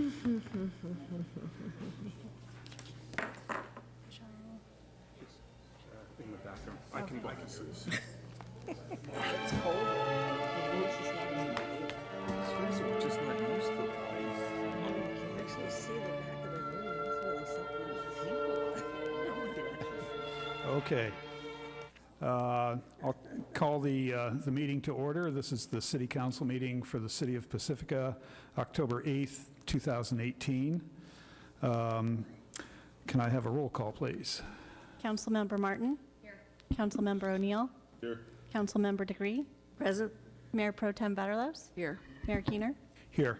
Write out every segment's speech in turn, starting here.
In the bathroom. I can see this. It's cold. It's freezing, we're just not used to it. You can actually see the back of the room. That's where they set the Okay. I'll call the meeting to order. This is the City Council meeting for the City of Pacifica, October 8th, 2018. Can I have a roll call, please? Councilmember Martin? Here. Councilmember O'Neill? Here. Councilmember Degree? Present. Mayor Pro Tem Vaterlos? Here. Mayor Keener? Here.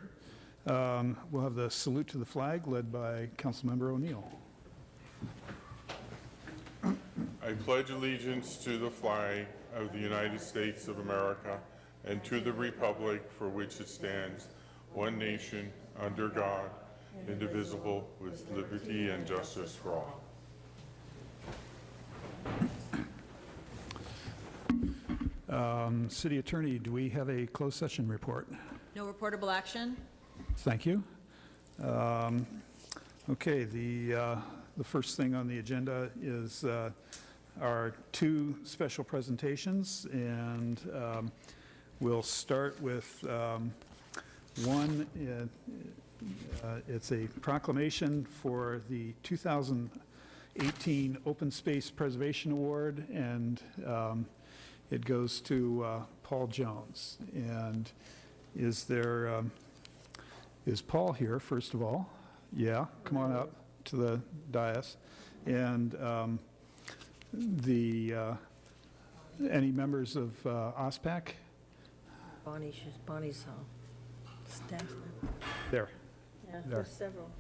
We'll have the salute to the flag led by Councilmember O'Neill. I pledge allegiance to the flag of the United States of America and to the republic for which it stands, one nation, under God, indivisible, with liberty and justice for all. City Attorney, do we have a closed session report? No reportable action? Thank you. Okay, the first thing on the agenda is our two special presentations, and we'll start with one. It's a proclamation for the 2018 Open Space Preservation Award, and it goes to Paul Jones. And is there Is Paul here, first of all? Yeah, come on up to the dais. And any members of OSPAC? Bonnie's staff member. There. Yeah, There. there's several.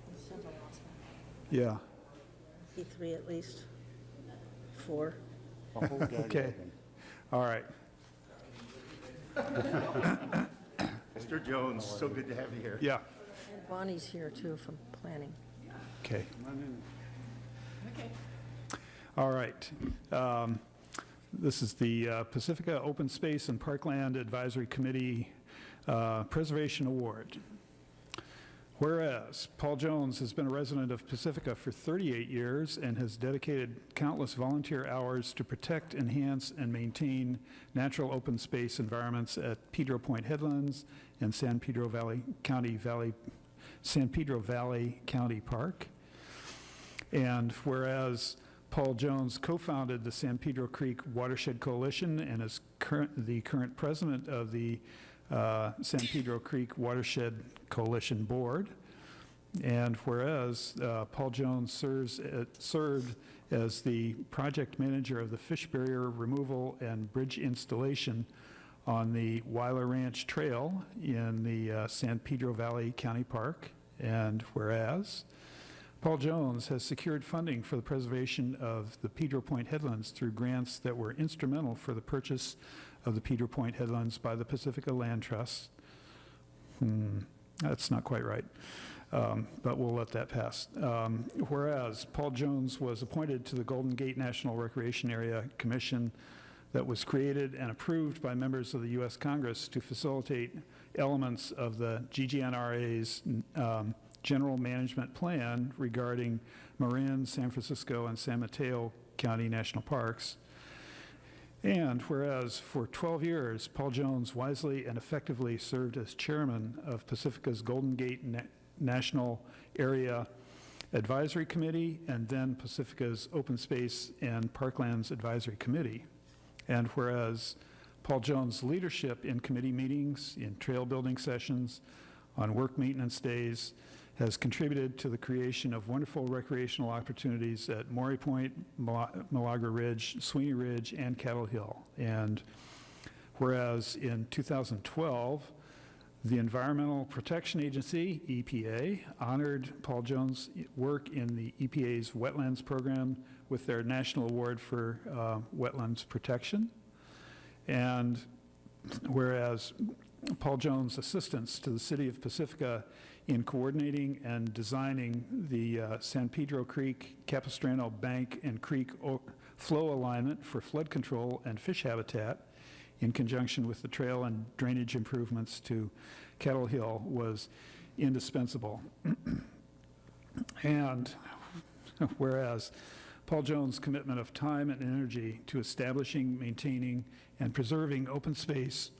There's several also. Yeah. I see 3 at least. 4. Okay. All right. Mr. Jones, so good to have you here. Yeah. And Bonnie's here too from planning. Okay. All right. This is the Pacifica Open Space and Parkland Advisory Committee Preservation Award. Whereas Paul Jones has been a resident of Pacifica for 38 years and has dedicated countless volunteer hours to protect, enhance, and maintain natural open space environments at Pedro Point Headlands and San Pedro Valley County Park. And whereas Paul Jones co-founded the San Pedro Creek Watershed Coalition and is the current president of the San Pedro Creek Watershed Coalition Board. And whereas Paul Jones served as the project manager of the fish barrier removal and bridge installation on the Weiler Ranch Trail in the San Pedro Valley County Park. And whereas Paul Jones has secured funding for the preservation of the Pedro Point Headlands through grants that were instrumental for the purchase of the Pedro Point Headlands by the Pacifica Land Trust. That's not quite right, but we'll let that pass. Whereas Paul Jones was appointed to the Golden Gate National Recreation Area Commission that was created and approved by members of the U.S. Congress to facilitate elements of the GGNRA's General Management Plan regarding Marin, San Francisco, and San Mateo County National Parks. And whereas for 12 years, Paul Jones wisely and effectively served as chairman of Pacifica's Golden Gate National Area Advisory Committee and then Pacifica's Open Space and Parklands Advisory Committee. And whereas Paul Jones' leadership in committee meetings, in trail building sessions, on work maintenance days, has contributed to the creation of wonderful recreational opportunities at Maury Point, Milagro Ridge, Sweeney Ridge, and Cattle Hill. And whereas in 2012, the Environmental Protection Agency, EPA, honored Paul Jones' work in the EPA's wetlands program with their National Award for Wetlands Protection. And whereas Paul Jones' assistance to the City of Pacifica in coordinating and designing the San Pedro Creek, Capistrano Bank, and Creek flow alignment for flood control and fish habitat in conjunction with the trail and drainage improvements to Cattle Hill was indispensable. And whereas Paul Jones' commitment of time and energy to establishing, maintaining, and preserving open space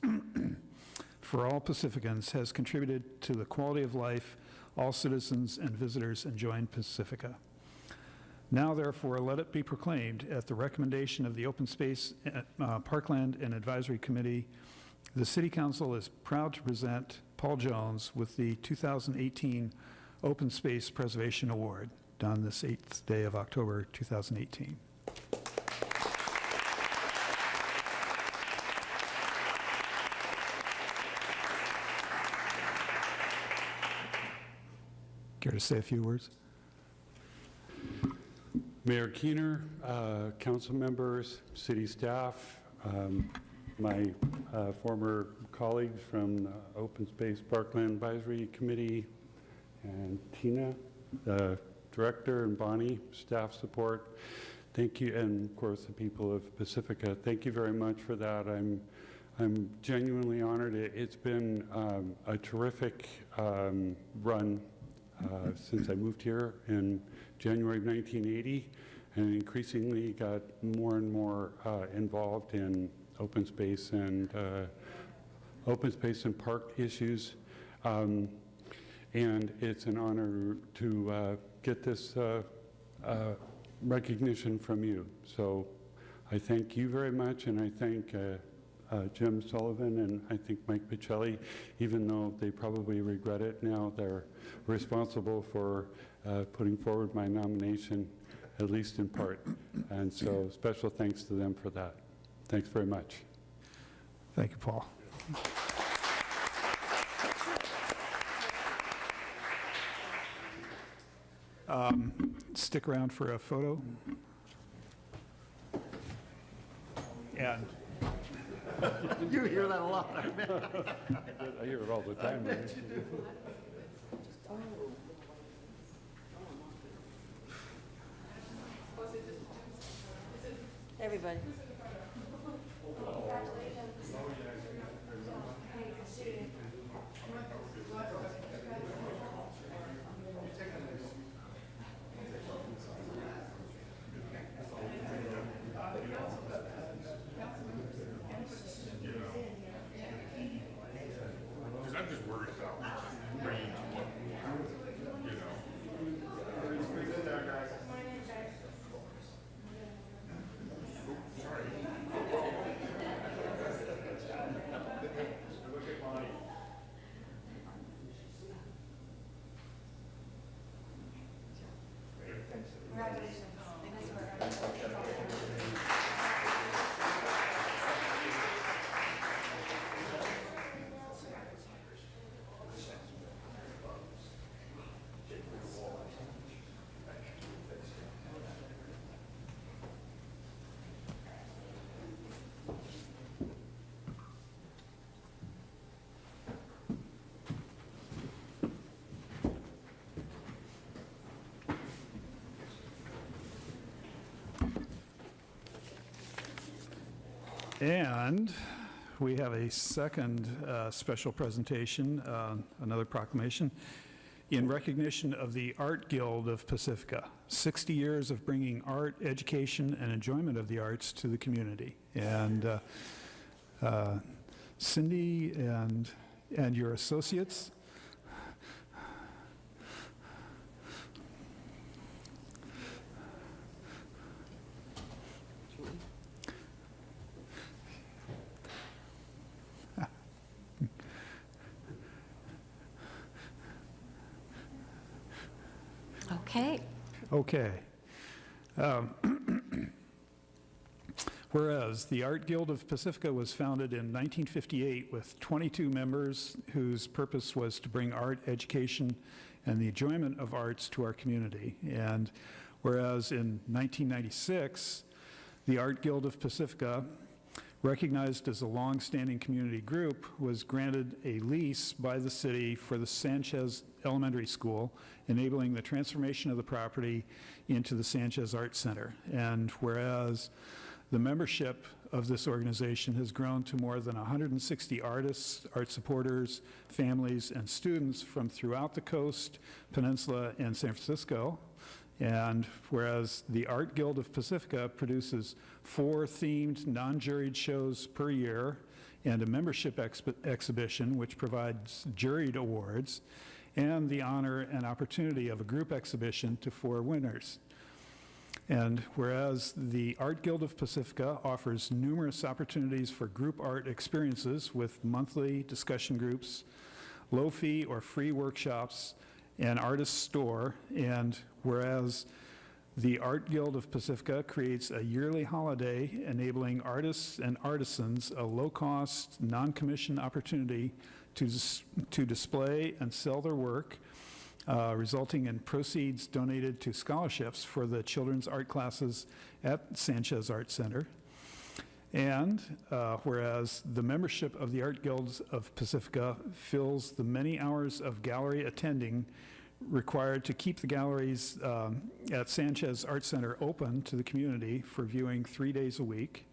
for all Pacificans has contributed to the quality of life all citizens and visitors enjoy in Pacifica. Now, therefore, let it be proclaimed at the recommendation of the Open Space, Parkland, and Advisory Committee, the City Council is proud to present Paul Jones with the 2018 Open Space Preservation Award, done this 8th day of October 2018. Care to say a few words? Mayor Keener, council members, city staff, my former colleagues from Open Space Parkland Advisory Committee, and Tina, the director, and Bonnie, staff support. Thank you, and of course the people of Pacifica. Thank you very much for that. I'm genuinely honored. It's been a terrific run since I moved here in January of 1980, and increasingly got more and more involved in open space and park issues. And it's an honor to get this recognition from you. So I thank you very much, and I thank Jim Sullivan and I think Mike Pacelli, even though they probably regret it now, they're responsible for putting forward my nomination, at least in part. And so special thanks to them for that. Thanks very much. Thank you, Paul. Stick around for a photo. And You hear that a lot. I hear it all the time. Everybody. Because I'm just worried about bringing to what, you know. And we have a second special presentation, another proclamation, in recognition of the Art Guild of Pacifica, 60 years of bringing art, education, and enjoyment of the arts to the community. And Cindy and your associates, Okay. okay. Whereas the Art Guild of Pacifica was founded in 1958 with 22 members whose purpose was to bring art, education, and the enjoyment of arts to our community. And whereas in 1996, the Art Guild of Pacifica, recognized as a long-standing community group, was granted a lease by the city for the Sanchez Elementary School, enabling the transformation of the property into the Sanchez Art Center. And whereas the membership of this organization has grown to more than 160 artists, art supporters, families, and students from throughout the coast, peninsula, and San Francisco. And whereas the Art Guild of Pacifica produces 4 themed, non-juried shows per year and a membership exhibition which provides juried awards, and the honor and opportunity of a group exhibition to 4 winners. And whereas the Art Guild of Pacifica offers numerous opportunities for group art experiences with monthly discussion groups, low-fee or free workshops, an artist store, and whereas the Art Guild of Pacifica creates a yearly holiday enabling artists and artisans a low-cost, non-commission opportunity to display and sell their work, resulting in proceeds donated to scholarships for the children's art classes at Sanchez Art Center. And whereas the membership of the Art Guilds of Pacifica fills the many hours of gallery attending required to keep the galleries at Sanchez Art Center open to the community for viewing 3 days a week.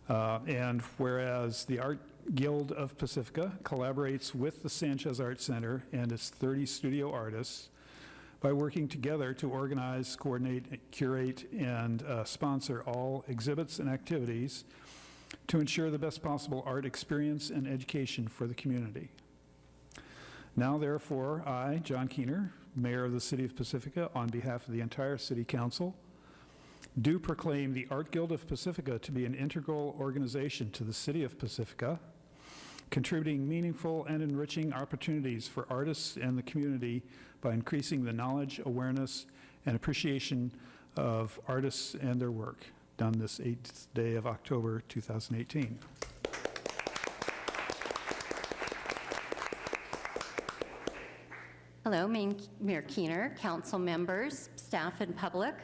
And whereas the Art Guild of Pacifica collaborates with the Sanchez Art Center and its 30 studio artists by working together to organize, coordinate, curate, and sponsor all exhibits and activities to ensure the best possible art experience and education for the community. Now, therefore, I, John Keener, Mayor of the City of Pacifica, on behalf of the entire City Council, do proclaim the Art Guild of Pacifica to be an integral organization to the city of Pacifica, contributing meaningful and enriching opportunities for artists and the community by increasing the knowledge, awareness, and appreciation of artists and their work, done this 8th day of October 2018. Hello, Mayor Keener, council members, staff, and public.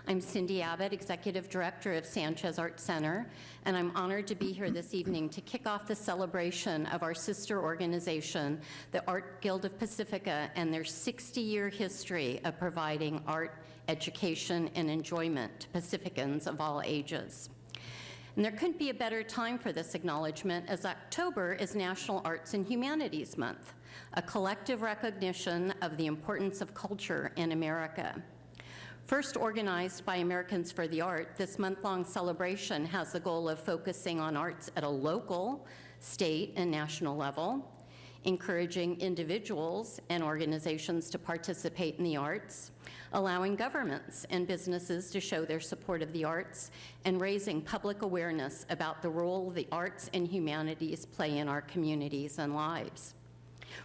I'm Cindy Abbott, Executive Director of Sanchez Art Center, and I'm honored to be here this evening to kick off the celebration of our sister organization, the Art Guild of Pacifica, and their 60-year history of providing art, education, and enjoyment to Pacificans of all ages. And there couldn't be a better time for this acknowledgement, as October is National Arts and Humanities Month, a collective recognition of the importance of culture in America. First organized by Americans for the Art, this month-long celebration has the goal of focusing on arts at a local, state, and national level, encouraging individuals and organizations to participate in the arts, allowing governments and businesses to show their support of the arts, and raising public awareness about the role the arts and humanities play in our communities and lives.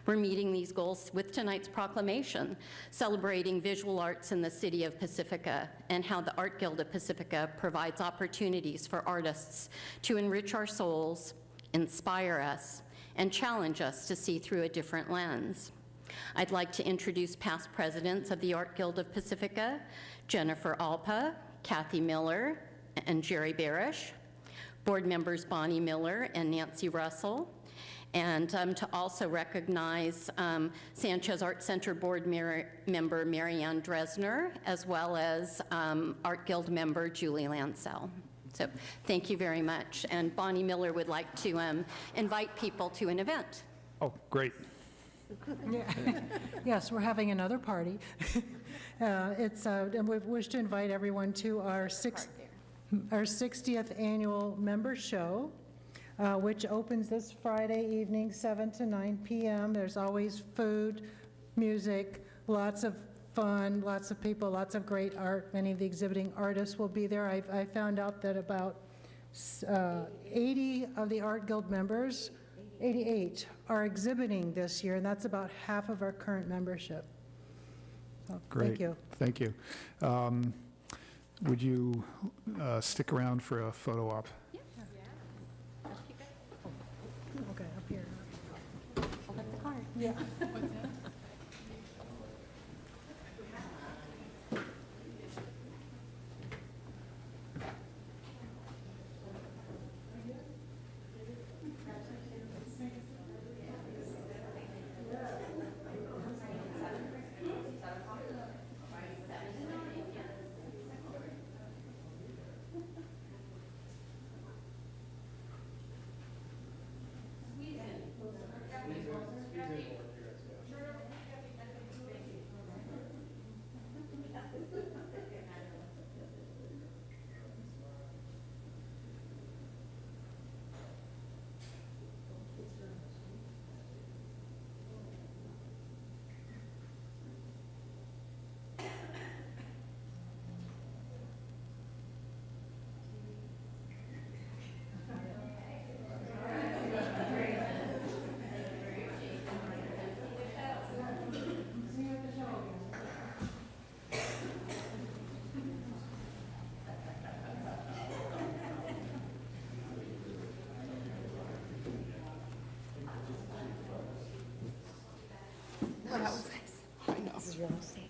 We're meeting these goals with tonight's proclamation, celebrating visual arts in the city of Pacifica and how the Art Guild of Pacifica provides opportunities for artists to enrich our souls, inspire us, and challenge us to see through a different lens. I'd like to introduce past presidents of the Art Guild of Pacifica, Jennifer Alpa, Kathy Miller, and Jerry Barish, board members Bonnie Miller and Nancy Russell, and to also recognize Sanchez Art Center board member Marianne Dresner, as well as Art Guild member Julie Lansell. So thank you very much. And Bonnie Miller would like to invite people to an event. Oh, great. Yes, we're having another party. And we wish to invite everyone to our 60th annual member show, which opens this Friday evening, 7 to 9 p.m. There's always food, music, lots of fun, lots of people, lots of great art. Many of the exhibiting artists will be there. I found out that about 80 of the Art Guild members, 88, are exhibiting this year, and that's about half of our current membership. So, Great. Thank you. Thank you. Would you stick around for a photo op? Okay, up here. Hold up the card. Yeah. That was nice. I know. This is real estate.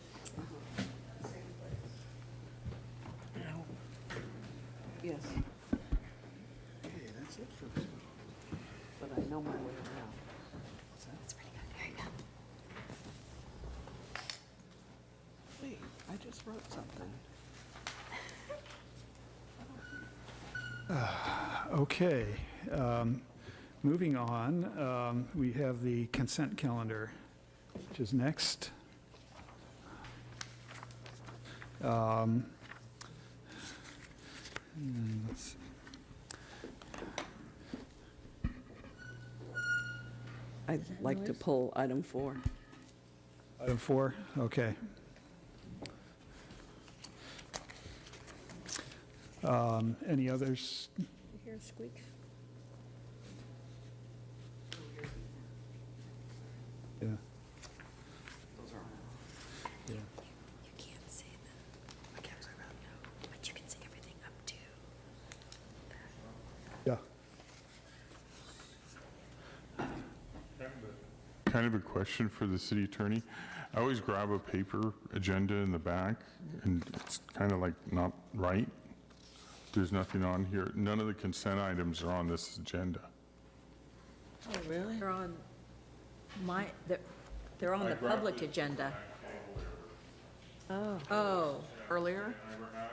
Yes, Okay, that's it for this one. but I know my way around. That's pretty good. There you go. Wait, I just wrote something. Okay. Moving on, we have the consent calendar, which is next. Let's see. I'd like to pull item 4. Item 4, okay. Any others? You hear a squeak? Yeah. You can't say that. I can't say that. No, but you can say everything up to. Yeah. Kind of a question for the city attorney. I always grab a paper agenda in the back, and it's kind of like not right. There's nothing on here. None of the consent items are on this agenda. Oh, really? They're on they're on the public agenda. Oh, earlier? Never has,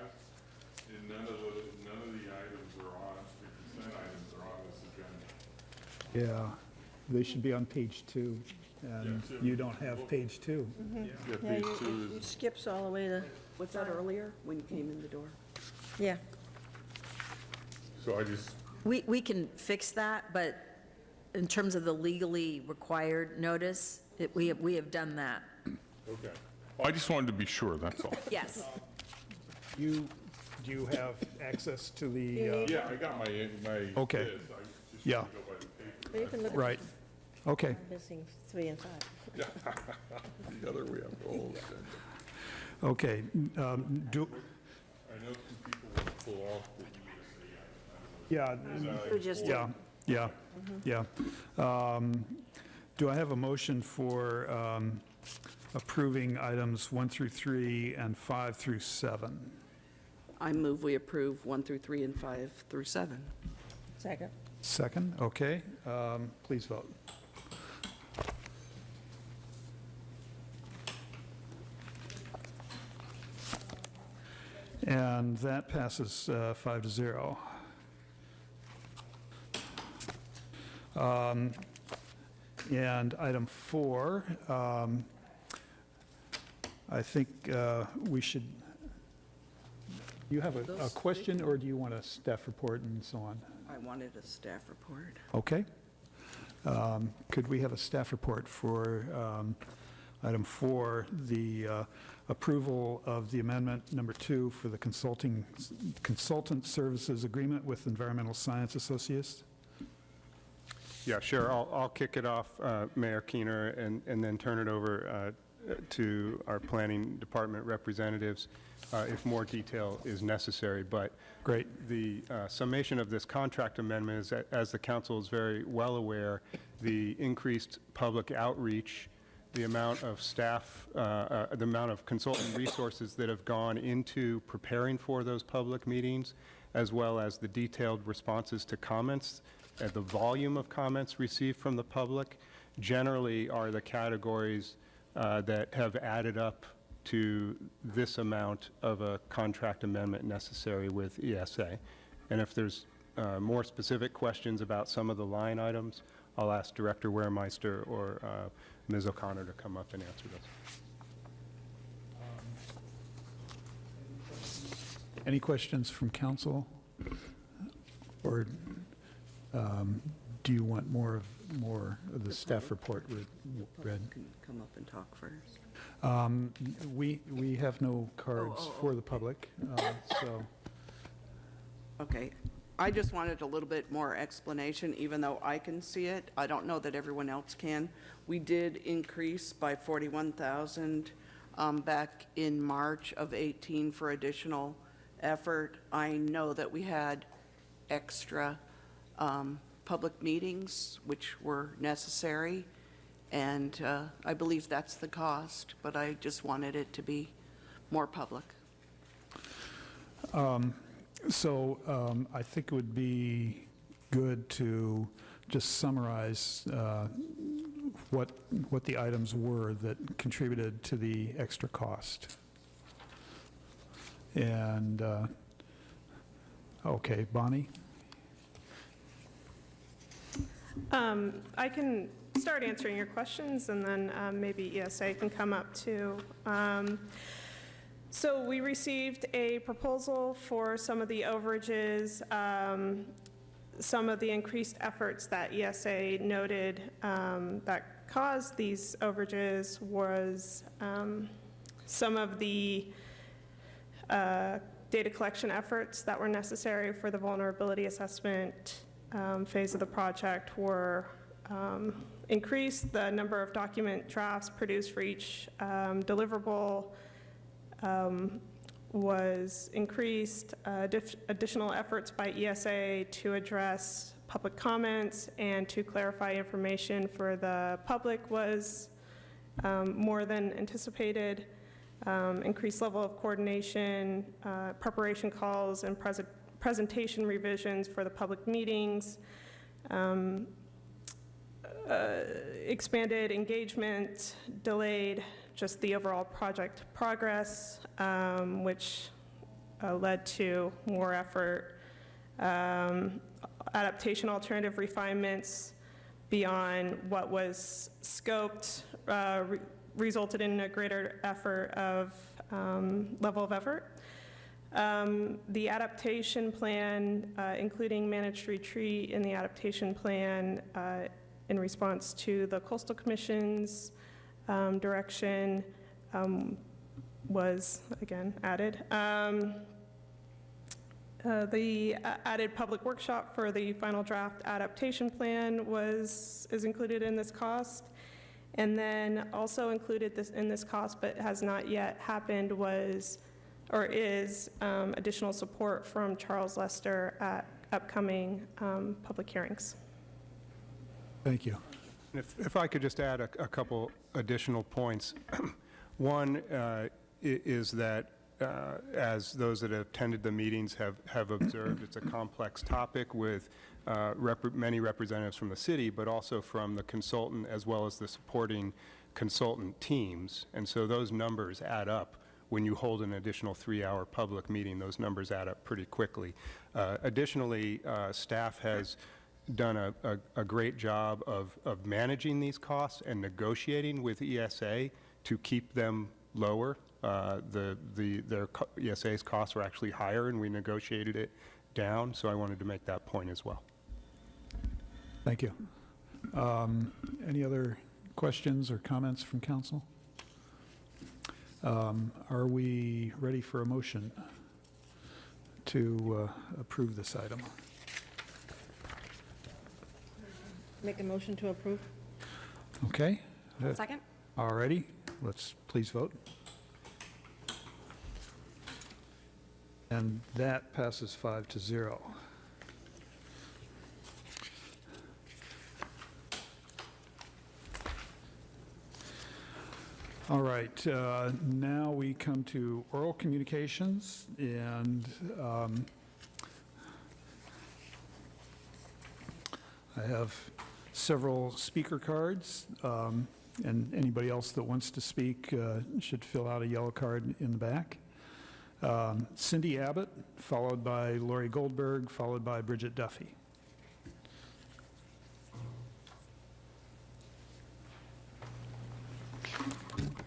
and none of the items are on, the consent items are on this agenda. Yeah, they should be on page 2, and you don't have page 2. Yeah, page 2 It is, skips all the way to, Was that earlier, when you came in the door? yeah. so I just, We can fix that, but in terms of the legally required notice, we have done that. okay. I just wanted to be sure, that's all. Yes. Do you have access to the, Yeah, I got my Okay. this. I just Yeah. need to go by the paper. You can look at right, okay, missing 3 and 5. The other we have the whole agenda. okay. Do, I know some people will pull off the yeah, We just yeah, yeah. Do I have a motion for approving items 1 through 3 and 5 through 7? I move we approve 1 through 3 and 5 through 7. Second. Second, okay. Please vote. And that passes 5-0. And item 4, I think we should, you have a question, or do you want a staff report and so on? I wanted a staff report. Okay. Could we have a staff report for item 4, the approval of the amendment number 2 for the consultant services agreement with Environmental Science Associates? Yeah, sure. I'll kick it off, Mayor Keener, and then turn it over to our planning department representatives if more detail is necessary. But Great. the summation of this contract amendment is, that, as the council is very well aware, the increased public outreach, the amount of staff, the amount of consultant resources that have gone into preparing for those public meetings, as well as the detailed responses to comments, the volume of comments received from the public, generally are the categories that have added up to this amount of a contract amendment necessary with ESA. And if there's more specific questions about some of the line items, I'll ask Director Weremeister or Ms. O'Connor to come up and answer those. Any questions from council? Or do you want more of the staff report read? Can come up and talk first. We have no cards for the public, so, Okay. I just wanted a little bit more explanation, even though I can see it. I don't know that everyone else can. We did increase by 41,000 back in March of 18 for additional effort. I know that we had extra public meetings, which were necessary, and I believe that's the cost, but I just wanted it to be more public. So I think it would be good to just summarize what the items were that contributed to the extra cost. And, okay, Bonnie? I can start answering your questions, and then maybe ESA can come up too. So we received a proposal for some of the overages, some of the increased efforts that ESA noted that caused these overages was some of the data collection efforts that were necessary for the vulnerability assessment phase of the project were increased. The number of document drafts produced for each deliverable was increased. Additional efforts by ESA to address public comments and to clarify information for the public was more than anticipated. Increased level of coordination, preparation calls, and presentation revisions for the public meetings. Expanded engagement, delayed just the overall project progress, which led to more effort. Adaptation alternative refinements beyond what was scoped resulted in a greater effort of level of effort. The adaptation plan, including managed retreat in the adaptation plan in response to the Coastal Commission's direction, was again added. The added public workshop for the final draft adaptation plan is included in this cost. And then also included in this cost, but has not yet happened, is additional support from Charles Lester at upcoming public hearings. Thank you. If I could just add a couple additional points. One is that as those that have attended the meetings have observed, it's a complex topic with many representatives from the city, but also from the consultant as well as the supporting consultant teams. And so those numbers add up. When you hold an additional 3-hour public meeting, those numbers add up pretty quickly. Additionally, staff has done a great job of managing these costs and negotiating with ESA to keep them lower. ESA's costs were actually higher, and we negotiated it down, so I wanted to make that point as well. Thank you. Any other questions or comments from council? Are we ready for a motion to approve this item? Make a motion to approve. Okay. Second? All righty. Let's please vote. And that passes 5-0. All right, now we come to oral communications, and I have several speaker cards, and anybody else that wants to speak should fill out a yellow card in the back. Cindy Abbott, followed by Lori Goldberg, followed by Bridget Duffy.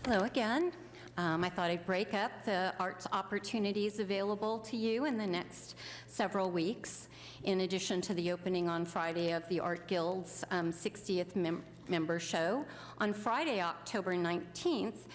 Hello again. I thought I'd break up the arts opportunities available to you in the next several weeks. In addition to the opening on Friday of the Art Guild's 60th member show, on Friday, October 19th,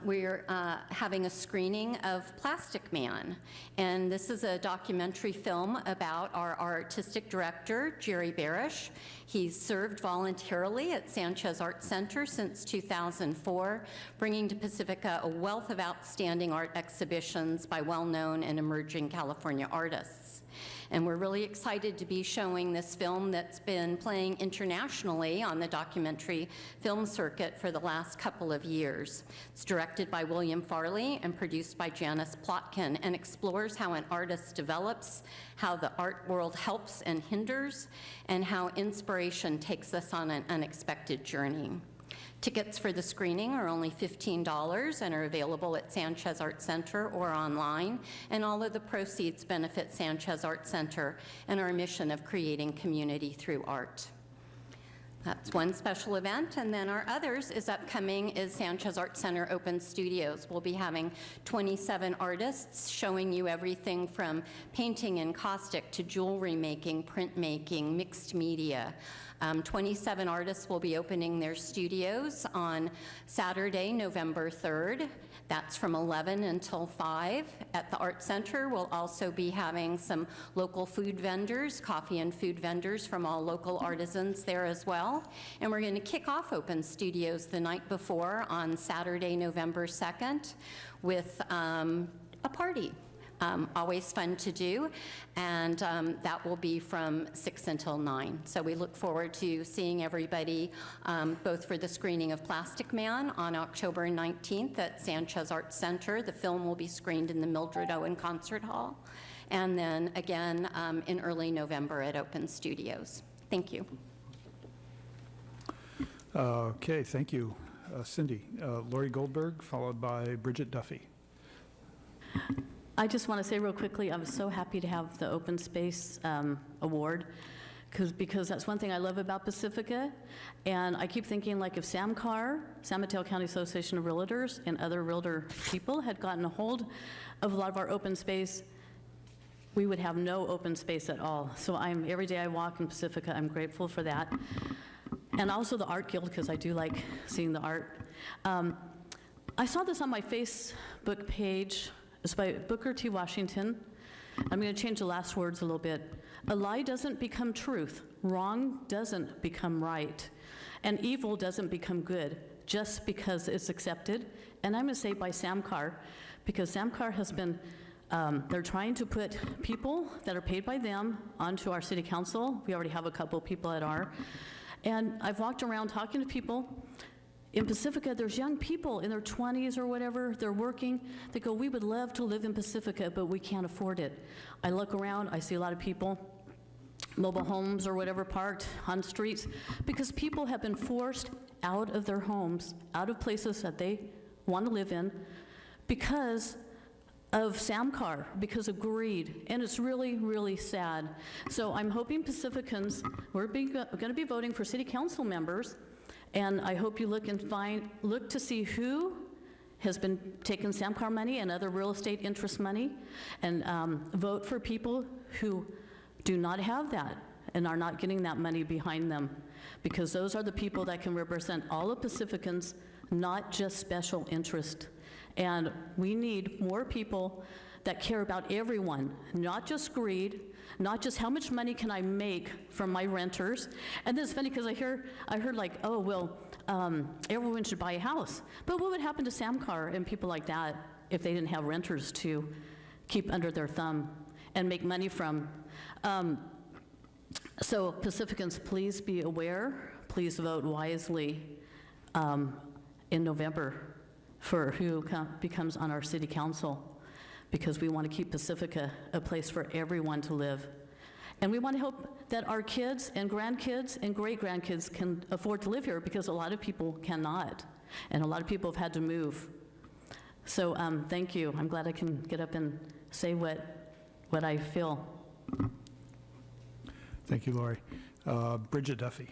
we're having a screening of Plastic Man. And this is a documentary film about our artistic director, Jerry Barish. He's served voluntarily at Sanchez Art Center since 2004, bringing to Pacifica a wealth of outstanding art exhibitions by well-known and emerging California artists. And we're really excited to be showing this film that's been playing internationally on the documentary film circuit for the last couple of years. It's directed by William Farley and produced by Janice Plotkin, and explores how an artist develops, how the art world helps and hinders, and how inspiration takes us on an unexpected journey. Tickets for the screening are only $15 and are available at Sanchez Art Center or online, and all of the proceeds benefit Sanchez Art Center and our mission of creating community through art. That's one special event, and then our others is upcoming is Sanchez Art Center Open Studios. We'll be having 27 artists showing you everything from painting and caustic to jewelry making, printmaking, mixed media, 27 artists will be opening their studios on Saturday, November 3rd. That's from 11 until 5 at the Art Center. We'll also be having some local food vendors, coffee and food vendors from all local artisans there as well. And we're going to kick off Open Studios the night before on Saturday, November 2nd with a party. Always fun to do, and that will be from 6 until 9. So we look forward to seeing everybody both for the screening of Plastic Man on October 19th at Sanchez Arts Center. The film will be screened in the Mildred Owen Concert Hall, and then again in early November at Open Studios. Thank you. Okay, thank you, Cindy. Lori Goldberg, followed by Bridget Duffy. I just want to say real quickly, I'm so happy to have the Open Space Award, because that's one thing I love about Pacifica. And I keep thinking, like, if Sam Carr, San Mateo County Association of Realtors, and other realtor people had gotten a hold of a lot of our open space, we would have no open space at all. So every day I walk in Pacifica, I'm grateful for that. And also the Art Guild, because I do like seeing the art. I saw this on my Facebook page. It's by Booker T. Washington. I'm going to change the last words a little bit. A lie doesn't become truth. Wrong doesn't become right. And evil doesn't become good just because it's accepted. And I'm going to say by Sam Carr, because Sam Carr has been, they're trying to put people that are paid by them onto our city council. We already have a couple people that are. And I've walked around talking to people. In Pacifica, there's young people in their 20s or whatever, they're working. They go, we would love to live in Pacifica, but we can't afford it. I look around, I see a lot of people, mobile homes or whatever parked on streets, because people have been forced out of their homes, out of places that they want to live in, because of Sam Carr, because of greed, and it's really, really sad. So I'm hoping Pacificans, we're going to be voting for city council members, and I hope you look to see who has been taking Sam Carr money and other real estate interest money, and vote for people who do not have that and are not getting that money behind them, because those are the people that can represent all of Pacificans, not just special interest. And we need more people that care about everyone, not just greed, not just how much money can I make from my renters. And this is funny because I heard like, oh, well, everyone should buy a house. But what would happen to Sam Carr and people like that if they didn't have renters to keep under their thumb and make money from? So Pacificans, please be aware, please vote wisely in November for who becomes on our city council, because we want to keep Pacifica a place for everyone to live. And we want to hope that our kids and grandkids and great-grandkids can afford to live here, because a lot of people cannot, and a lot of people have had to move. So thank you. I'm glad I can get up and say what I feel. Thank you, Lori. Bridget Duffy.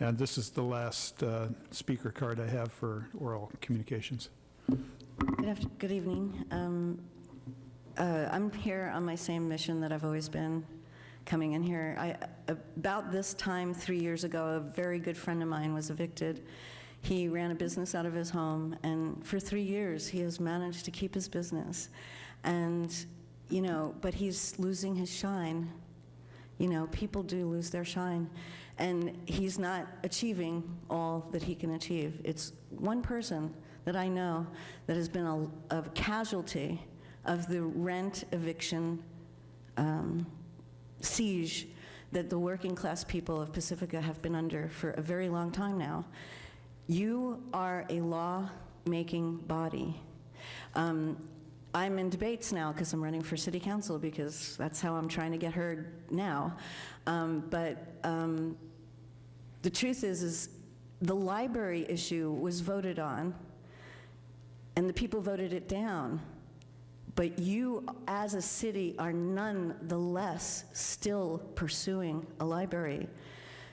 And this is the last speaker card I have for oral communications. Good evening. I'm here on my same mission that I've always been, coming in here. About this time 3 years ago, a very good friend of mine was evicted. He ran a business out of his home, and for 3 years he has managed to keep his business. And, but he's losing his shine. People do lose their shine. And he's not achieving all that he can achieve. It's one person that I know that has been a casualty of the rent eviction siege that the working class people of Pacifica have been under for a very long time now. You are a law-making body. I'm in debates now because I'm running for city council, because that's how I'm trying to get heard now. But the truth is the library issue was voted on, and the people voted it down. But you, as a city, are nonetheless still pursuing a library.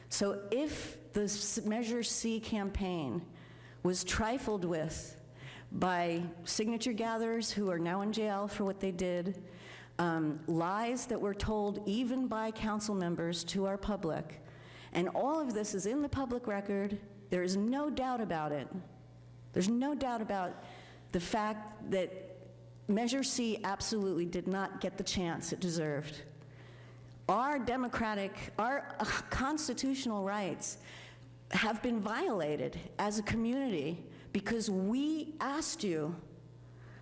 So if the Measure C campaign was trifled with by signature gatherers who are now in jail for what they did, lies that were told even by council members to our public, And all of this is in the public record. There is no doubt about it. There's no doubt about the fact that Measure C absolutely did not get the chance it deserved. Our constitutional rights have been violated as a community because we asked you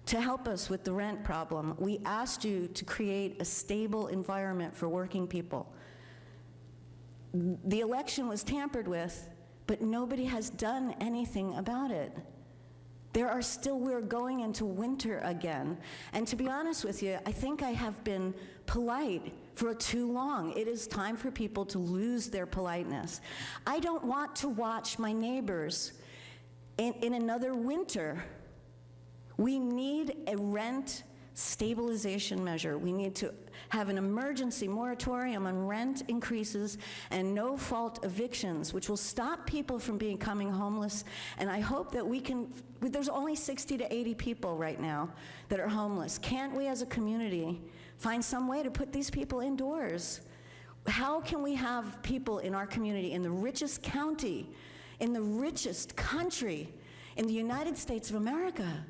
to help us with the rent problem. We asked you to create a stable environment for working people. The election was tampered with, but nobody has done anything about it. We're going into winter again. And to be honest with you, I think I have been polite for too long. It is time for people to lose their politeness. I don't want to watch my neighbors in another winter. We need a rent stabilization measure. We need to have an emergency moratorium on rent increases and no-fault evictions, which will stop people from becoming homeless. And I hope that we can, there's only 60 to 80 people right now that are homeless. Can't we as a community find some way to put these people indoors? How can we have people in our community, in the richest county, in the richest country in the United States of America,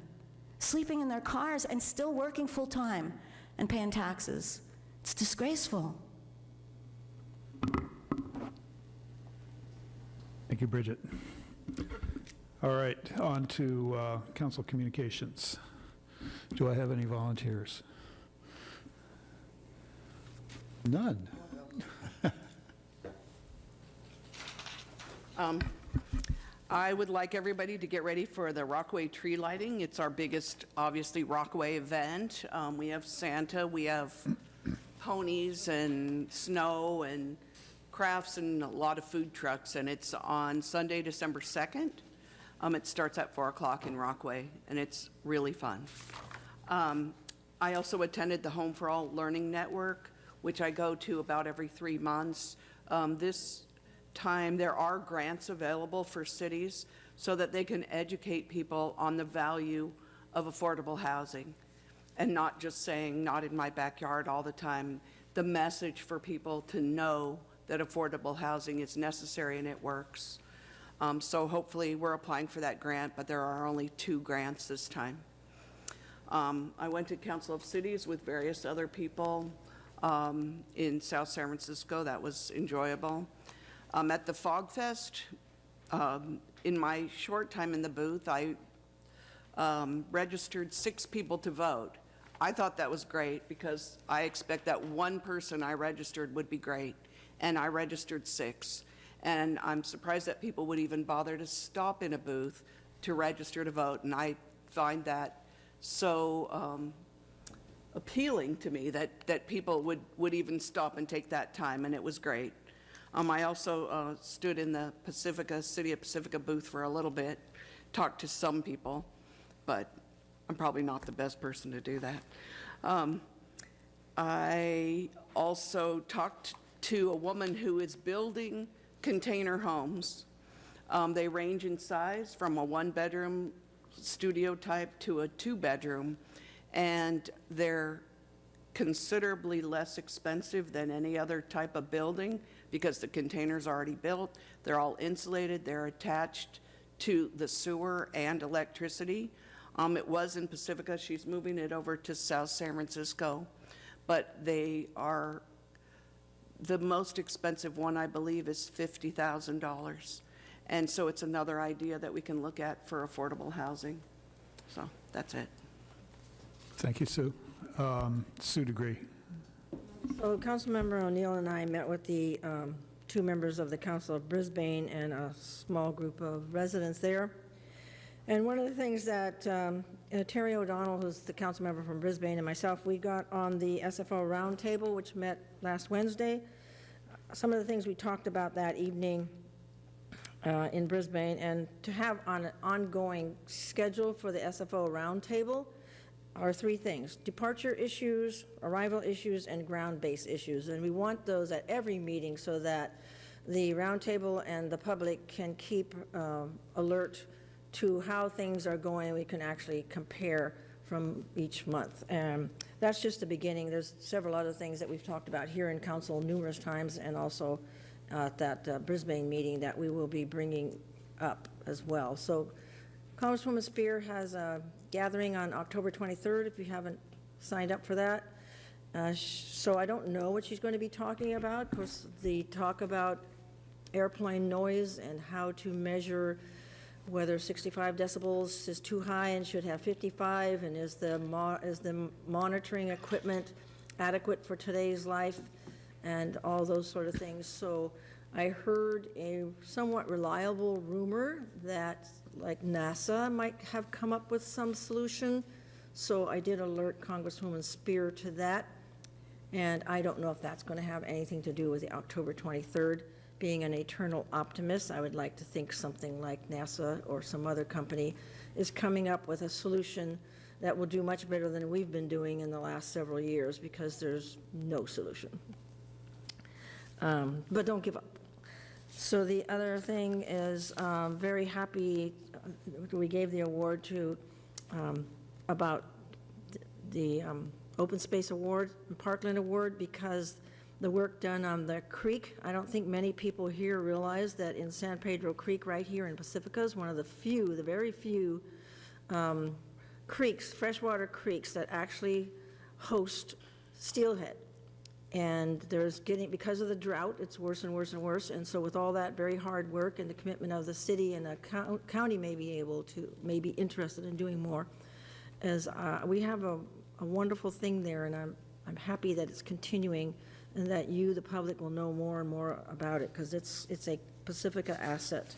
sleeping in their cars and still working full-time and paying taxes? It's disgraceful. Thank you, Bridget. All right, on to council communications. Do I have any volunteers? None. I would like everybody to get ready for the Rockaway tree lighting. It's our biggest, obviously, Rockaway event. We have Santa, we have ponies and snow and crafts and a lot of food trucks, and it's on Sunday, December 2nd. It starts at 4 o'clock in Rockaway, and it's really fun. I also attended the Home for All Learning Network, which I go to about every 3 months. This time there are grants available for cities so that they can educate people on the value of affordable housing and not just saying not in my backyard all the time. The message for people to know that affordable housing is necessary and it works. So hopefully we're applying for that grant, but there are only 2 grants this time. I went to Council of Cities with various other people in South San Francisco. That was enjoyable. At the Fog Fest, in my short time in the booth, I registered 6 people to vote. I thought that was great because I expect that one person I registered would be great, and I registered 6. And I'm surprised that people would even bother to stop in a booth to register to vote, and I find that so appealing to me that people would even stop and take that time, and it was great. I also stood in the Pacifica, City of Pacifica booth for a little bit, talked to some people, but I'm probably not the best person to do that. I also talked to a woman who is building container homes. They range in size from a 1-bedroom studio type to a 2-bedroom, and they're considerably less expensive than any other type of building because the container's already built. They're all insulated. They're attached to the sewer and electricity. It was in Pacifica. She's moving it over to South San Francisco. But they are, the most expensive one, I believe, is $50,000. And so it's another idea that we can look at for affordable housing. So that's it. Thank you, Sue. Sue DeGree. So Councilmember O'Neill and I met with the 2 members of the Council of Brisbane and a small group of residents there. And one of the things that Terry O'Donnell, who's the council member from Brisbane, and myself, we got on the SFO roundtable, which met last Wednesday. Some of the things we talked about that evening in Brisbane, and to have on an ongoing schedule for the SFO roundtable are 3 things: departure issues, arrival issues, and ground-based issues. And we want those at every meeting so that the roundtable and the public can keep alert to how things are going. We can actually compare from each month. That's just the beginning. There's several other things that we've talked about here in council numerous times and also at that Brisbane meeting that we will be bringing up as well. So Congresswoman Spear has a gathering on October 23rd, if you haven't signed up for that. So I don't know what she's going to be talking about. Of course, the talk about airplane noise and how to measure whether 65 decibels is too high and should have 55, and is the monitoring equipment adequate for today's life, and all those sort of things. So I heard a somewhat reliable rumor that like NASA might have come up with some solution. So I did alert Congresswoman Spear to that. And I don't know if that's going to have anything to do with the October 23rd. Being an eternal optimist, I would like to think something like NASA or some other company is coming up with a solution that will do much better than we've been doing in the last several years, because there's no solution. But don't give up. So the other thing is, very happy, we gave the award to, about the Open Space Award, Parkland Award, because the work done on the creek, I don't think many people here realize that in San Pedro Creek, right here in Pacifica, is one of the few, the very few creeks, freshwater creeks, that actually host steelhead. And there's because of the drought, it's worse and worse and worse. And so with all that very hard work and the commitment of the city, and the county may be interested in doing more, as we have a wonderful thing there, and I'm happy that it's continuing, and that you, the public, will know more and more about it, because it's a Pacifica asset.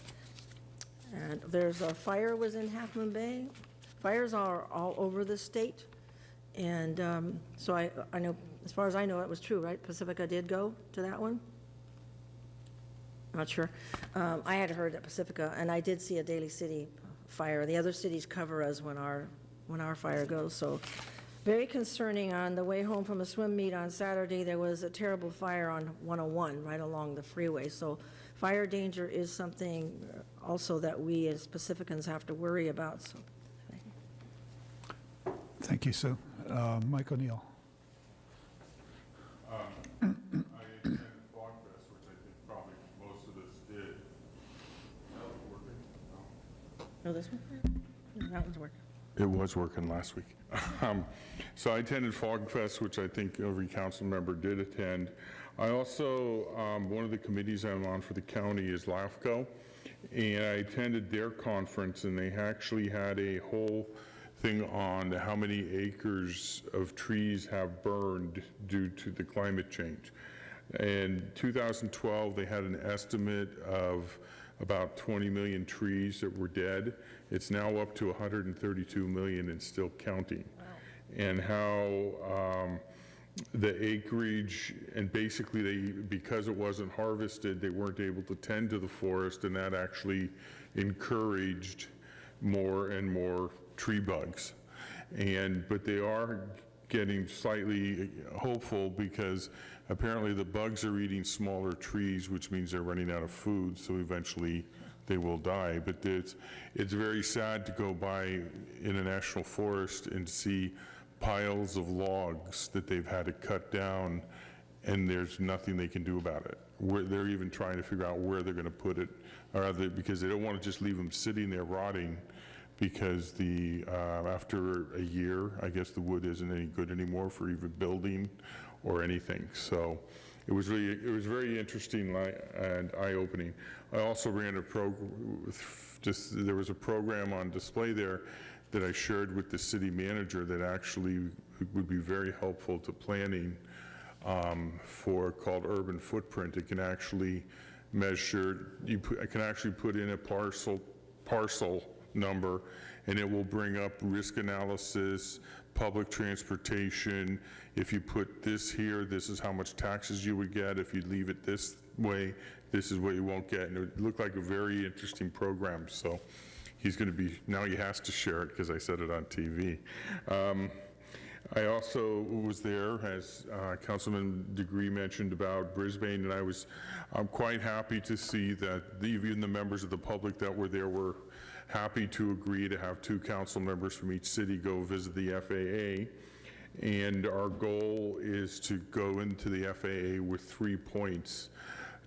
And there's a fire was in Half Moon Bay. Fires are all over the state. And so I know, as far as I know, it was true, right? Pacifica did go to that one? I'm not sure. I had heard that Pacifica, and I did see a Daly City fire. The other cities cover us when our fire goes, so very concerning. On the way home from a swim meet on Saturday, there was a terrible fire on 101 right along the freeway. So fire danger is something also that we as Pacificans have to worry about. So. Thank you, Sue. Mike O'Neill. I attended Fogfest, which I think probably most of us did. That was working? No, this one? No, that one's working. It was working last week. So I attended Fogfest, which I think every council member did attend. I also, one of the committees I'm on for the county is LAFCO, and I attended their conference, and they actually had a whole thing on how many acres of trees have burned due to the climate change. In 2012, they had an estimate of about 20 million trees that were dead. It's now up to 132 million and still counting. Wow. And how the acreage, and basically because it wasn't harvested, they weren't able to tend to the forest, and that actually encouraged more and more tree bugs. But they are getting slightly hopeful, because apparently the bugs are eating smaller trees, which means they're running out of food, so eventually they will die. But it's very sad to go by in a national forest and see piles of logs that they've had to cut down, and there's nothing they can do about it. They're even trying to figure out where they're going to put it, because they don't want to just leave them sitting there rotting, because after a year, I guess the wood isn't any good anymore for even building or anything. So it was very interesting and eye-opening. I also ran a program, there was a program on display there that I shared with the city manager that actually would be very helpful to planning, called Urban Footprint. It can actually measure, I can actually put in a parcel number, and it will bring up risk analysis, public transportation. If you put this here, this is how much taxes you would get. If you leave it this way, this is what you won't get. And it looked like a very interesting program. So he's going to be, now he has to share it because I said it on TV. I also was there, as Councilman Degree mentioned about Brisbane, and I'm quite happy to see that even the members of the public that were there were happy to agree to have 2 council members from each city go visit the FAA. And our goal is to go into the FAA with 3 points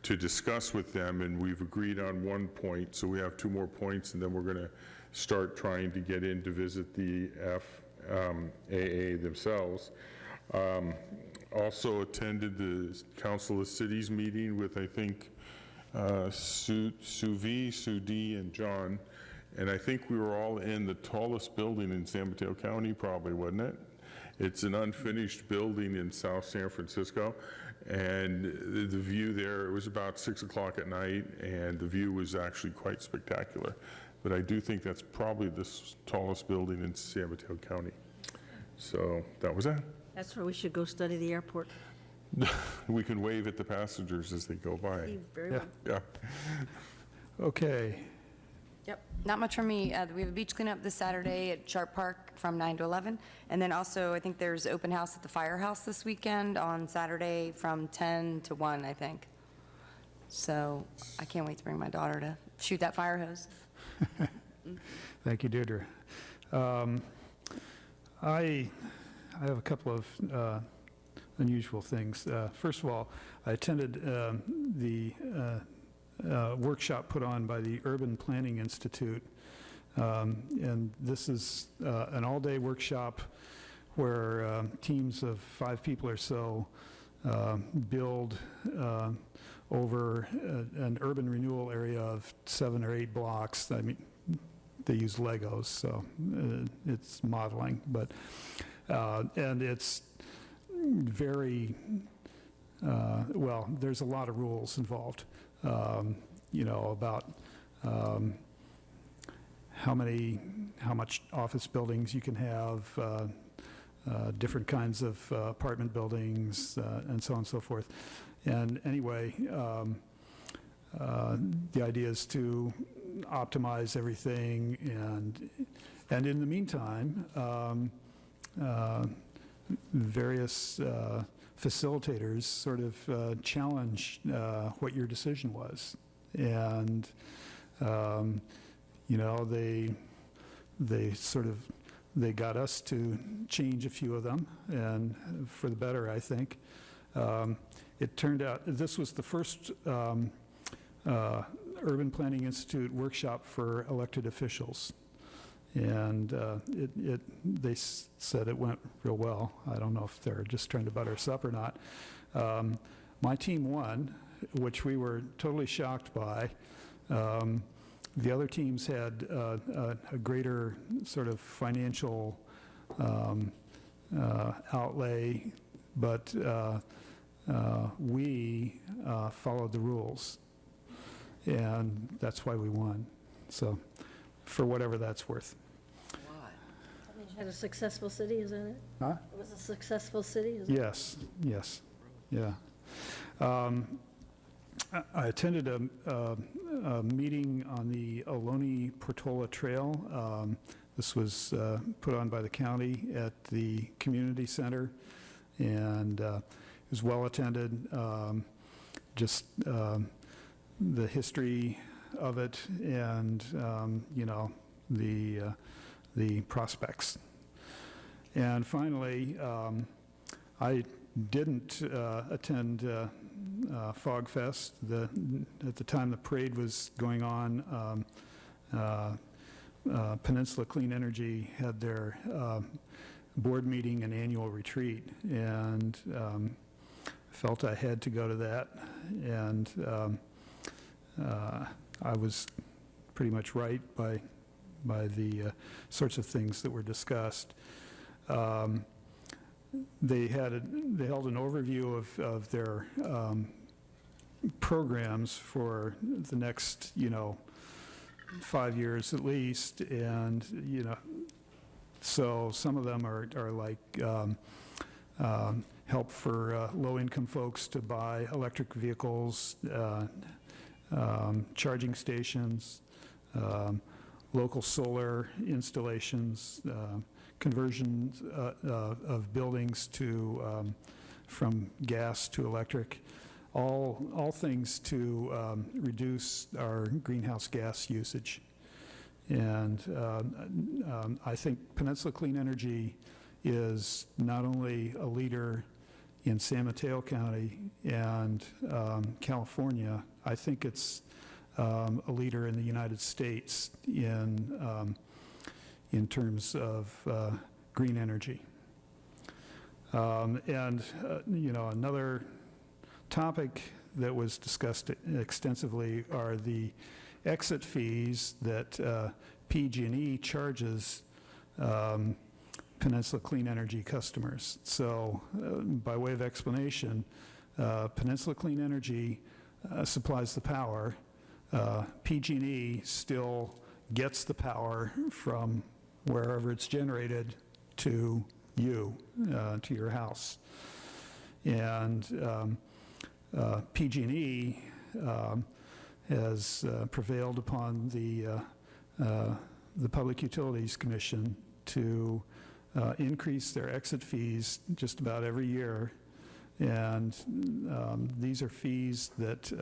to discuss with them, and we've agreed on one point, so we have 2 more points, and then we're going to start trying to get in to visit the FAA themselves. Also attended the Council of Cities meeting with, I think, Sue D, and John, and I think we were all in the tallest building in San Mateo County, probably, wasn't it? It's an unfinished building in South San Francisco, and the view there, it was about 6 o'clock at night, and the view was actually quite spectacular. But I do think that's probably the tallest building in San Mateo County. So that was that. That's where we should go study the airport. We can wave at the passengers as they go by. Very well. Yeah. Okay. Yep, not much from me. We have a beach cleanup this Saturday at Sharp Park from 9 to 11. And then also, I think there's open house at the firehouse this weekend on Saturday from 10 to 1, I think. So I can't wait to bring my daughter to shoot that fire hose. Thank you, Deirdre. I have a couple of unusual things. First of all, I attended the workshop put on by the Urban Planning Institute, and this is an all-day workshop where teams of 5 people or so build over an urban renewal area of 7 or 8 blocks. I mean, they use Legos, so it's modeling, but and it's very well, there's a lot of rules involved, you know, about how much office buildings you can have, different kinds of apartment buildings, and so on and so forth. And anyway, the idea is to optimize everything, and in the meantime, various facilitators sort of challenge what your decision was, and you know, they got us to change a few of them, and for the better, I think. It turned out this was the first Urban Planning Institute workshop for elected officials, and they said it went real well. I don't know if they're just trying to butter us up or not. My team won, which we were totally shocked by. The other teams had a greater sort of financial outlay, but we followed the rules, and that's why we won. So, for whatever that's worth. That means you had a successful city, isn't it? Huh? It was a successful city, isn't it? Yes, yes, yeah. I attended a meeting on the Ohlone Portola Trail. This was put on by the county at the community center, and it was well attended. Just the history of it, and you know, the prospects. And finally, I didn't attend Fog Fest. At the time the parade was going on, Peninsula Clean Energy had their board meeting and annual retreat, and felt I had to go to that, and I was pretty much right by the sorts of things that were discussed. They held an overview of their programs for the next, 5 years at least, and so some of them are like help for low-income folks to buy electric vehicles, charging stations, local solar installations, conversions of buildings from gas to electric, all things to reduce our greenhouse gas usage. And I think Peninsula Clean Energy is not only a leader in San Mateo County and California. I think it's a leader in the United States in terms of green energy. Another topic that was discussed extensively are the exit fees that PG&E charges Peninsula Clean Energy customers. So by way of explanation, Peninsula Clean Energy supplies the power. PG&E still gets the power from wherever it's generated to you, to your house. And PG&E has prevailed upon the Public Utilities Commission to increase their exit fees just about every year. And these are fees that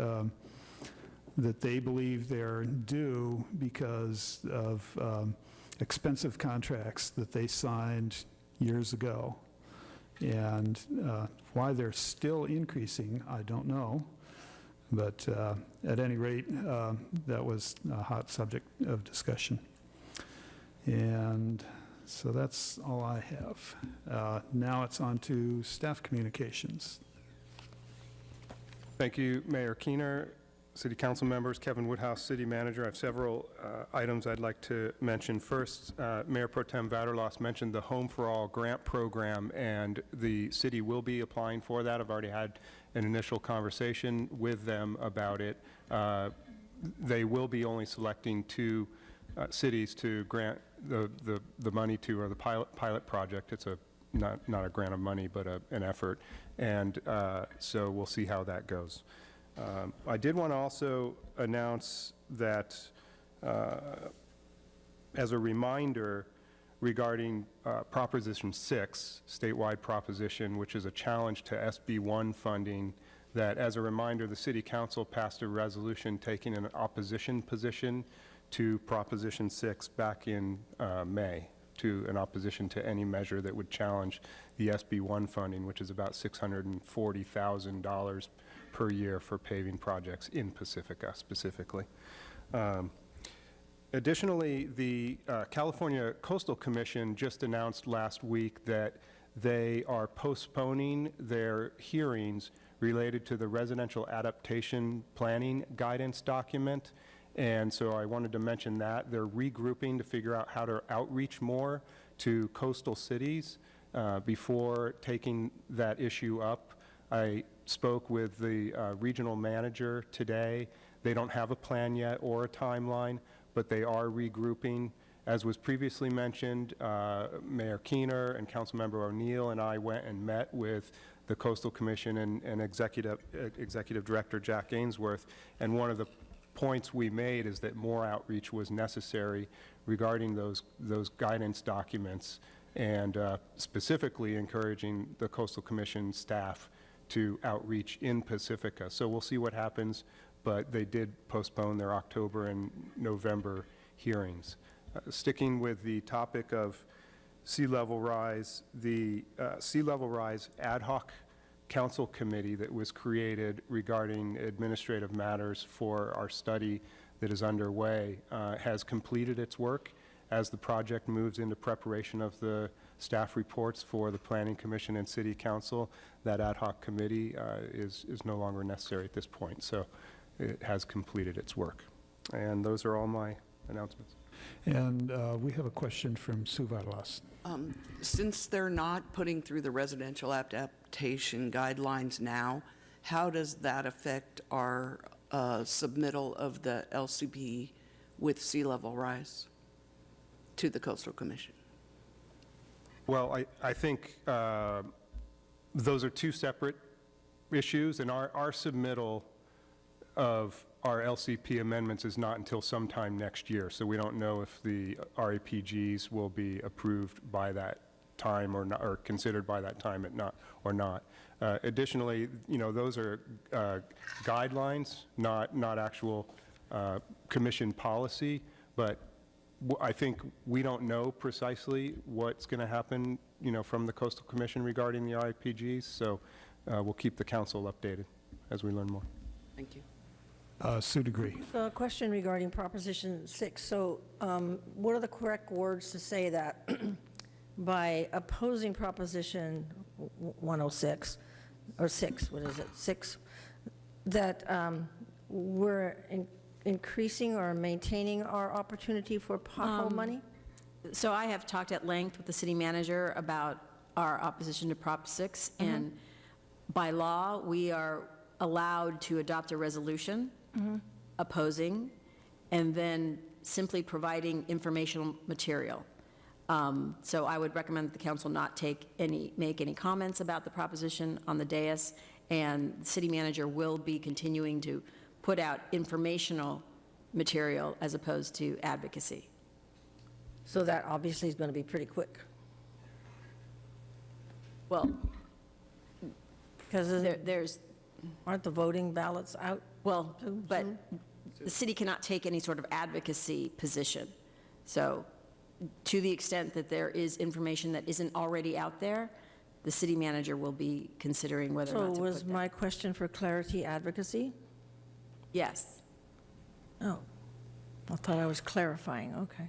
they believe they're due because of expensive contracts that they signed years ago. And why they're still increasing, I don't know. But at any rate, that was a hot subject of discussion. And so that's all I have. Now it's on to staff communications. Thank you, Mayor Keener. City Council members, Kevin Woodhouse, City Manager. I have several items I'd like to mention. First, Mayor Pro Tem Vaterlos mentioned the Home for All grant program, and the city will be applying for that. I've already had an initial conversation with them about it. They will be only selecting 2 cities to grant the money to, or the pilot project. It's not a grant of money, but an effort. And so we'll see how that goes. I did want to also announce that as a reminder regarding Proposition 6, statewide proposition, which is a challenge to SB1 funding, that as a reminder, the City Council passed a resolution taking an opposition position to Proposition 6 back in May, to an opposition to any measure that would challenge the SB1 funding, which is about $640,000 per year for paving projects in Pacifica specifically. Additionally, the California Coastal Commission just announced last week that they are postponing their hearings related to the residential adaptation planning guidance document. And so I wanted to mention that. They're regrouping to figure out how to outreach more to coastal cities before taking that issue up. I spoke with the regional manager today. They don't have a plan yet or a timeline, but they are regrouping. As was previously mentioned, Mayor Keener and Councilmember O'Neill and I went and met with the Coastal Commission and Executive Director Jack Ainsworth, and one of the points we made is that more outreach was necessary regarding those guidance documents, and specifically encouraging the Coastal Commission staff to outreach in Pacifica. So we'll see what happens, but they did postpone their October and November hearings. Sticking with the topic of sea level rise, the Sea Level Rise Ad Hoc Council Committee that was created regarding administrative matters for our study that is underway has completed its work. As the project moves into preparation of the staff reports for the Planning Commission and City Council, that ad hoc committee is no longer necessary at this point. So it has completed its work. And those are all my announcements. And we have a question from Sue Vaterlos. Since they're not putting through the residential adaptation guidelines now, how does that affect our submittal of the LCP with sea level rise to the Coastal Commission? Well, I think those are 2 separate issues, and our submittal of our LCP amendments is not until sometime next year, so we don't know if the RAPGs will be approved by that time or not, or considered by that time or not. Additionally, those are guidelines, not actual commission policy, but I think we don't know precisely what's going to happen, from the Coastal Commission regarding the RAPGs, so we'll keep the council updated as we learn more. Thank you. Sue DeGree. So a question regarding Proposition 6. So what are the correct words to say that by opposing Proposition 106, or 6, what is it, 6, that we're increasing or maintaining our opportunity for pothole money? So I have talked at length with the city manager about our opposition to Prop 6, and by law, we are allowed to adopt a resolution opposing, and then simply providing informational material. So I would recommend that the council not make any comments about the proposition on the dais, and the city manager will be continuing to put out informational material as opposed to advocacy. So that obviously is going to be pretty quick. Well, Because there's, aren't the voting ballots out? well, but the city cannot take any sort of advocacy position. So to the extent that there is information that isn't already out there, the city manager will be considering whether or So not to put was that. my question for clarity advocacy? Yes. Oh, I thought I was clarifying, okay.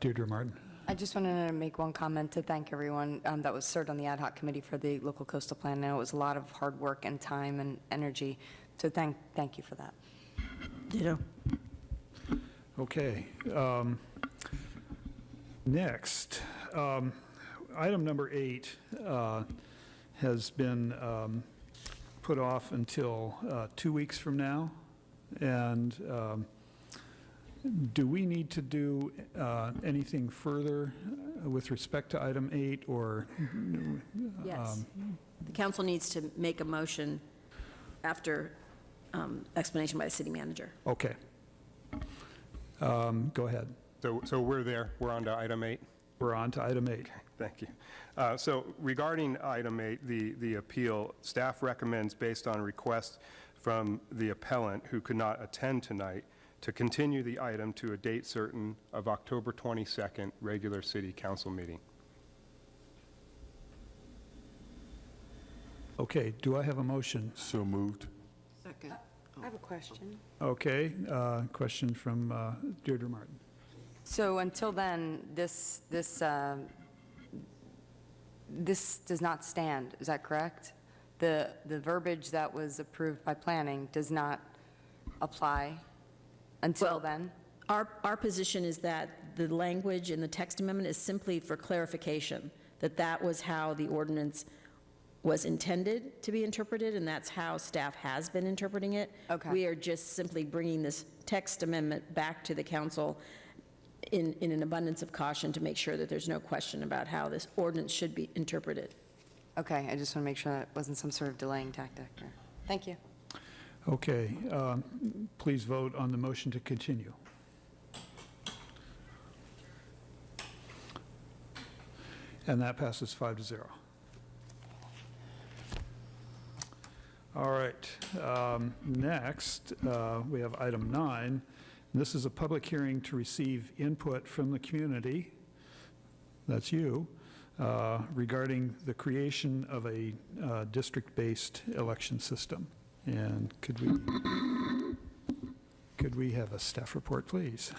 Deirdre Martin. I just wanted to make one comment to thank everyone that was served on the ad hoc committee for the local coastal plan. I know it was a lot of hard work and time and energy, so thank you for that. Ditto. Okay. Next, item number 8 has been put off until 2 weeks from now. And do we need to do anything further with respect to item 8, or? Yes. The council needs to make a motion after explanation by the city manager. Okay. Go ahead. So we're there, we're on to item 8? We're on to item 8. Thank you. So regarding item 8, the appeal, staff recommends, based on request from the appellant who could not attend tonight, to continue the item to a date certain of October 22nd, regular city council meeting. Okay, do I have a motion? So moved. Second. I have a question. Okay, question from Deirdre Martin. So until then, this does not stand, is that correct? The verbiage that was approved by planning does not apply until Well, then? Our position is that the language in the text amendment is simply for clarification, that was how the ordinance was intended to be interpreted, and that's how staff has been interpreting it. Okay. We are just simply bringing this text amendment back to the council in an abundance of caution to make sure that there's no question about how this ordinance should be interpreted. Okay, I just want to make sure that wasn't some sort of delaying tactic. Thank you. Okay, please vote on the motion to continue. And that passes 5-0. All right, next, we have item 9. This is a public hearing to receive input from the community, that's you, regarding the creation of a district-based election system. And could we have a staff report, please?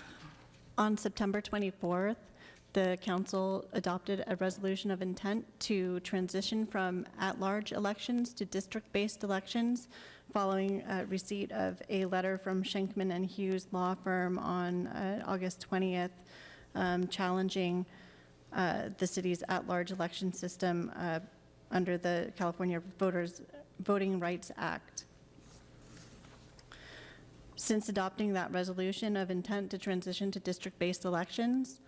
On September 24th, the council adopted a resolution of intent to transition from at-large elections to district-based elections following receipt of a letter from Schenkman and Hughes law firm on August 20th challenging the city's at-large election system under the California Voting Rights Act. Since adopting that resolution of intent to transition to district-based elections,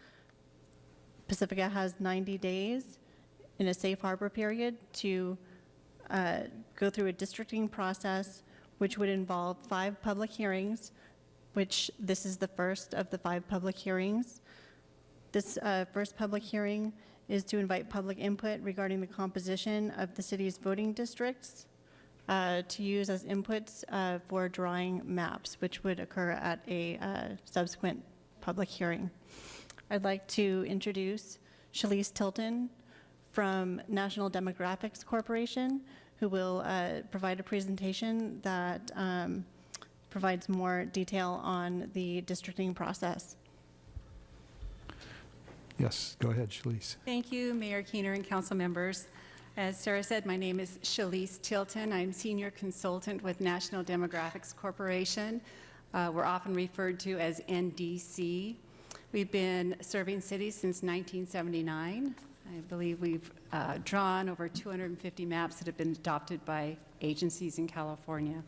Pacifica has 90 days in a safe harbor period to go through a districting process, which would involve 5 public hearings, which this is the first of the 5 public hearings. This first public hearing is to invite public input regarding the composition of the city's voting districts to use as inputs for drawing maps, which would occur at a subsequent public hearing. I'd like to introduce Shalise Tilton from National Demographics Corporation, who will provide a presentation that provides more detail on the districting process. Yes, go ahead, Shalice. Thank you, Mayor Keener and council members. As Sarah said, my name is Shalice Tilton. I'm Senior Consultant with National Demographics Corporation. We're often referred to as NDC. We've been serving cities since 1979. I believe we've drawn over 250 maps that have been adopted by agencies in California.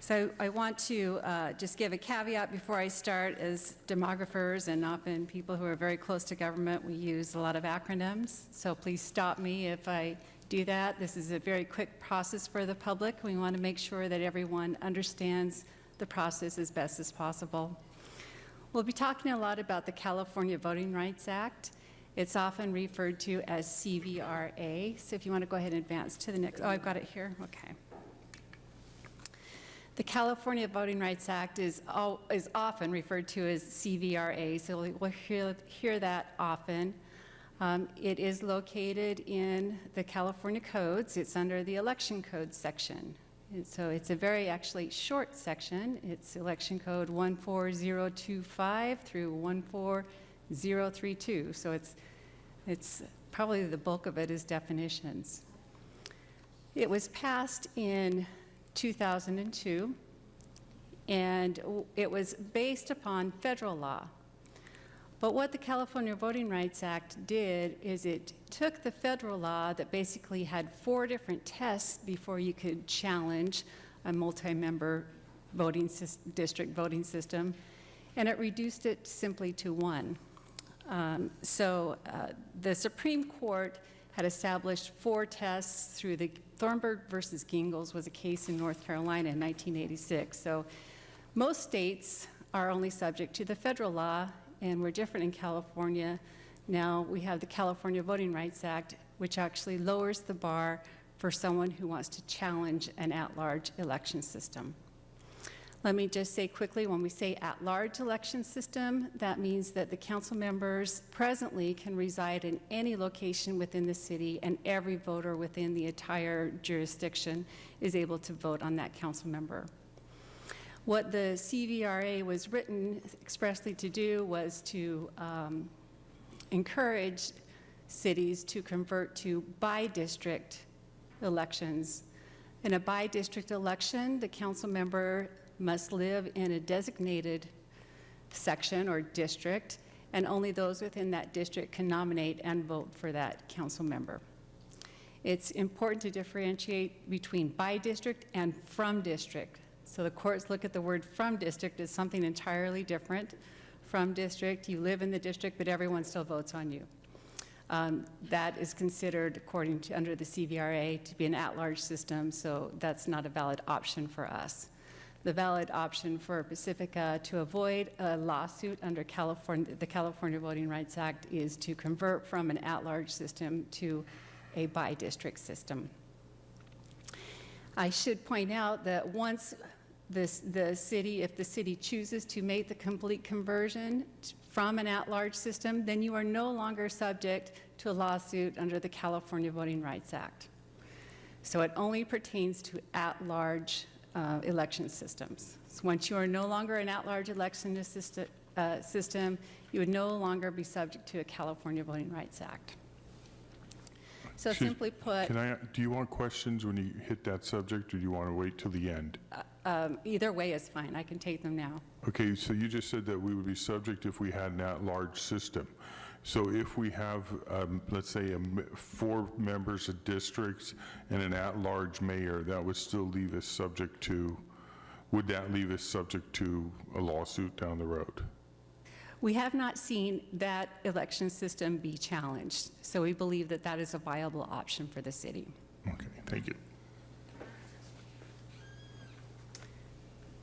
So I want to just give a caveat before I start. As demographers and often people who are very close to government, we use a lot of acronyms. So please stop me if I do that. This is a very quick process for the public. We want to make sure that everyone understands the process as best as possible. We'll be talking a lot about the California Voting Rights Act. It's often referred to as CVRA. So if you want to go ahead and advance to the next, oh, I've got it here, okay. The California Voting Rights Act is often referred to as CVRA, so we'll hear that often. It is located in the California codes. It's under the election code section. And so it's a very actually short section. It's election code 14025 through 14032. So it's probably the bulk of it is definitions. It was passed in 2002, and it was based upon federal law. But what the California Voting Rights Act did is it took the federal law that basically had 4 different tests before you could challenge a multi-member district voting system, and it reduced it simply to 1. The Supreme Court had established 4 tests through the Thornburg versus Gingles was a case in North Carolina in 1986. So most states are only subject to the federal law, and we're different in California. Now we have the California Voting Rights Act, which actually lowers the bar for someone who wants to challenge an at-large election system. Let me just say quickly, when we say at-large election system, that means that the council members presently can reside in any location within the city, and every voter within the entire jurisdiction is able to vote on that council member. What the CVRA was written expressly to do was to encourage cities to convert to by-district elections. In a by-district election, the council member must live in a designated section or district, and only those within that district can nominate and vote for that council member. It's important to differentiate between by district and from district. So the courts look at the word from district as something entirely different. From district, you live in the district, but everyone still votes on you. That is considered, according to under the CVRA, to be an at-large system, so that's not a valid option for us. The valid option for Pacifica to avoid a lawsuit under the California Voting Rights Act is to convert from an at-large system to a by-district system. I should point out that once if the city chooses to make the complete conversion from an at-large system, then you are no longer subject to a lawsuit under the California Voting Rights Act. So it only pertains to at-large election systems. So once you are no longer an at-large election system, you would no longer be subject to a California Voting Rights Act. So simply put, do you want questions when you hit that subject, or do you want to wait till the end? either way is fine. I can take them now. Okay, so you just said that we would be subject if we had an at-large system. So if we have, let's say, 4 members of districts and an at-large mayor, that would still leave us subject to, would that leave us subject to a lawsuit down the road? We have not seen that election system be challenged, so we believe that that is a viable option for the city. Okay, thank you.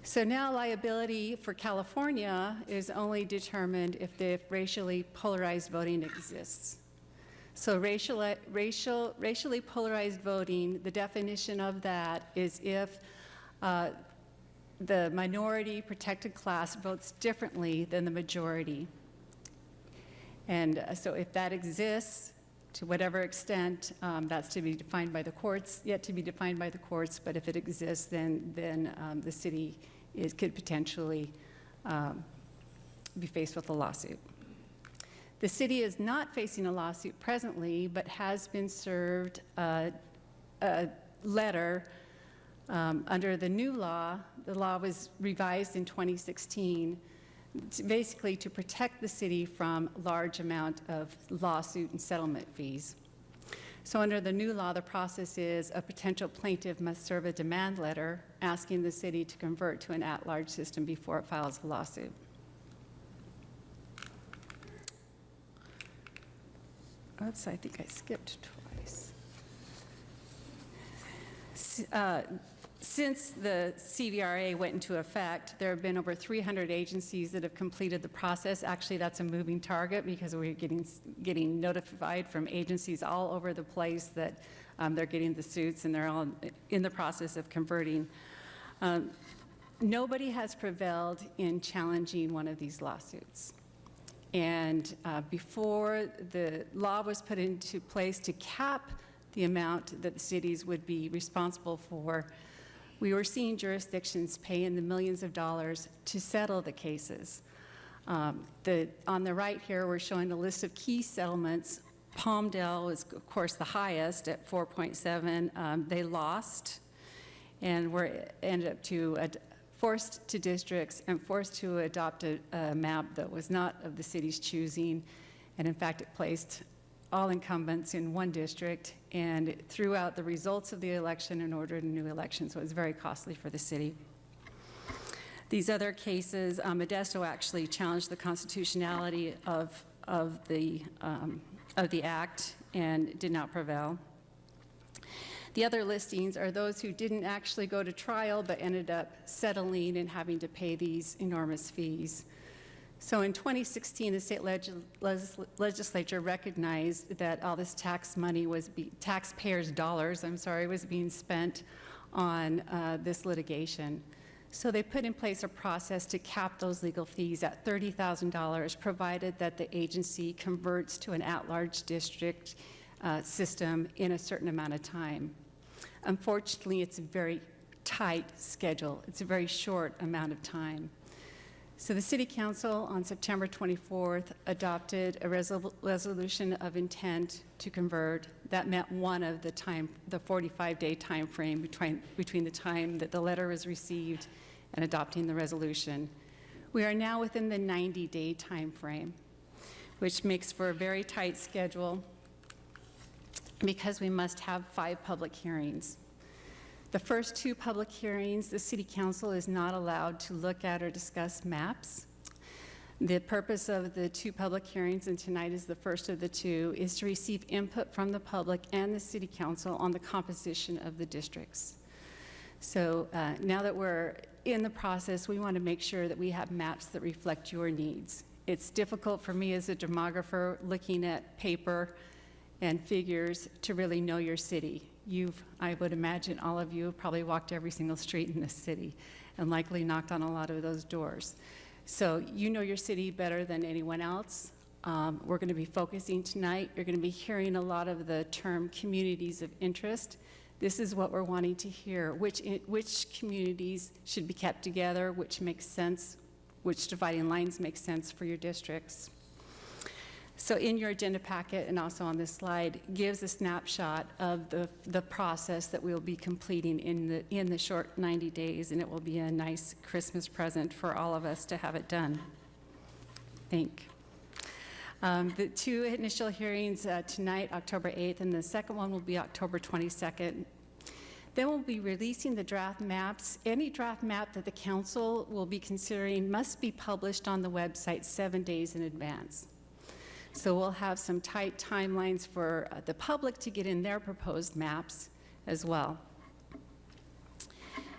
So now liability for California is only determined if the racially polarized voting exists. So racially polarized voting, the definition of that is if the minority protected class votes differently than the majority. And so if that exists, To whatever extent, that's to be defined by the courts, yet to be defined by the courts, but if it exists, then the city could potentially be faced with a lawsuit. The city is not facing a lawsuit presently, but has been served a letter under the new law. The law was revised in 2016, basically to protect the city from large amount of lawsuit and settlement fees. So under the new law, the process is a potential plaintiff must serve a demand letter asking the city to convert to an at-large system before it files a lawsuit. Oops, I think I skipped twice. Since the CVRA went into effect, there have been over 300 agencies that have completed the process. Actually, that's a moving target because we're getting notified from agencies all over the place that they're getting the suits and they're all in the process of converting. Nobody has prevailed in challenging one of these lawsuits. And before the law was put into place to cap the amount that the cities would be responsible for, we were seeing jurisdictions pay in the millions of dollars to settle the cases. On the right here, we're showing a list of key settlements. Palmdale is, of course, the highest at 4.7. They lost and ended up forced to districts and forced to adopt a map that was not of the city's choosing. And in fact, it placed all incumbents in one district and threw out the results of the election and ordered a new election. So it was very costly for the city. These other cases, Modesto actually challenged the constitutionality of the act and did not prevail. The other listings are those who didn't actually go to trial but ended up settling and having to pay these enormous fees. So in 2016, the state legislature recognized that all this tax money was taxpayers' dollars, was being spent on this litigation. So they put in place a process to cap those legal fees at $30,000, provided that the agency converts to an at-large district system in a certain amount of time. Unfortunately, it's a very tight schedule. It's a very short amount of time. So the City Council on September 24th adopted a resolution of intent to convert. That met one of the 45-day time frame between the time that the letter was received and adopting the resolution. We are now within the 90-day time frame, which makes for a very tight schedule because we must have 5 public hearings. The first 2 public hearings, the City Council is not allowed to look at or discuss maps. The purpose of the 2 public hearings, and tonight is the first of the 2, is to receive input from the public and the City Council on the composition of the districts. So now that we're in the process, we want to make sure that we have maps that reflect your needs. It's difficult for me as a demographer looking at paper and figures to really know your city. I would imagine all of you have probably walked every single street in this city and likely knocked on a lot of those doors. So you know your city better than anyone else. We're going to be focusing tonight. You're going to be hearing a lot of the term communities of interest. This is what we're wanting to hear. Which communities should be kept together, which makes sense, which dividing lines make sense for your districts. So in your agenda packet and also on this slide gives a snapshot of the process that we'll be completing in the short 90 days, and it will be a nice Christmas present for all of us to have it done. The 2 initial hearings tonight, October 8th, and the second one will be October 22nd. Then we'll be releasing the draft maps. Any draft map that the council will be considering must be published on the website 7 days in advance. So we'll have some tight timelines for the public to get in their proposed maps as well.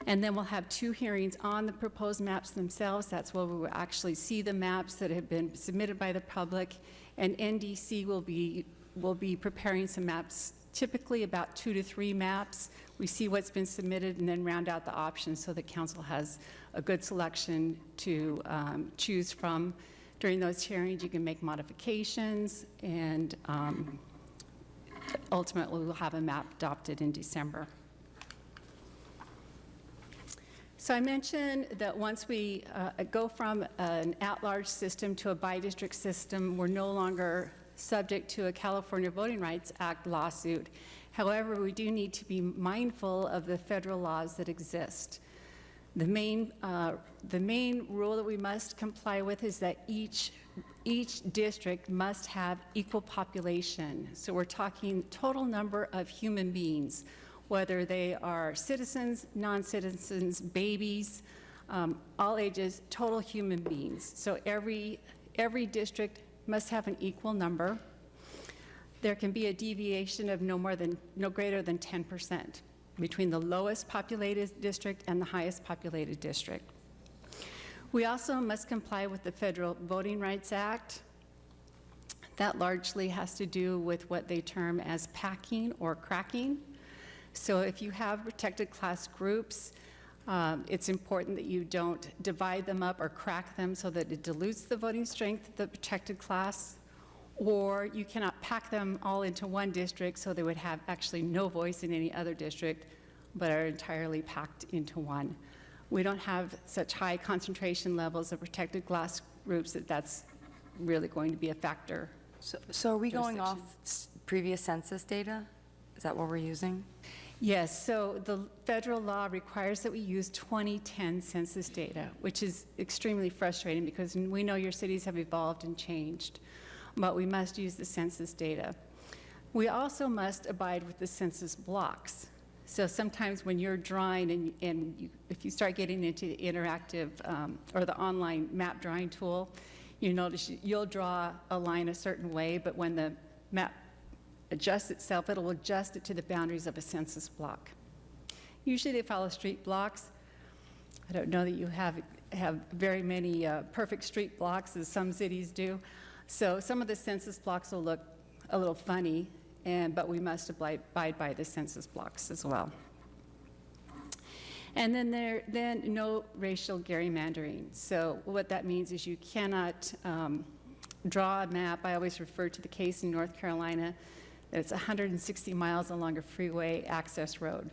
And then we'll have 2 hearings on the proposed maps themselves. That's where we will actually see the maps that have been submitted by the public. And NDC will be preparing some maps, typically about 2 to 3 maps. We see what's been submitted and then round out the options so the council has a good selection to choose from. During those hearings, you can make modifications and ultimately, we'll have a map adopted in December. So I mentioned that once we go from an at-large system to a by-district system, we're no longer subject to a California Voting Rights Act lawsuit. However, we do need to be mindful of the federal laws that exist. The main rule that we must comply with is that each district must have equal population. So we're talking total number of human beings, whether they are citizens, non-citizens, babies, all ages, total human beings. So every district must have an equal number. There can be a deviation of no greater than 10% between the lowest populated district and the highest populated district. We also must comply with the Federal Voting Rights Act. That largely has to do with what they term as packing or cracking. So if you have protected class groups, it's important that you don't divide them up or crack them so that it dilutes the voting strength of the protected class, or you cannot pack them all into one district so they would have actually no voice in any other district, but are entirely packed into one. We don't have such high concentration levels of protected class groups that that's really going to be a factor. So are we going off previous census data? Is that what we're using? Yes, so the federal law requires that we use 2010 census data, which is extremely frustrating because we know your cities have evolved and changed, but we must use the census data. We also must abide with the census blocks. So sometimes when you're drawing if you start getting into the interactive or the online map drawing tool, you notice you'll draw a line a certain way, but when the map adjusts itself, it'll adjust it to the boundaries of a census block. Usually they follow street blocks. I don't know that you have very many perfect street blocks as some cities do. So some of the census blocks will look a little funny, but we must abide by the census blocks as well. And then no racial gerrymandering. So what that means is you cannot draw a map. I always refer to the case in North Carolina. It's 160 miles along a freeway access road.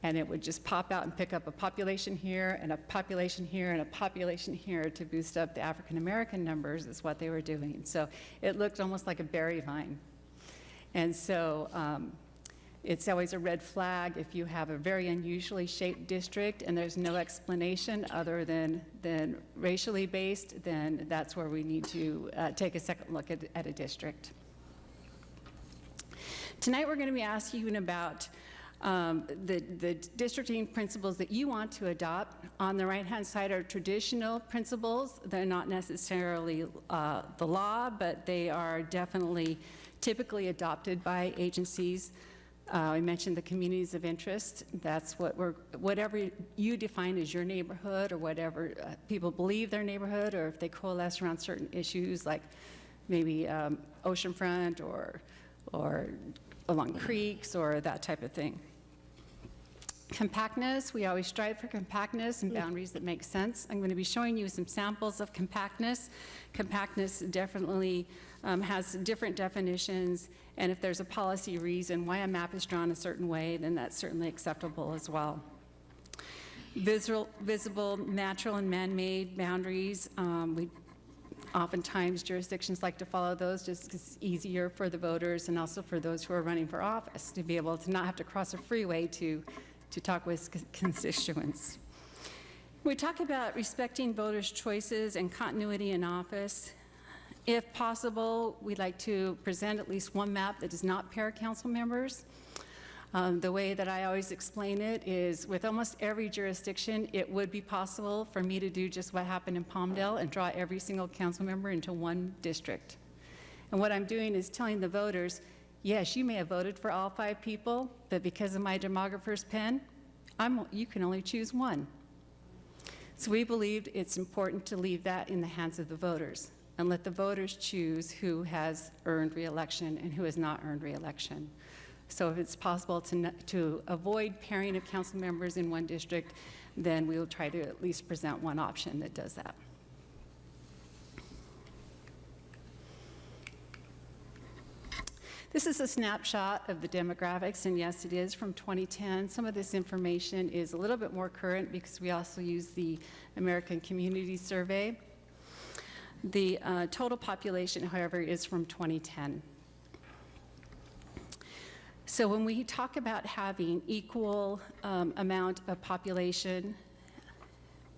And it would just pop out and pick up a population here and a population here and a population here to boost up the African American numbers is what they were doing. So it looked almost like a berry vine. And so it's always a red flag if you have a very unusually shaped district and there's no explanation other than racially based, then that's where we need to take a second look at a district. Tonight we're going to be asking you about the districting principles that you want to adopt. On the right-hand side are traditional principles. They're not necessarily the law, but they are definitely typically adopted by agencies. I mentioned the communities of interest. That's whatever you define as your neighborhood or whatever people believe their neighborhood, or if they coalesce around certain issues like maybe oceanfront or along creeks or that type of thing. Compactness, we always strive for compactness and boundaries that make sense. I'm going to be showing you some samples of compactness. Compactness definitely has different definitions, and if there's a policy reason why a map is drawn a certain way, then that's certainly acceptable as well. Visible, natural, and man-made boundaries. Oftentimes, jurisdictions like to follow those just because it's easier for the voters and also for those who are running for office to be able to not have to cross a freeway to talk with constituents. We talk about respecting voters' choices and continuity in office. If possible, we'd like to present at least one map that does not pair council members. The way that I always explain it is with almost every jurisdiction, it would be possible for me to do just what happened in Palmdale and draw every single council member into one district. And what I'm doing is telling the voters, yes, you may have voted for all 5 people, but because of my demographer's pen, you can only choose one. So we believed it's important to leave that in the hands of the voters and let the voters choose who has earned re-election and who has not earned re-election. So if it's possible to avoid pairing of council members in one district, then we will try to at least present one option that does that. This is a snapshot of the demographics, and yes, it is from 2010. Some of this information is a little bit more current because we also use the American Community Survey. The total population, however, is from 2010. So when we talk about having equal amount of population,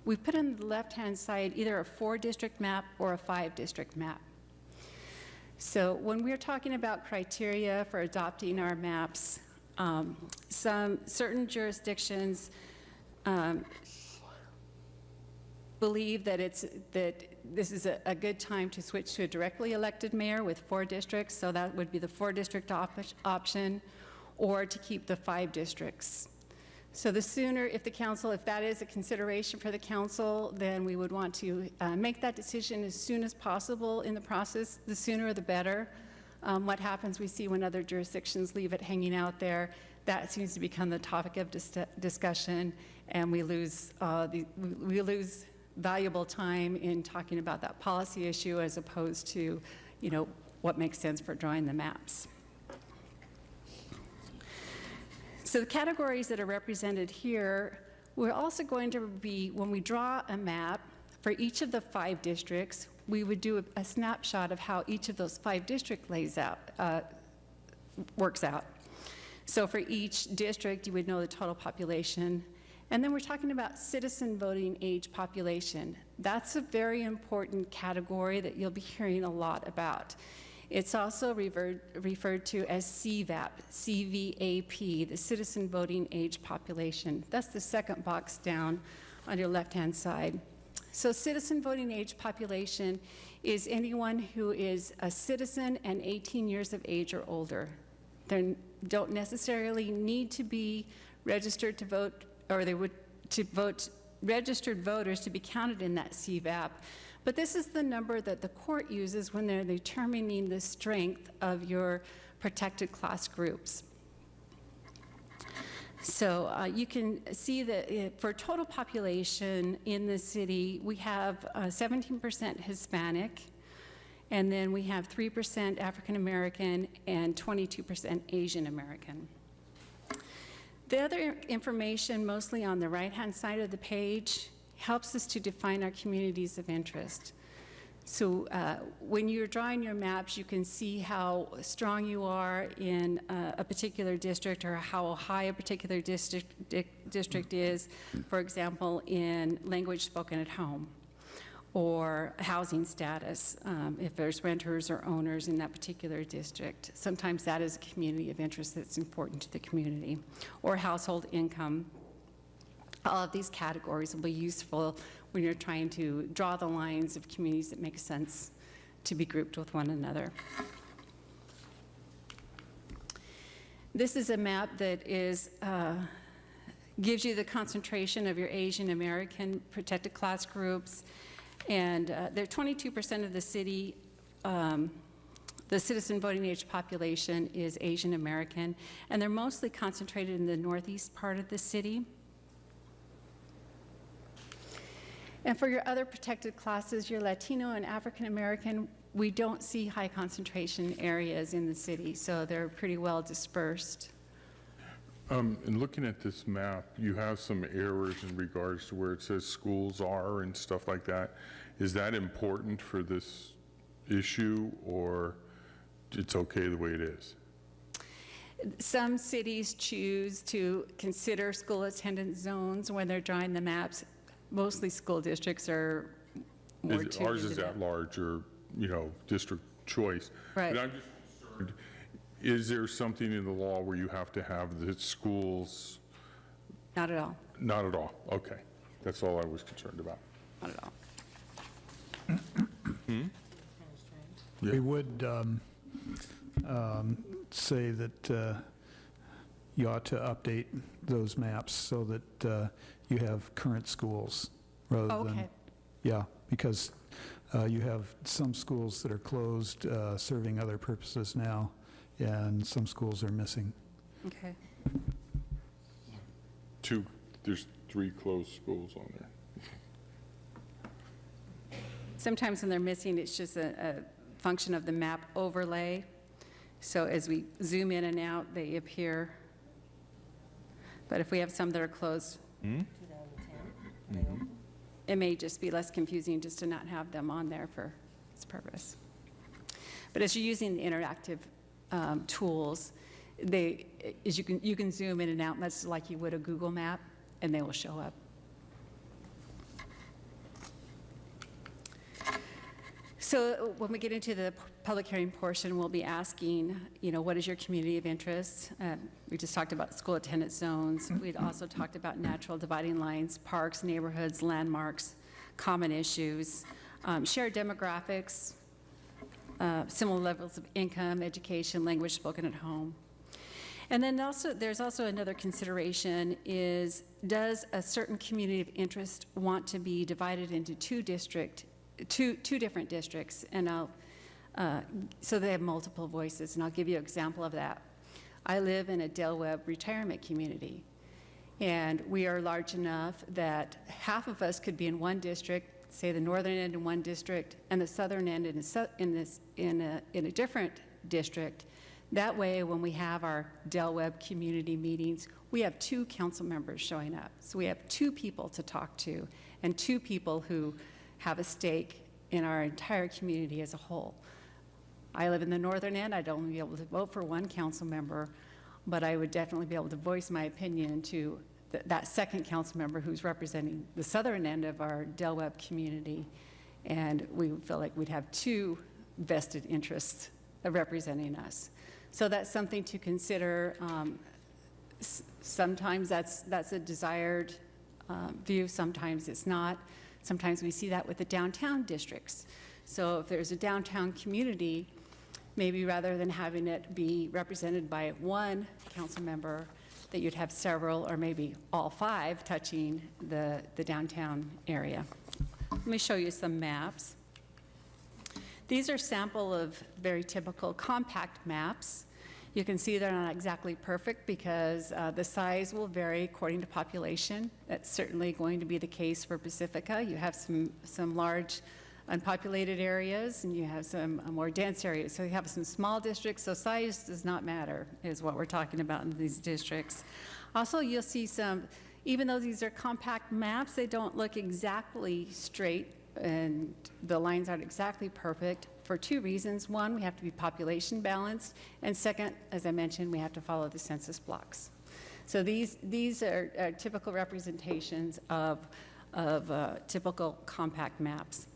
we put on the left-hand side either a 4-district map or a 5-district map. So when we're talking about criteria for adopting our maps, some certain jurisdictions believe that this is a good time to switch to a directly elected mayor with 4 districts, so that would be the 4-district option, or to keep the 5 districts. So the sooner, if that is a consideration for the council, then we would want to make that decision as soon as possible in the process. The sooner the better. What happens, we see when other jurisdictions leave it hanging out there, that seems to become the topic of discussion, and we lose valuable time in talking about that policy issue as opposed to, what makes sense for drawing the maps. So the categories that are represented here, we're also going to be, when we draw a map for each of the 5 districts, we would do a snapshot of how each of those 5 districts works out. So for each district, you would know the total population. And then we're talking about citizen voting age population. That's a very important category that you'll be hearing a lot about. It's also referred to as CVAP, C-V-A-P, the citizen voting age population. That's the second box down on your left-hand side. So citizen voting age population is anyone who is a citizen and 18 years of age or older. They don't necessarily need to be registered to vote, or they would to vote registered voters to be counted in that CVAP. But this is the number that the court uses when they're determining the strength of your protected class groups. So you can see that for total population in the city, we have 17% Hispanic, and then we have 3% African American and 22% Asian American. The other information, mostly on the right-hand side of the page, helps us to define our communities of interest. So when you're drawing your maps, you can see how strong you are in a particular district or how high a particular district is, for example, in language spoken at home or housing status, if there's renters or owners in that particular district. Sometimes that is a community of interest that's important to the community, or household income. All of these categories will be useful when you're trying to draw the lines of communities that make sense to be grouped with one another. This is a map that gives you the concentration of your Asian American protected class groups, and they're 22% of the city. The citizen voting age population is Asian American, and they're mostly concentrated in the northeast part of the city. And for your other protected classes, your Latino and African American, we don't see high concentration areas in the city, so they're pretty well dispersed. In looking at this map, you have some errors in regards to where it says schools are and stuff like that. Is that important for this issue, or it's okay the way it is? Some cities choose to consider school attendance zones when they're drawing the maps. Mostly school districts are more tuned into Ours is at large, or, district choice. Right. But I'm just concerned, is there something in the law where you have to have the schools? Not at all. Not at all, okay. That's all I was concerned about. Not at all. We would say that you ought to update those maps so that you have current schools rather than... Okay. Yeah, because you have some schools that are closed, serving other purposes now, and some schools are missing. Okay. There's 3 closed schools on there. Sometimes when they're missing, it's just a function of the map overlay. So as we zoom in and out, they appear. But if we have some that are closed, it may just be less confusing just to not have them on there for its purpose. But as you're using the interactive tools, you can zoom in and out much like you would a Google map, and they will show up. So when we get into the public hearing portion, we'll be asking, what is your community of interest? We just talked about school attendance zones. We'd also talked about natural dividing lines, parks, neighborhoods, landmarks, common issues, shared demographics, similar levels of income, education, language spoken at home. And then there's also another consideration is, does a certain community of interest want to be divided into two different districts, and so they have multiple voices, and I'll give you an example of that. I live in a Del Webb retirement community, and we are large enough that half of us could be in one district, say the northern end in one district, and the southern end in a different district. That way, when we have our Del Webb community meetings, we have 2 council members showing up. So we have 2 people to talk to, and 2 people who have a stake in our entire community as a whole. I live in the northern end. I'd only be able to vote for 1 council member, but I would definitely be able to voice my opinion to that second council member who's representing the southern end of our Del Webb community, and we would feel like we'd have 2 vested interests representing us. So that's something to consider. Sometimes that's a desired view, sometimes it's not. Sometimes we see that with the downtown districts. So if there's a downtown community, maybe rather than having it be represented by 1 council member, that you'd have several or maybe all 5 touching the downtown area. Let me show you some maps. These are sample of very typical compact maps. You can see they're not exactly perfect because the size will vary according to population. That's certainly going to be the case for Pacifica. You have some large unpopulated areas, and you have some more dense areas. So you have some small districts, so size does not matter, is what we're talking about in these districts. Also, you'll see some, even though these are compact maps, they don't look exactly straight, and the lines aren't exactly perfect for 2 reasons. One, we have to be population balanced, and second, as I mentioned, we have to follow the census blocks. So these are typical representations of typical compact maps.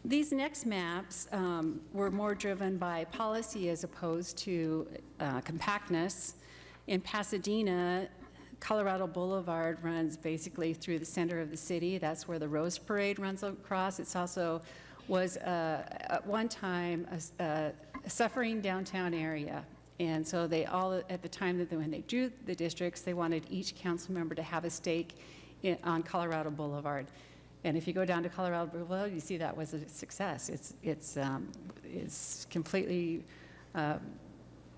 These next maps were more driven by policy as opposed to compactness. In Pasadena, Colorado Boulevard runs basically through the center of the city. That's where the Rose Parade runs across. It's also was at one time a suffering downtown area. And so they all, at the time that when they drew the districts, they wanted each council member to have a stake on Colorado Boulevard. And if you go down to Colorado Boulevard, you see that was a success. It's completely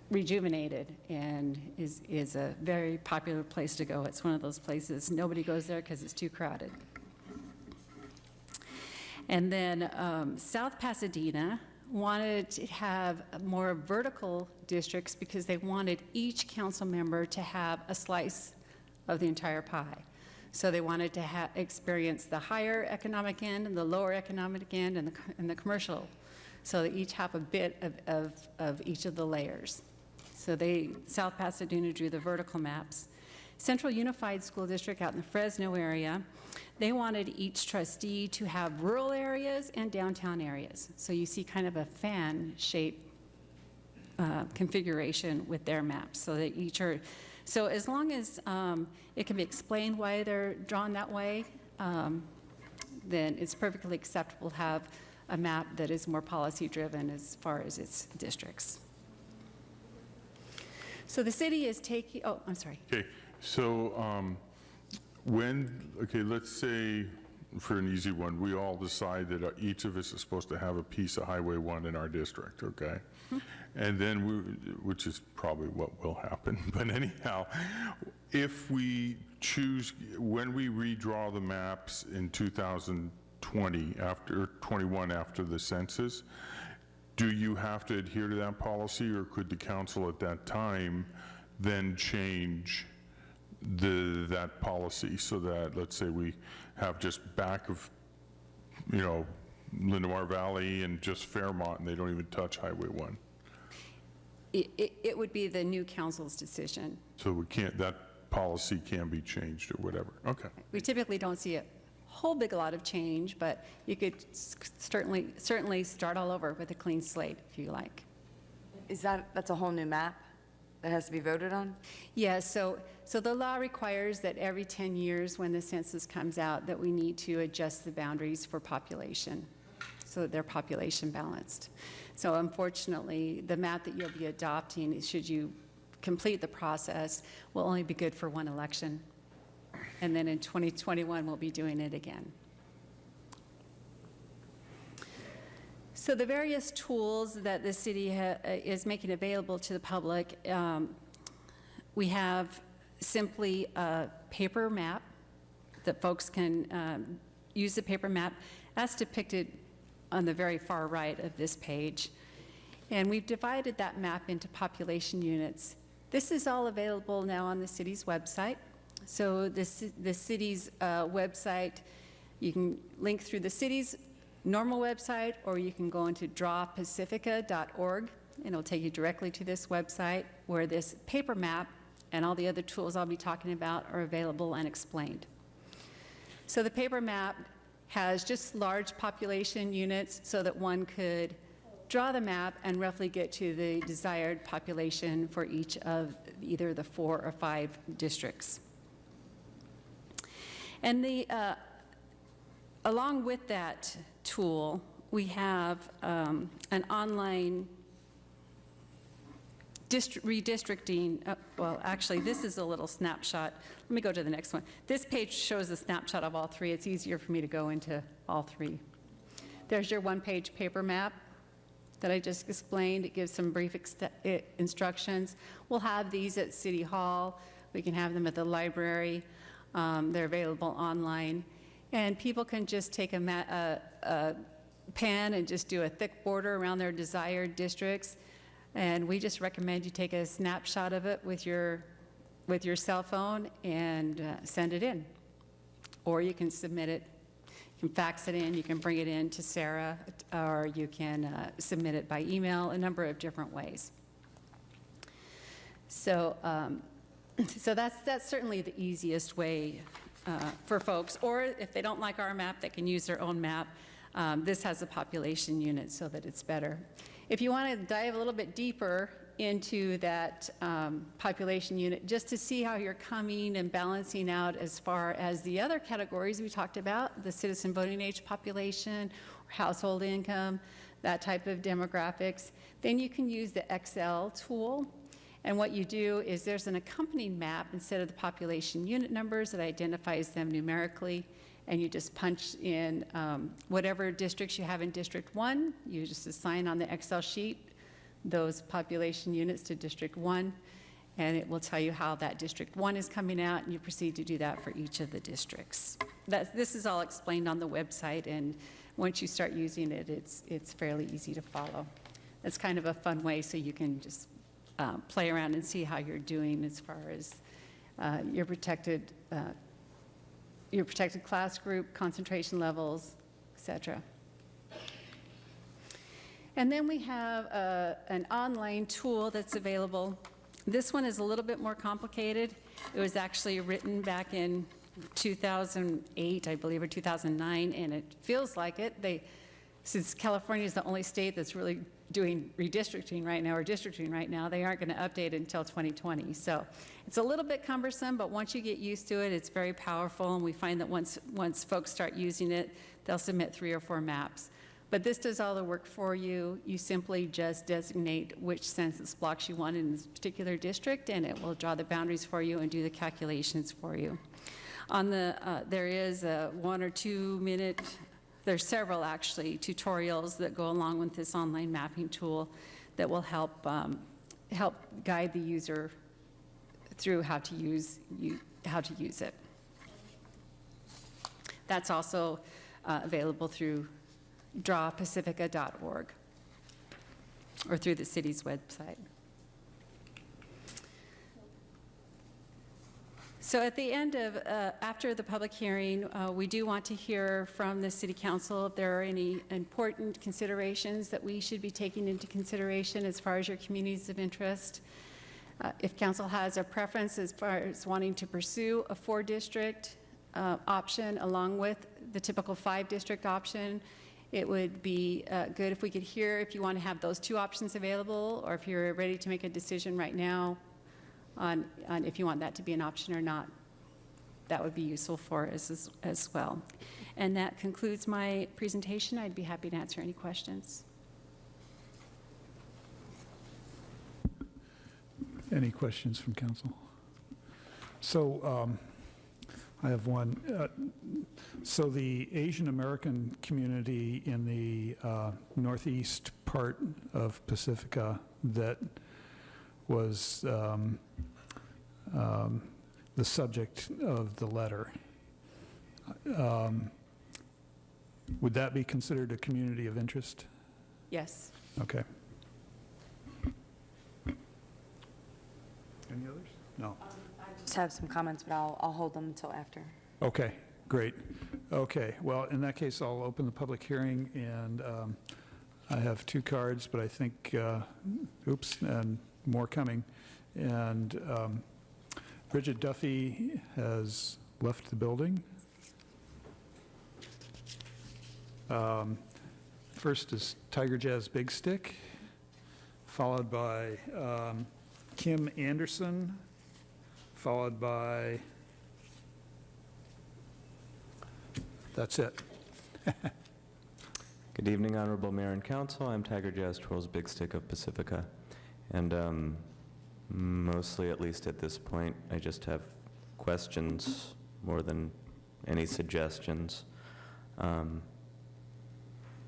rejuvenated and is a very popular place to go. It's one of those places nobody goes there because it's too crowded. And then South Pasadena wanted to have more vertical districts because they wanted each council member to have a slice of the entire pie. So they wanted to experience the higher economic end and the lower economic end and the commercial. So they each have a bit of each of the layers. So South Pasadena drew the vertical maps. Central Unified School District out in the Fresno area, they wanted each trustee to have rural areas and downtown areas. So you see kind of a fan shape configuration with their maps. So that each are, so as long as it can be explained why they're drawn that way, then it's perfectly acceptable to have a map that is more policy driven as far as its districts. So the city is taking, oh, I'm sorry. Okay, so let's say for an easy one, we all decide that each of us is supposed to have a piece of Highway 1 in our district, okay? Mm-hmm. And then, which is probably what will happen, but anyhow, if we choose, when we redraw the maps in 2020, after 21 after the census, do you have to adhere to that policy, or could the council at that time then change that policy so that, let's say we have just back of, you know, Lindemar Valley and just Fairmont, and they don't even touch Highway 1? It would be the new council's decision. So we can't, that policy can be changed or whatever. Okay. We typically don't see a whole big lot of change, but you could certainly start all over with a clean slate if you like. That's a whole new map that has to be voted on? Yeah, so the law requires that every 10 years when the census comes out that we need to adjust the boundaries for population so that they're population balanced. So unfortunately, the map that you'll be adopting, should you complete the process, will only be good for one election. And then in 2021, we'll be doing it again. So the various tools that the city is making available to the public, we have simply a paper map that folks can use the paper map as depicted on the very far right of this page. And we've divided that map into population units. This is all available now on the city's website. So the city's website, you can link through the city's normal website, or you can go into drawpacifica.org, and it'll take you directly to this website where this paper map and all the other tools I'll be talking about are available and explained. So the paper map has just large population units so that one could draw the map and roughly get to the desired population for each of either the 4 or 5 districts. And along with that tool, we have an online redistricting. Well, actually, this is a little snapshot. Let me go to the next one. This page shows a snapshot of all 3. It's easier for me to go into all 3. There's your one-page paper map that I just explained. It gives some brief instructions. We'll have these at City Hall. We can have them at the library. They're available online. And people can just take a pen and just do a thick border around their desired districts. And we just recommend you take a snapshot of it with your cell phone and send it in. Or you can submit it, you can fax it in, you can bring it in to Sarah, or you can submit it by email, a number of different ways. So, so that's certainly the easiest way for folks. Or if they don't like our map, they can use their own map. This has a population unit so that it's better. If you want to dive a little bit deeper into that population unit, just to see how you're coming and balancing out as far as the other categories we talked about, the citizen voting age population, household income, that type of demographics, then you can use the Excel tool. And what you do is there's an accompanying map instead of the population unit numbers that identifies them numerically, and you just punch in whatever districts you have in District 1. You just assign on the Excel sheet those population units to District 1, and it will tell you how that District 1 is coming out, and you proceed to do that for each of the districts. This is all explained on the website, and once you start using it, it's fairly easy to follow. It's kind of a fun way so you can just play around and see how you're doing as far as your protected class group, concentration levels, et cetera. And then we have an online tool that's available. This one is a little bit more complicated. It was actually written back in 2008, I believe, or 2009, and it feels like it. Since California is the only state that's really doing redistricting right now, or districting right now, they aren't going to update it until 2020. So it's a little bit cumbersome, but once you get used to it, it's very powerful, and we find that once folks start using it, they'll submit 3 or 4 maps. But this does all the work for you. You simply just designate which census blocks you want in this particular district, and it will draw the boundaries for you and do the calculations for you. There is a 1 or 2 minute, there's several actually tutorials that go along with this online mapping tool that will help guide the user through how to use it. That's also available through drawpacifica.org. or through the city's website. So at the end of, after the public hearing, we do want to hear from the city council if there are any important considerations that we should be taking into consideration as far as your communities of interest. If council has a preference as far as wanting to pursue a 4-district option along with the typical 5-district option, it would be good if we could hear if you want to have those 2 options available, or if you're ready to make a decision right now on if you want that to be an option or not. That would be useful for us as well. And that concludes my presentation. I'd be happy to answer any questions. Any questions from council? So I have one. So the Asian American community in the northeast part of Pacifica that was the subject of the letter, would that be considered a community of interest? Yes. Okay. Any others? No. Just have some comments, but I'll hold them until after. Okay, great. Okay, well, in that case, I'll open the public hearing, and I have 2 cards, but I think, oops, and more coming. And Bridget Duffy has left the building. First is Tiger Jazz Big Stick, followed by Kim Anderson, followed by, that's it. Good evening, Honorable Mayor and Council. I'm Tiger Jazz Twirls Big Stick of Pacifica. And mostly, at least at this point, I just have questions more than any suggestions.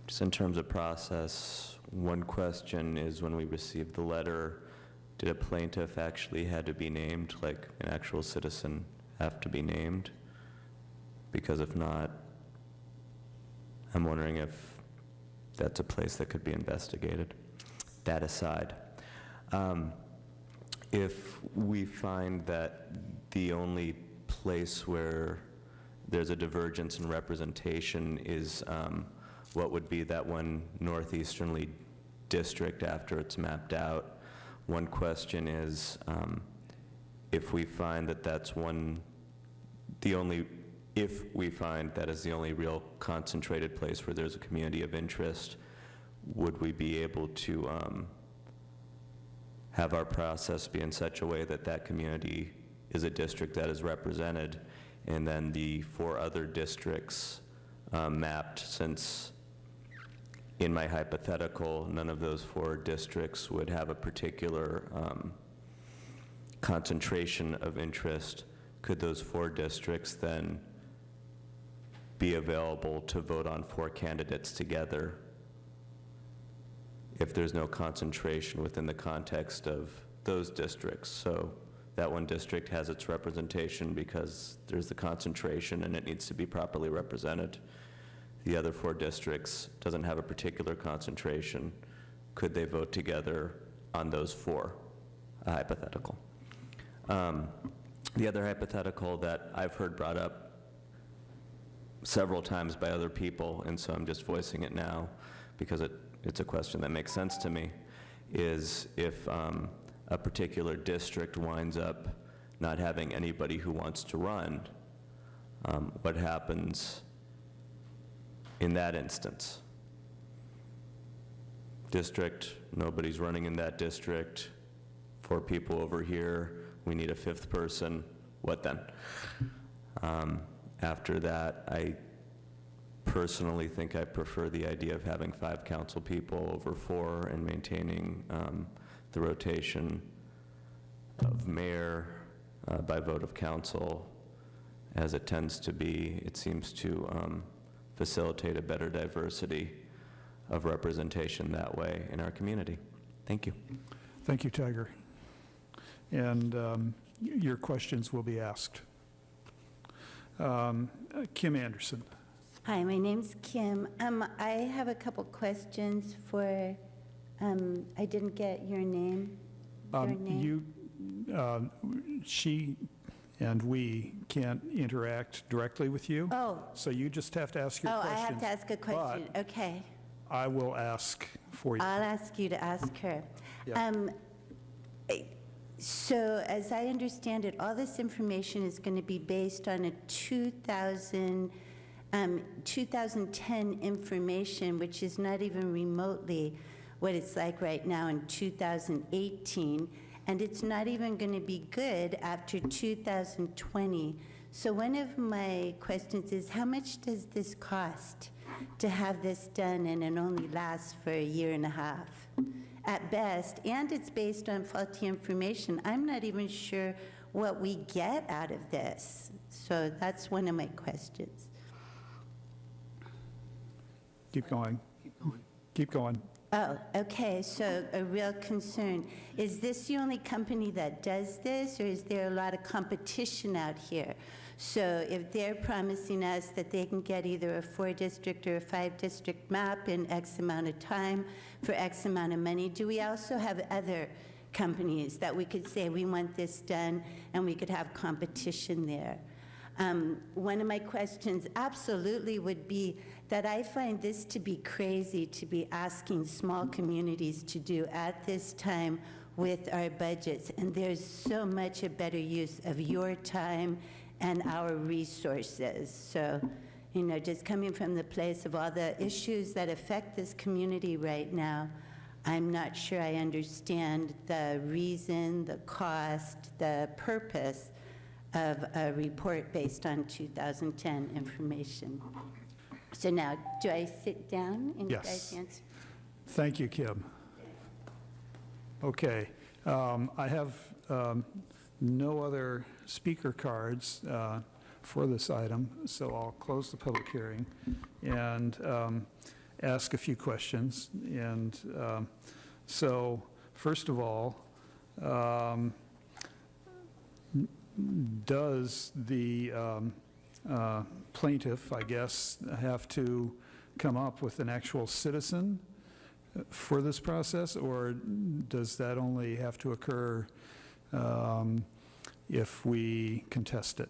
Just in terms of process, one question is when we received the letter, did a plaintiff actually had to be named, like an actual citizen have to be named? Because if not, I'm wondering if that's a place that could be investigated. That aside, if we find that the only place where there's a divergence in representation is what would be that one northeasternly district after it's mapped out, one question is if we find that that's if we find that is the only real concentrated place where there's a community of interest, would we be able to have our process be in such a way that that community is a district that is represented, and then the 4 other districts mapped, since in my hypothetical, none of those 4 districts would have a particular concentration of interest, could those 4 districts then be available to vote on 4 candidates together if there's no concentration within the context of those districts? So that one district has its representation because there's the concentration and it needs to be properly represented. The other 4 districts doesn't have a particular concentration. Could they vote together on those 4? A hypothetical. The other hypothetical that I've heard brought up several times by other people, and so I'm just voicing it now because it's a question that makes sense to me, is if a particular district winds up not having anybody who wants to run, what happens in that instance? District, nobody's running in that district, 4 people over here, we need a 5th person, what then? After that, I personally think I prefer the idea of having 5 council people over 4 and maintaining the rotation of mayor by vote of council, as it tends to be. It seems to facilitate a better diversity of representation that way in our community. Thank you. Thank you, Tiger. And your questions will be asked. Kim Anderson. Hi, my name's Kim. I have a couple questions for I didn't get your name. She and we can't interact directly with you. Oh. So you just have to ask your Oh, I questions. have to ask a question. Okay. I will ask for you. I'll ask you to ask her. Yeah. So as I understand it, all this information is going to be based on a 2010 information, which is not even remotely what it's like right now in 2018, and it's not even going to be good after 2020. So one of my questions is, how much does this cost to have this done, and it only lasts for a year and a half at best, and it's based on faulty information? I'm not even sure what we get out of this. So that's one of my questions. Keep going. Keep going. Oh, okay, so a real concern. Is this the only company that does this, or is there a lot of competition out here? So if they're promising us that they can get either a 4-district or a 5-district map in X amount of time for X amount of money, do we also have other companies that we could say we want this done and we could have competition there? One of my questions absolutely would be that I find this to be crazy to be asking small communities to do at this time with our budgets. And there's so much a better use of your time and our resources. So, you know, just coming from the place of all the issues that affect this community right now, I'm not sure I understand the reason, the cost, the purpose of a report based on 2010 information. So now, do I sit down and you guys answer? Thank you, Kim. Okay. I have no other speaker cards for this item, so I'll close the public hearing and ask a few questions. And so, first of all, does the plaintiff, I guess, have to come up with an actual citizen for this process, or does that only have to occur if we contest it?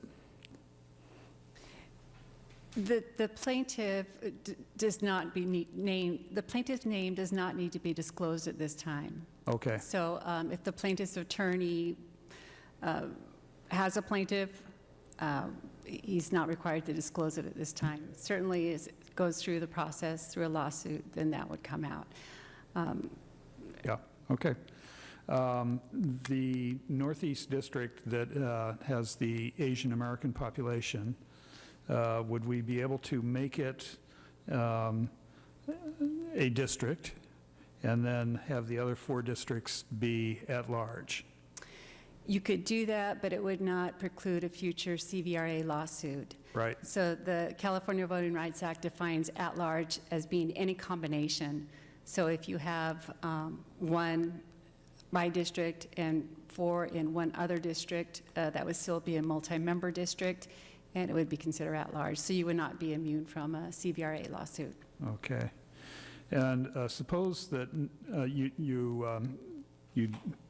The plaintiff does not be named, the plaintiff's name does not need to be disclosed at this time. Okay. So if the plaintiff's attorney has a plaintiff, he's not required to disclose it at this time. Certainly, as it goes through the process, through a lawsuit, then that would come out. Yeah, okay. The Northeast District that has the Asian American population, would we be able to make it a district and then have the other 4 districts be at large? You could do that, but it would not preclude a future CVRA lawsuit. Right. So the California Voting Rights Act defines at-large as being any combination. So if you have 1 by district and 4 in one other district, that would still be a multi-member district, and it would be considered at-large. So you would not be immune from a CVRA lawsuit. Okay. And suppose that you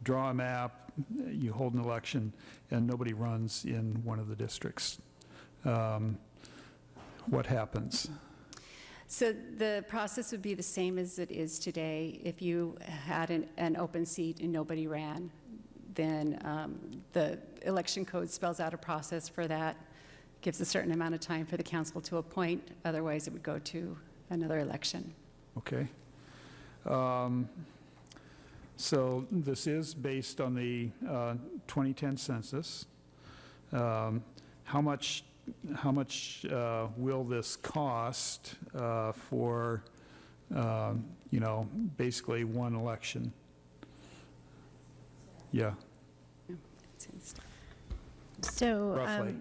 draw a map, you hold an election, and nobody runs in one of the districts. What happens? So the process would be the same as it is today. If you had an open seat and nobody ran, then the election code spells out a process for that, gives a certain amount of time for the council to appoint. Otherwise, it would go to another election. Okay. So this is based on the 2010 census. How much will this cost for, you know, basically one election? Yeah. So, Roughly.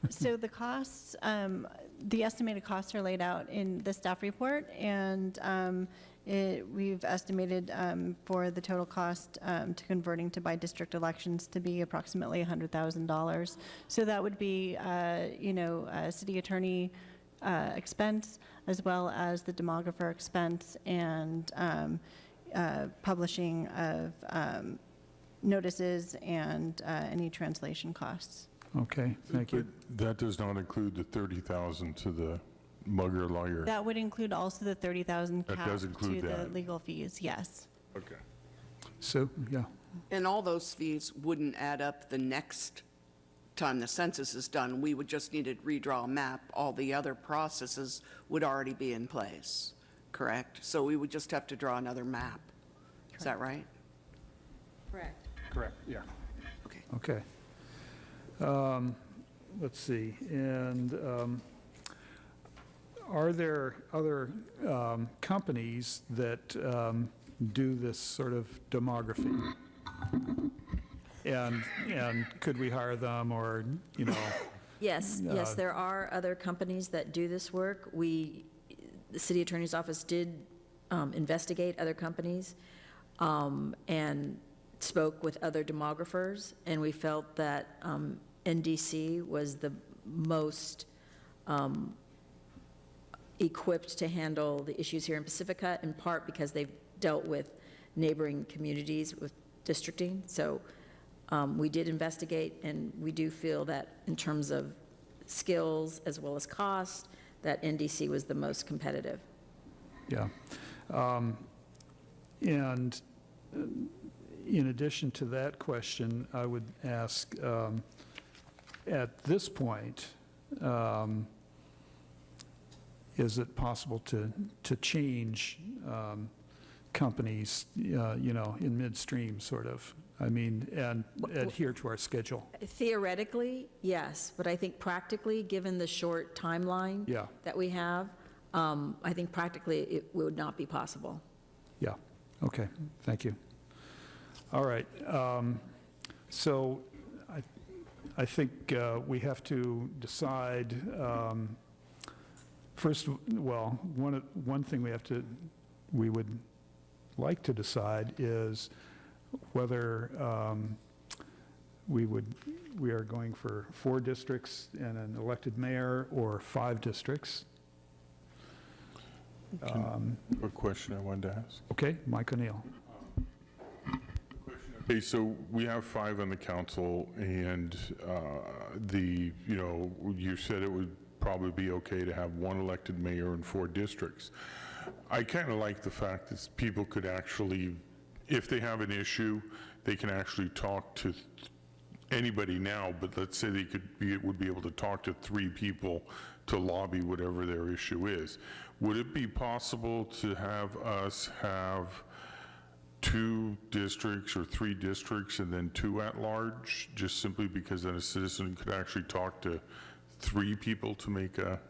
so the costs, the estimated costs are laid out in the staff report, and we've estimated for the total cost to converting to by-district elections to be approximately $100,000. So that would be, you know, a city attorney expense, as well as the demographer expense, and publishing of notices and any translation costs. Okay, thank you. That does not include the 30,000 to the mugger lawyer. That would include also the 30,000 That cap does to include the that. legal fees, yes. Okay. Sue, yeah. And all those fees wouldn't add up the next time the census is done. We would just need to redraw a map. All the other processes would already be in place, correct? So we would just have to draw another map. Is that right? Correct. Correct, yeah. Okay. Let's see, and are there other companies that do this sort of demography? And could we hire them, or, you know? Yes, yes, there are other companies that do this work. The city attorney's office did investigate other companies and spoke with other demographers, and we felt that NDC was the most equipped to handle the issues here in Pacifica, in part because they've dealt with neighboring communities with districting. So we did investigate, and we do feel that in terms of skills as well as cost, that NDC was the most competitive. Yeah. And in addition to that question, I would ask, at this point, is it possible to change companies, in midstream, sort of? I mean, and adhere to our schedule? Theoretically, yes, but I think practically, given the short timeline that we have, I think practically it would not be possible. Yeah, okay, thank you. All right, so I think we have to decide, first, well, one thing we would like to decide is whether we are going for 4 districts and an elected mayor, or 5 districts. A question I wanted to ask. Okay, Mike O'Neill. Okay, so we have 5 on the council, and you said it would probably be okay to have 1 elected mayor and 4 districts. I kind of like the fact that people could actually, if they have an issue, they can actually talk to anybody now, but let's say would be able to talk to 3 people to lobby whatever their issue is. Would it be possible to have us have 2 districts or 3 districts and then 2 at large, just simply because then a citizen could actually talk to 3 people to make a...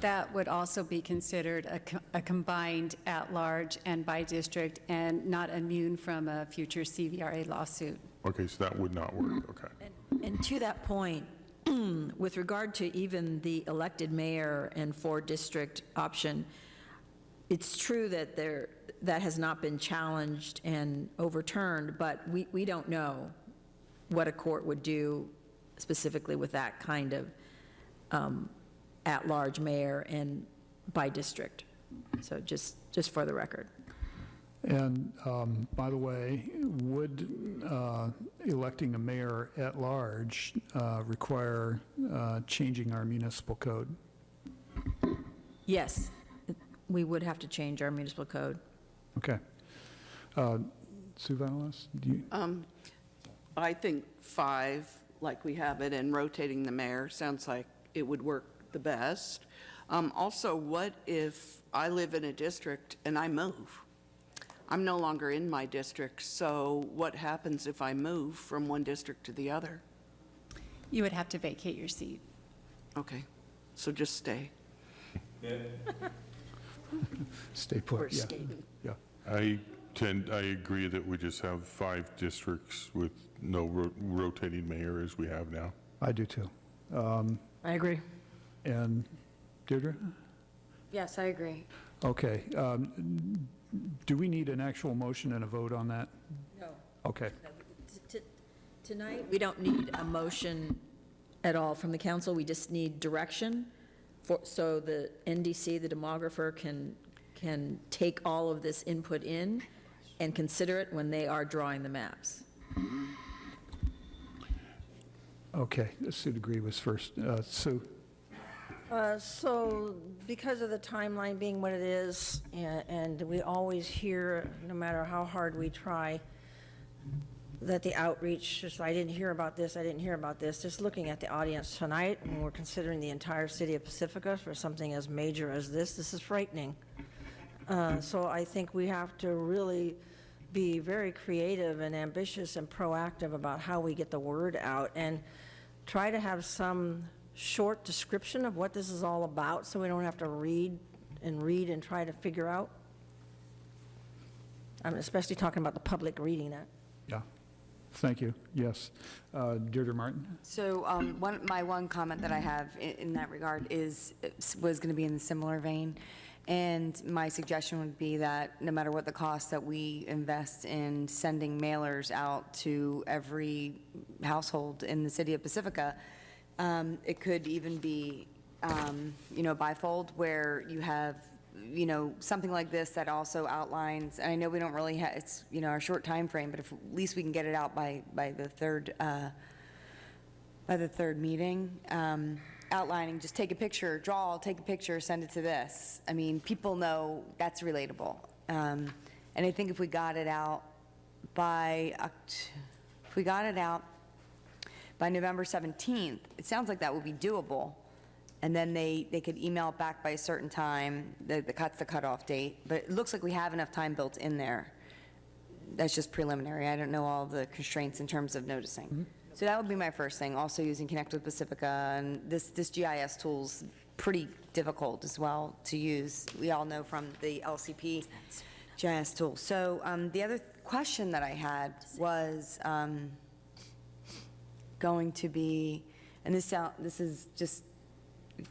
That would also be considered a combined at-large and by-district, and not immune from a future CVRA lawsuit. Okay, so that would not work, okay. And to that point, with regard to even the elected mayor and 4-district option, it's true that that has not been challenged and overturned, but we don't know what a court would do specifically with that kind of at-large mayor and by district. So just for the record. And by the way, would electing a mayor at large require changing our municipal code? Yes, we would have to change our municipal code. Okay. Sue Vanalis, do you? I think 5, like we have it, and rotating the mayor sounds like it would work the best. Also, what if I live in a district and I move? I'm no longer in my district, so what happens if I move from one district to the other? You would have to vacate your seat. Okay, so just stay. Stay put, We're yeah. skating. Yeah. I agree that we just have 5 districts with no rotating mayor as we have now. I do too. I agree. And Deirdre? Yes, I agree. Okay. Do we need an actual motion and a vote on that? No. Okay. Tonight, we don't need a motion at all from the council. We just need direction so the NDC, the demographer, can can take all of this input in and consider it when they are drawing the maps. Okay, Sue Degree was first. Sue? So because of the timeline being what it is, and we always hear, no matter how hard we try, that the outreach, just I didn't hear about this, I didn't hear about this, just looking at the audience tonight, when we're considering the entire city of Pacifica for something as major as this is frightening. So I think we have to really be very creative and ambitious and proactive about how we get the word out and try to have some short description of what this is all about so we don't have to read and try to figure out. I'm especially talking about the public reading that. Yeah. Thank you. Yes. Deirdre Martin? So my one comment that I have in that regard was going to be in the similar vein. And my suggestion would be that no matter what the cost that we invest in sending mailers out to every household in the city of Pacifica, it could even be, bifold, where you have, something like this that also outlines, and I know we don't really have, it's, our short time frame, but if at least we can get it out by the third meeting, outlining, just take a picture, draw, take a picture, send it to this. I mean, people know that's relatable. And I think if we got it out by November 17th, it sounds like that would be doable. And then they could email it back by a certain time, that's the cutoff date. But it looks like we have enough time built in there. That's just preliminary. I don't know all the constraints in terms of noticing. Mm-hmm. So that would be my first thing, also using Connect with Pacifica, and this GIS tool's pretty difficult as well to use. We all know from the LCP GIS tool. So the other question that I had was going to be, and this is just,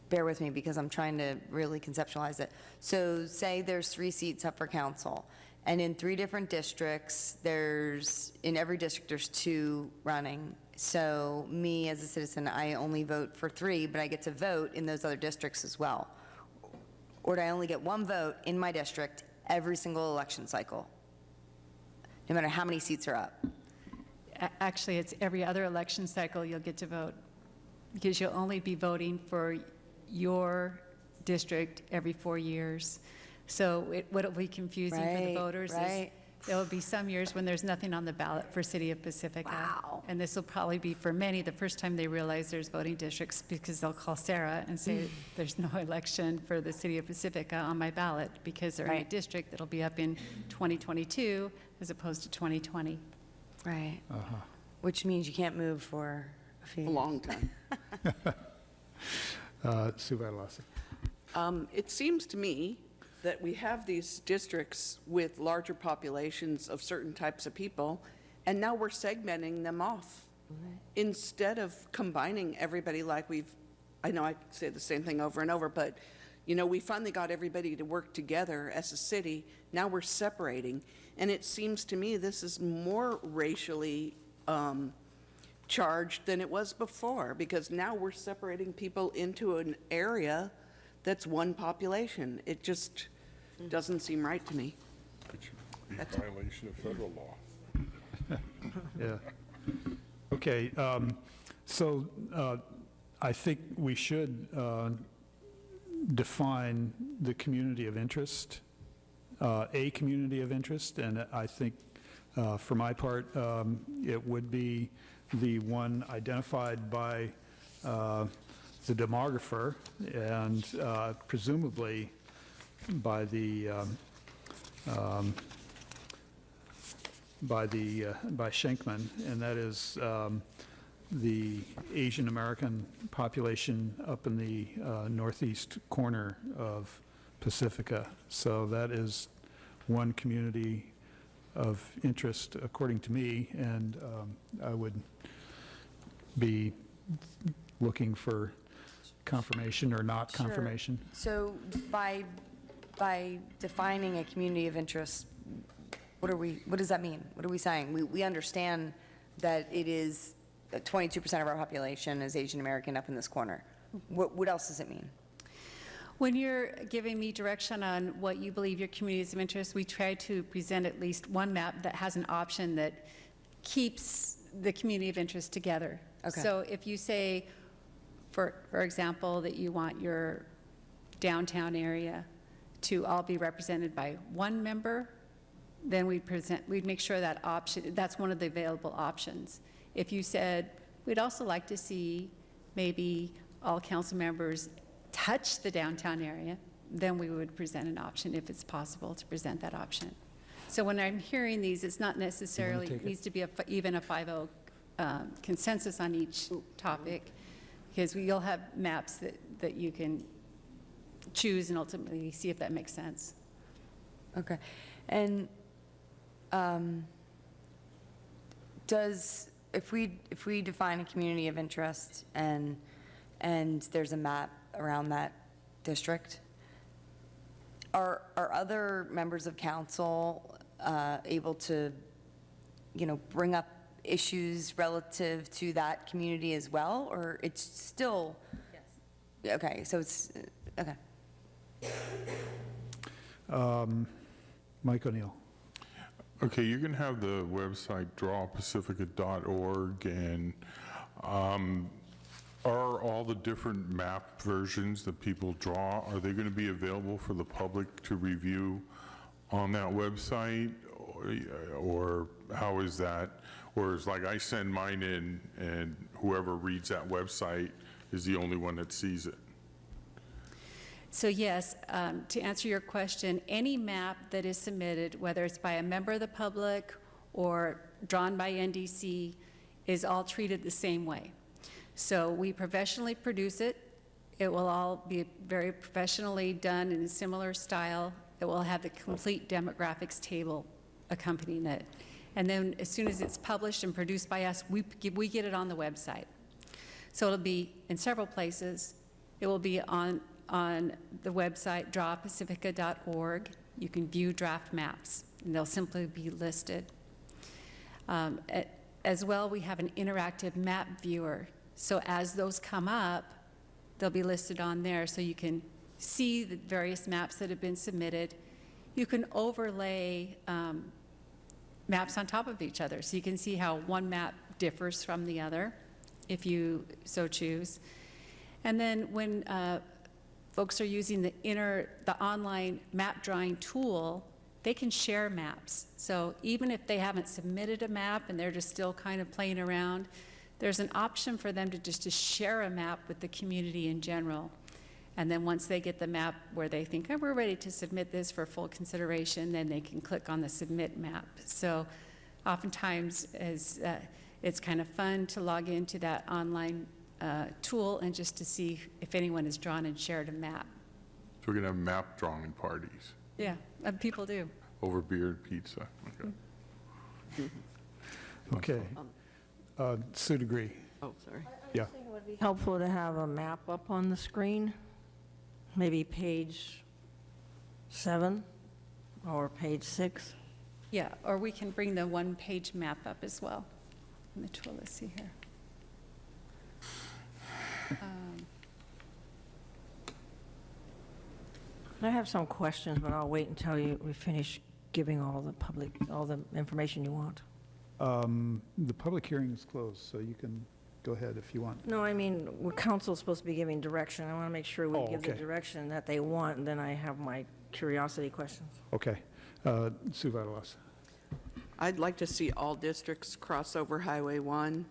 bear with me because I'm trying to really conceptualize it. So say there's 3 seats up for council, and in 3 different districts, in every district there's 2 running. So me as a citizen, I only vote for 3, but I get to vote in those other districts as well. Or do I only get 1 vote in my district every single election cycle, no matter how many seats are up? Actually, it's every other election cycle you'll get to vote, because you'll only be voting for your district every 4 years. So what'll be confusing for the voters is there will be some years when there's nothing on the ballot for City of Pacifica. Wow. And this will probably be for many the first time they realize there's voting districts, because they'll call Sarah and say, there's no election for the City of Pacifica on my ballot, because they're in a district that'll be up in 2022 as opposed to 2020. Right. Which means you can't move for a few years. A long time. Sue Vadalasi. It seems to me that we have these districts with larger populations of certain types of people, and now we're segmenting them off. Instead of combining everybody like I know I say the same thing over and over, but, we finally got everybody to work together as a city. Now we're separating. And it seems to me this is more racially charged than it was before, because now we're separating people into an area that's one population. It just doesn't seem right to me. Which would be a violation of federal law. Yeah. Okay, so I think we should define the community of interest, a community of interest, and I think for my part, it would be the one identified by the demographer and presumably by Schenkman, and that is the Asian American population up in the northeast corner of Pacifica. So that is one community of interest, according to me, and I would be looking for confirmation or not confirmation. So by defining a community of interest, what does that mean? What are we saying? We understand that it is 22% of our population is Asian American up in this corner. What else does it mean? When you're giving me direction on what you believe your community is of interest, we try to present at least one map that has an option that keeps the community of interest together. Okay. So if you say, for example, that you want your downtown area to all be represented by one member, then we'd make sure that option, that's one of the available options. If you said, we'd also like to see maybe all council members touch the downtown area, then we would present an option if it's possible to present that option. So when I'm hearing these, it's not necessarily, needs to be even a 5-0 consensus on each topic, because you'll have maps that you can choose and ultimately see if that makes sense. Okay. And if we define a community of interest and there's a map around that district, are other members of council able to, bring up issues relative to that community as well, or it's still? Yes. Okay, so it's, okay. Mike O'Neill. Okay, you can have the website drawpacifica.org, and are all the different map versions that people draw, are they going to be available for the public to review on that website, or how is that? Or is like I send mine in and whoever reads that website is the only one that sees it? So yes, to answer your question, any map that is submitted, whether it's by a member of the public or drawn by NDC, is all treated the same way. So we professionally produce it. It will all be very professionally done in a similar style. It will have the complete demographics table accompanying it. And then as soon as it's published and produced by us, we get it on the website. So it'll be in several places. It will be on the website drawpacifica.org. You can view draft maps, and they'll simply be listed. As well, we have an interactive map viewer. So as those come up, they'll be listed on there, so you can see the various maps that have been submitted. You can overlay maps on top of each other, so you can see how one map differs from the other, if you so choose. And then when folks are using the online map drawing tool, they can share maps. So even if they haven't submitted a map and they're just still kind of playing around, there's an option for them to share a map with the community in general. And then once they get the map where they think, oh, we're ready to submit this for full consideration, then they can click on the submit map. So oftentimes it's kind of fun to log into that online tool and just to see if anyone has drawn and shared a map. So we're going to have map drawing parties Yeah, people do. over beer and pizza. Okay. Okay. Sue DeGree. Oh, sorry. Yeah. It would be helpful to have a map up on the screen, maybe page 7 or page 6. Yeah, or we can bring the one-page map up as well in the tool. Let's see here. I have some questions, but I'll wait until we finish giving all the information you want. The public hearing is closed, so you can go ahead if you want. No, I mean, council's supposed to be giving direction. I want to make sure we give the okay. direction that they want, and then I have my curiosity questions. Okay. Sue Vitalas. I'd like to see all districts cross over Highway 1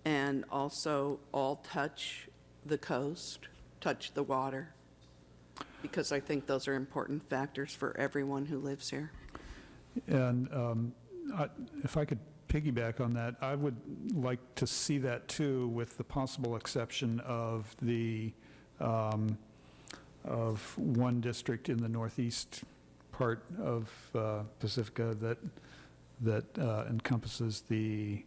and also all touch the coast, touch the water, because I think those are important factors for everyone who lives here. And if I could piggyback on that, I would like to see that too, with the possible exception of the of one district in the northeast part of Pacifica that encompasses the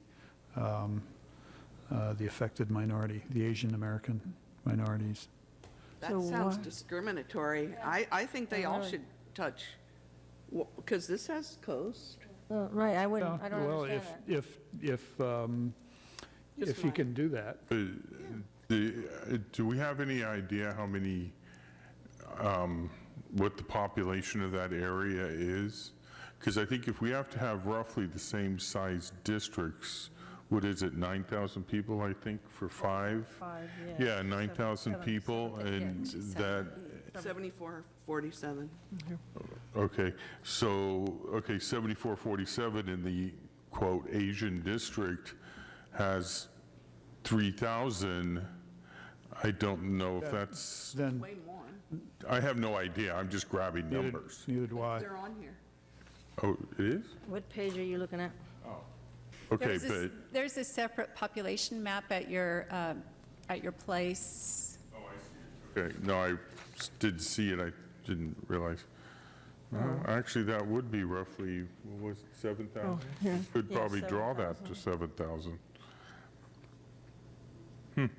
affected minority, the Asian American minorities. That sounds discriminatory. I think they all should touch, because this has coast. Right, I don't understand that. If you can do that. Do we have any idea how many what the population of that area is? Because I think if we have to have roughly the same size districts, what is it, 9,000 people, I think, for 5? 5, Yeah, 9,000 people, and that, 7447. okay, so, okay, 7447 in the, quote, Asian district has 3,000. I don't know if that's, Then, Way more. I have no idea, I'm just grabbing numbers. neither do I. They're on here. Oh, it is? What page are you looking at? Okay, but, There's a separate population map at your place. okay, no, I did see it, I didn't realize. No, actually, that would be roughly, what was it, 7,000? yeah. Could Yeah, probably draw that to 7,000. 7,000.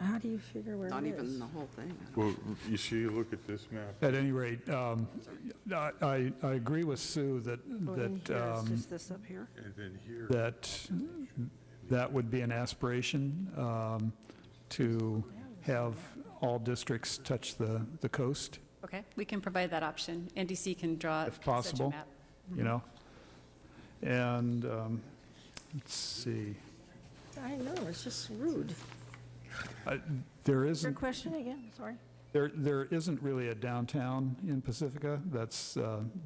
How do you figure where Not it even is? the whole thing. Well, you see, look at this map. At any rate, I agree with Sue that, Oh, in here, it's that, just this up here? And then here. that would be an aspiration, to have all districts touch the coast, Okay, we can provide that option. NDC can draw if such a possible, map. you know? And, let's see, I know, it's just rude. there Your isn't, question again, sorry? there isn't really a downtown in Pacifica. That's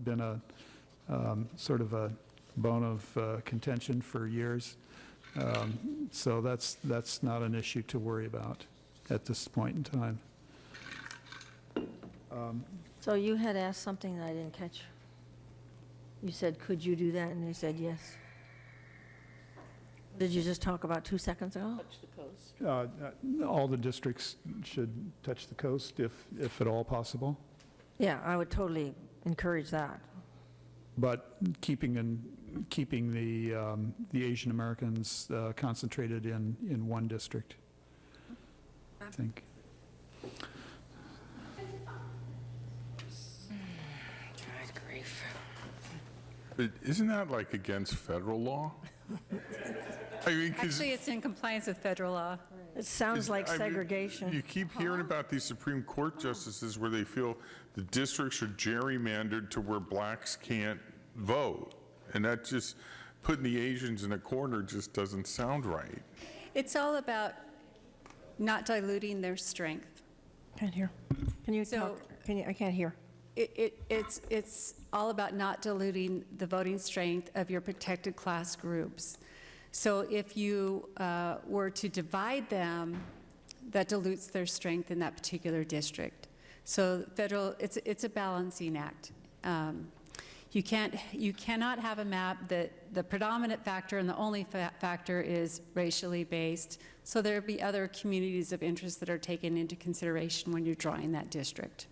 been a sort of a bone of contention for years. So that's not an issue to worry about at this point in time. So you had asked something that I didn't catch. You said, could you do that? And they said yes. Did you just talk about 2 seconds ago? Touch the coast. All the districts should touch the coast if at all possible, Yeah, I would totally encourage that. but keeping the Asian Americans concentrated in one district, I think. God grief. But isn't that like against federal law? I mean, 'cause Actually, it's in compliance with federal law. It sounds like I mean, segregation. You keep hearing about these Supreme Court justices where they feel the districts are gerrymandered to where blacks can't vote. And that just, putting the Asians in a corner just doesn't sound right. It's all about not diluting their strength. Can't hear. Can you So- talk? I can't hear. It's all about not diluting the voting strength of your protected class groups. So if you were to divide them, that dilutes their strength in that particular district. So federal, it's a balancing act. You cannot have a map that the predominant factor and the only factor is racially based. So there'll be other communities of interest that are taken into consideration when you're drawing that district.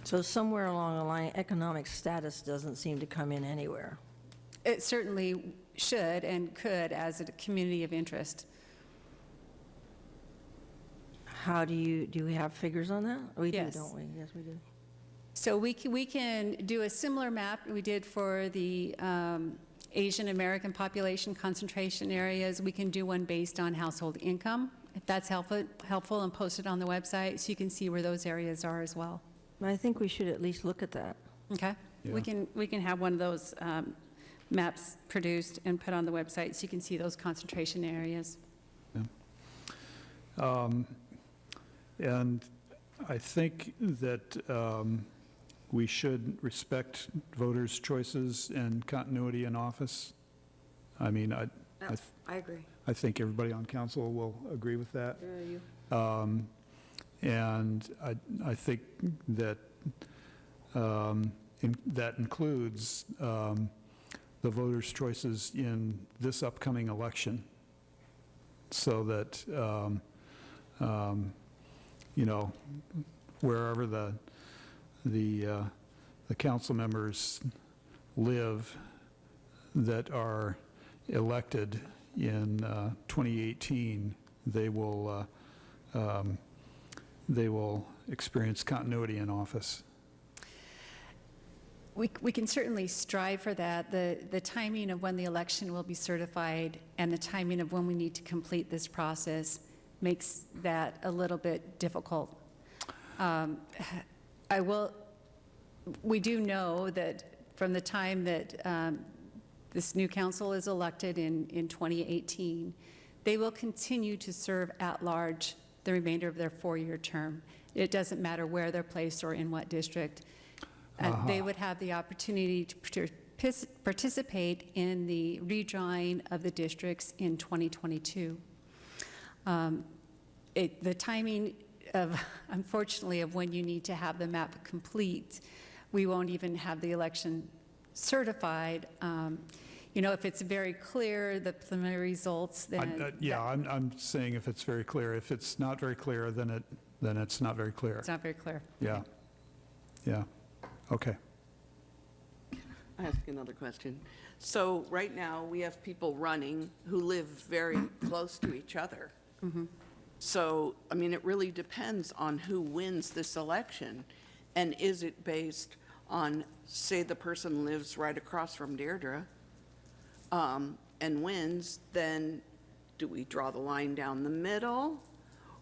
So somewhere along the line, economic status doesn't seem to come in anywhere. It certainly should and could as a community of interest. How do we have figures on that? We do, Yes. don't we? Yes, we do. So we can do a similar map we did for the Asian American population concentration areas. We can do one based on household income, if that's helpful, and post it on the website so you can see where those areas are as well. I think we should at least look at that. Okay? We can have one of those maps produced and put on the website so you can see those concentration areas. And I think that we should respect voters' choices and continuity in office. I mean, I agree. I think everybody on council will agree with that. Where are you? And I think that that includes the voters' choices in this upcoming election, so that, you know, wherever the council members live that are elected in 2018, they will experience continuity in office. We can certainly strive for that. The timing of when the election will be certified and the timing of when we need to complete this process makes that a little bit difficult. We do know that from the time that this new council is elected in 2018, they will continue to serve at large the remainder of their 4-year term. It doesn't matter where they're placed or in what district. They would have the opportunity to participate in the redrawing of the districts in 2022. The timing of, unfortunately, of when you need to have the map complete, we won't even have the election certified. If it's very clear, the preliminary results, then... I'm saying if it's very clear. If it's not very clear, then it's not very clear. It's not very clear. Yeah. Okay. I ask another question. So right now, we have people running who live very close to each other. So, I mean, it really depends on who wins this election. And is it based on, say, the person lives right across from Deirdre and wins, then do we draw the line down the middle?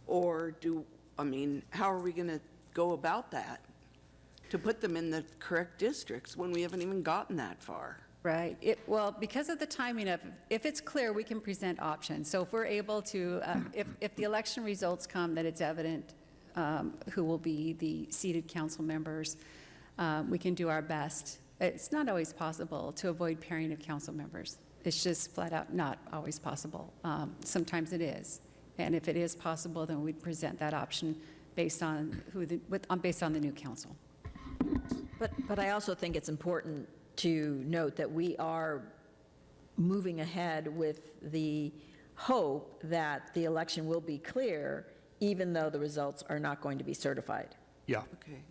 Or how are we going to go about that to put them in the correct districts when we haven't even gotten that far? Right. Well, because of the timing of, if it's clear, we can present options. So if we're able to, if the election results come that it's evident who will be the seated council members, we can do our best. It's not always possible to avoid pairing of council members. It's just flat out not always possible. Sometimes it is. And if it is possible, then we'd present that option based on based on the new council. But I also think it's important to note that we are moving ahead with the hope that the election will be clear, even though the results are not going to be certified. Yeah. Okay.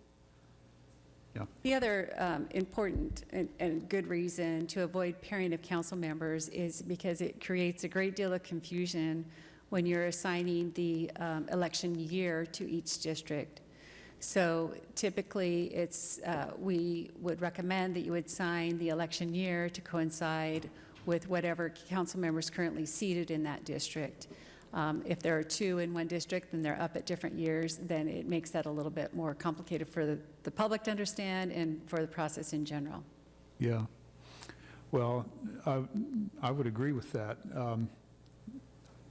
Yeah. The other important and good reason to avoid pairing of council members is because it creates a great deal of confusion when you're assigning the election year to each district. So typically, we would recommend that you would sign the election year to coincide with whatever council members currently seated in that district. If there are 2 in one district and they're up at different years, then it makes that a little bit more complicated for the public to understand and for the process in general. Yeah. Well, I would agree with that.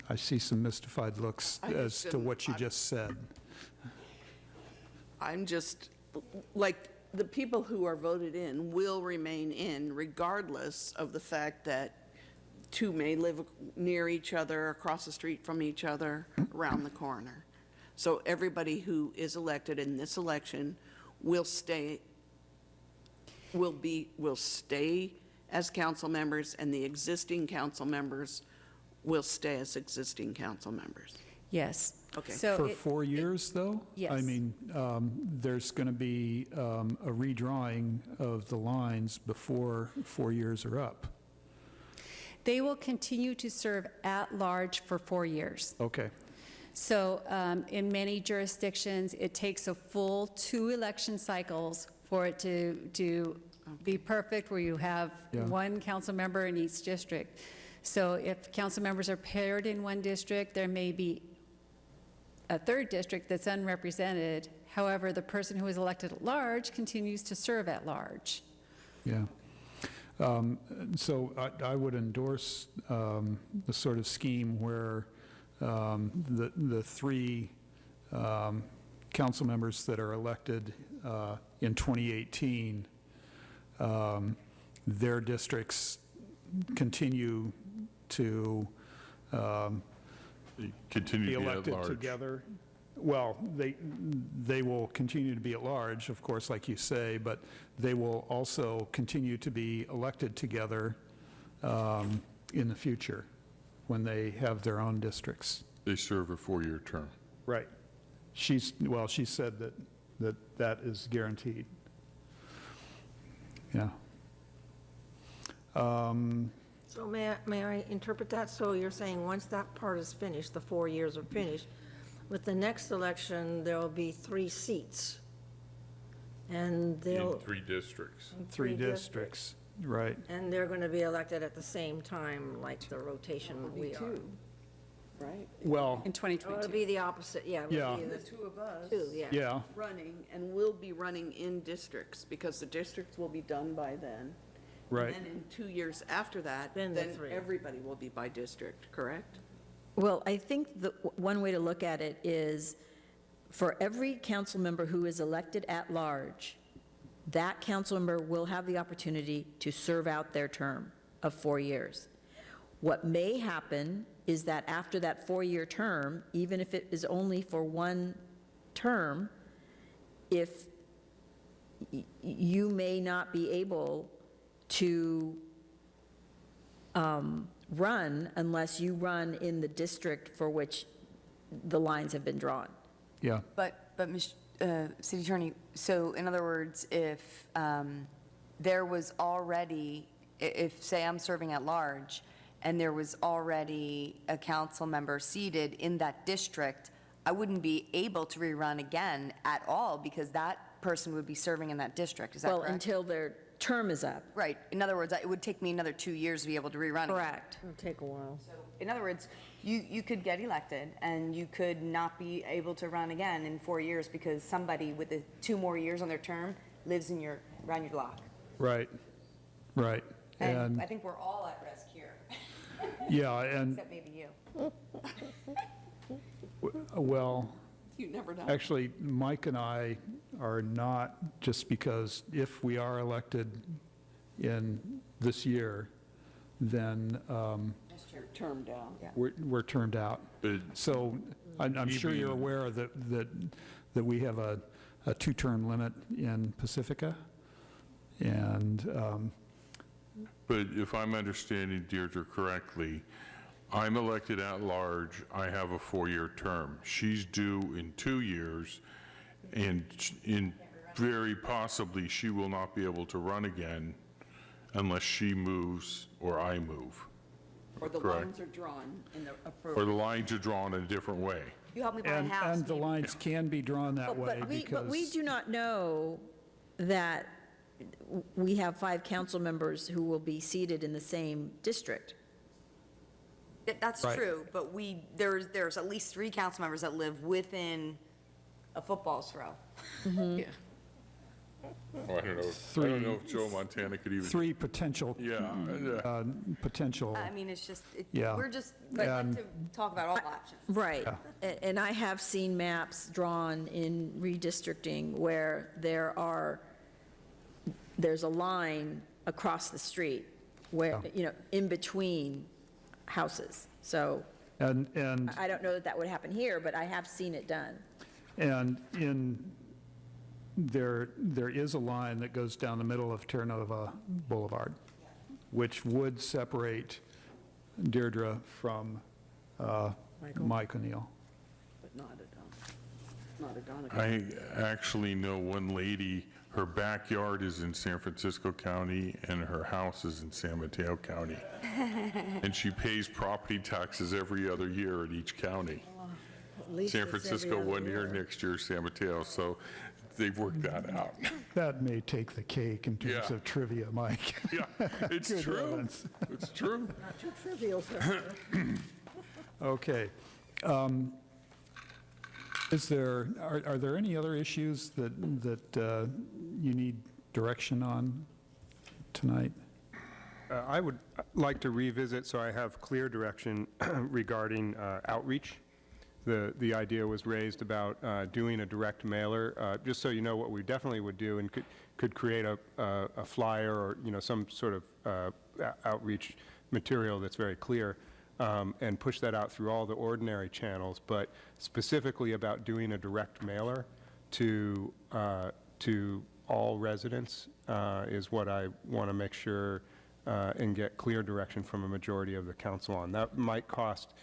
I see some mystified looks as to what you just said. I'm just, like, the people who are voted in will remain in regardless of the fact that 2 may live near each other, across the street from each other, around the corner. So everybody who is elected in this election will stay as council members, and the existing council members will stay as existing council members. Yes. Okay. So For 4 years, though? Yes. I mean, there's going to be a redrawing of the lines before 4 years are up. They will continue to serve at large for 4 years. Okay. So in many jurisdictions, it takes a full 2 election cycles for it to be perfect, where you have one council member in each district. So if council members are paired in one district, there may be a 3rd district that's unrepresented. However, the person who is elected at large continues to serve at large. Yeah. So I would endorse the sort of scheme where the 3 council members that are elected in 2018, their districts continue to be elected together. Well, they will continue to be at large, of course, like you say, but they will also continue to be elected together in the future when they have their own districts. They serve a 4-year term. Right. She said that is guaranteed. Yeah. So may I interpret that? So you're saying once that part is finished, the 4 years are finished, with the next election, there will be 3 seats. And in they'll, 3 districts. Three districts, right. and they're going to be elected at the same time, like the rotation we are. Right? Well, In Oh, 2022. it'll be the opposite, yeah. it'll Yeah. be The two of us Two, yeah. yeah, running, and we'll be running in districts, because the districts will be done by then. right. And then in 2 years after that, Then then the 3. everybody will be by district, correct? Well, I think one way to look at it is, for every council member who is elected at large, that council member will have the opportunity to serve out their term of 4 years. What may happen is that after that 4-year term, even if it is only for 1 term, if you may not be able to run unless you run in the district for which the lines have been drawn. Yeah, But Ms. City Attorney, so in other words, if there was already, if, say, I'm serving at large, and there was already a council member seated in that district, I wouldn't be able to rerun again at all, because that person would be serving in that district, is that Well, correct? until their term is up. Right, in other words, it would take me another 2 years to be able to rerun again. Correct. It'll take a while. In other words, you could get elected, and you could not be able to run again in 4 years because somebody with 2 more years on their term lives around your block. right, right. And I think we're all at risk here, Yeah, and, except maybe you. well, You never know. actually, Mike and I are not, just because if we are elected in this year, then You're termed out. we're termed out. But So I'm sure you're aware that we have a 2-term limit in Pacifica. And, But if I'm understanding Deirdre correctly, I'm elected at large, I have a 4-year term. She's due in 2 years, and very possibly, she will not be able to run again unless she moves or I move. Or the Correct. lines are drawn in the Or appropriate. the lines are drawn in a different way. You help me buy a house. and the maybe. lines can be drawn that way But because. we do not know that we have 5 council members who will be seated in the same district. That's Right. true, but there's at least 3 council members that live within a football throw. Yeah. Oh, I don't know if Joe Montana could even. 3 potential. Yeah, Potential. I mean, it's just, Yeah. we're just, like And- to talk about all options. Right. And I have seen maps drawn in redistricting where there's a line across the street where, in between houses. So And I don't know that would happen here, but I have seen it done. there is a line that goes down the middle of Terra Nova Boulevard, which would separate Deirdre from Mike O'Neill. But not a Donna. I actually know one lady, her backyard is in San Francisco County and her house is in San Mateo County. And she pays property taxes every other year in each county. At least San it's every Francisco other one year, year. next year San Mateo, so they've worked that out. That may take the cake in terms Yeah. of trivia, Mike. Yeah, it's Good true. heavens. It's true. Not too trivial, sir. Okay. Are there any other issues that you need direction on tonight? I would like to revisit, so I have clear direction regarding outreach. The idea was raised about doing a direct mailer, just so you know what we definitely would do, and could create a flyer or, some sort of outreach material that's very clear, and push that out through all the ordinary channels, but specifically about doing a direct mailer to all residents is what I want to make sure and get clear direction from a majority of the council on. That might cost,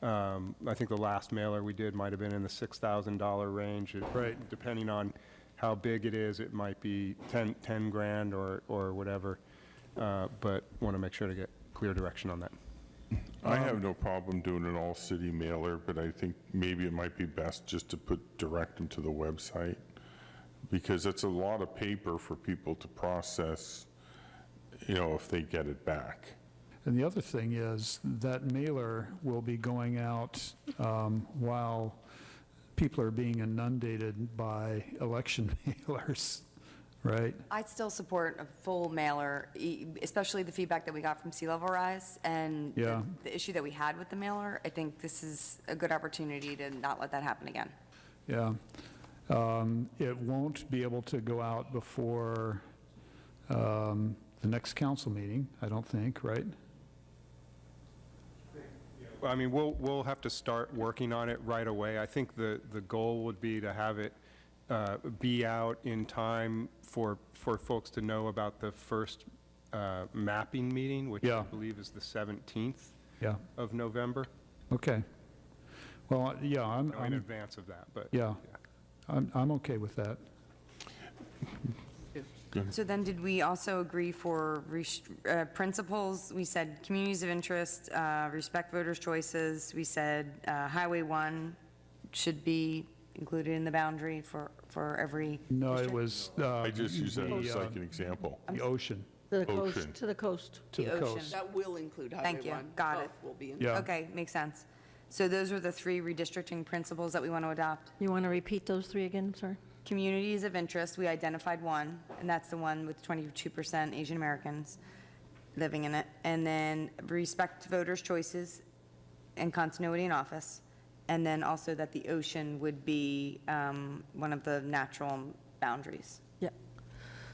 I think the last mailer we did might have been in the $6,000 range. Right. Depending on how big it is, it might be 10 grand or whatever, but want to make sure to get clear direction on that. I have no problem doing an all-city mailer, but I think maybe it might be best just to direct them to the website. because it's a lot of paper for people to process, if they get it back. And the other thing is that mailer will be going out while people are being inundated by election mailers, right? I'd still support a full mailer, especially the feedback that we got from sea level rise and Yeah. the issue that we had with the mailer. I think this is a good opportunity to not let that happen again. Yeah. It won't be able to go out before the next council meeting, I don't think, right? I mean, we'll have to start working on it right away. I think the goal would be to have it be out in time for folks to know about the first mapping meeting, which I Yeah. believe is the 17th Yeah. of November. Okay. Well, yeah, In I'm advance of that, but. yeah. I'm okay with that. So then did we also agree for principles? We said communities of interest, respect voters' choices. We said Highway 1 should be included in the boundary for every No, it was. I just use that as like an example. The ocean. To the Ocean. coast, to the coast. To the ocean. coast. That will include Highway 1. Thank you. Got it. Both will be in. Yeah. Okay, makes sense. So those are the 3 redistricting principles that we want to adopt. You want to repeat those 3 again, sorry? Communities of interest, we identified one, and that's the one with 22% Asian Americans living in it. And then respect voters' choices and continuity in office. And then also that the ocean would be one of the natural boundaries. Yeah.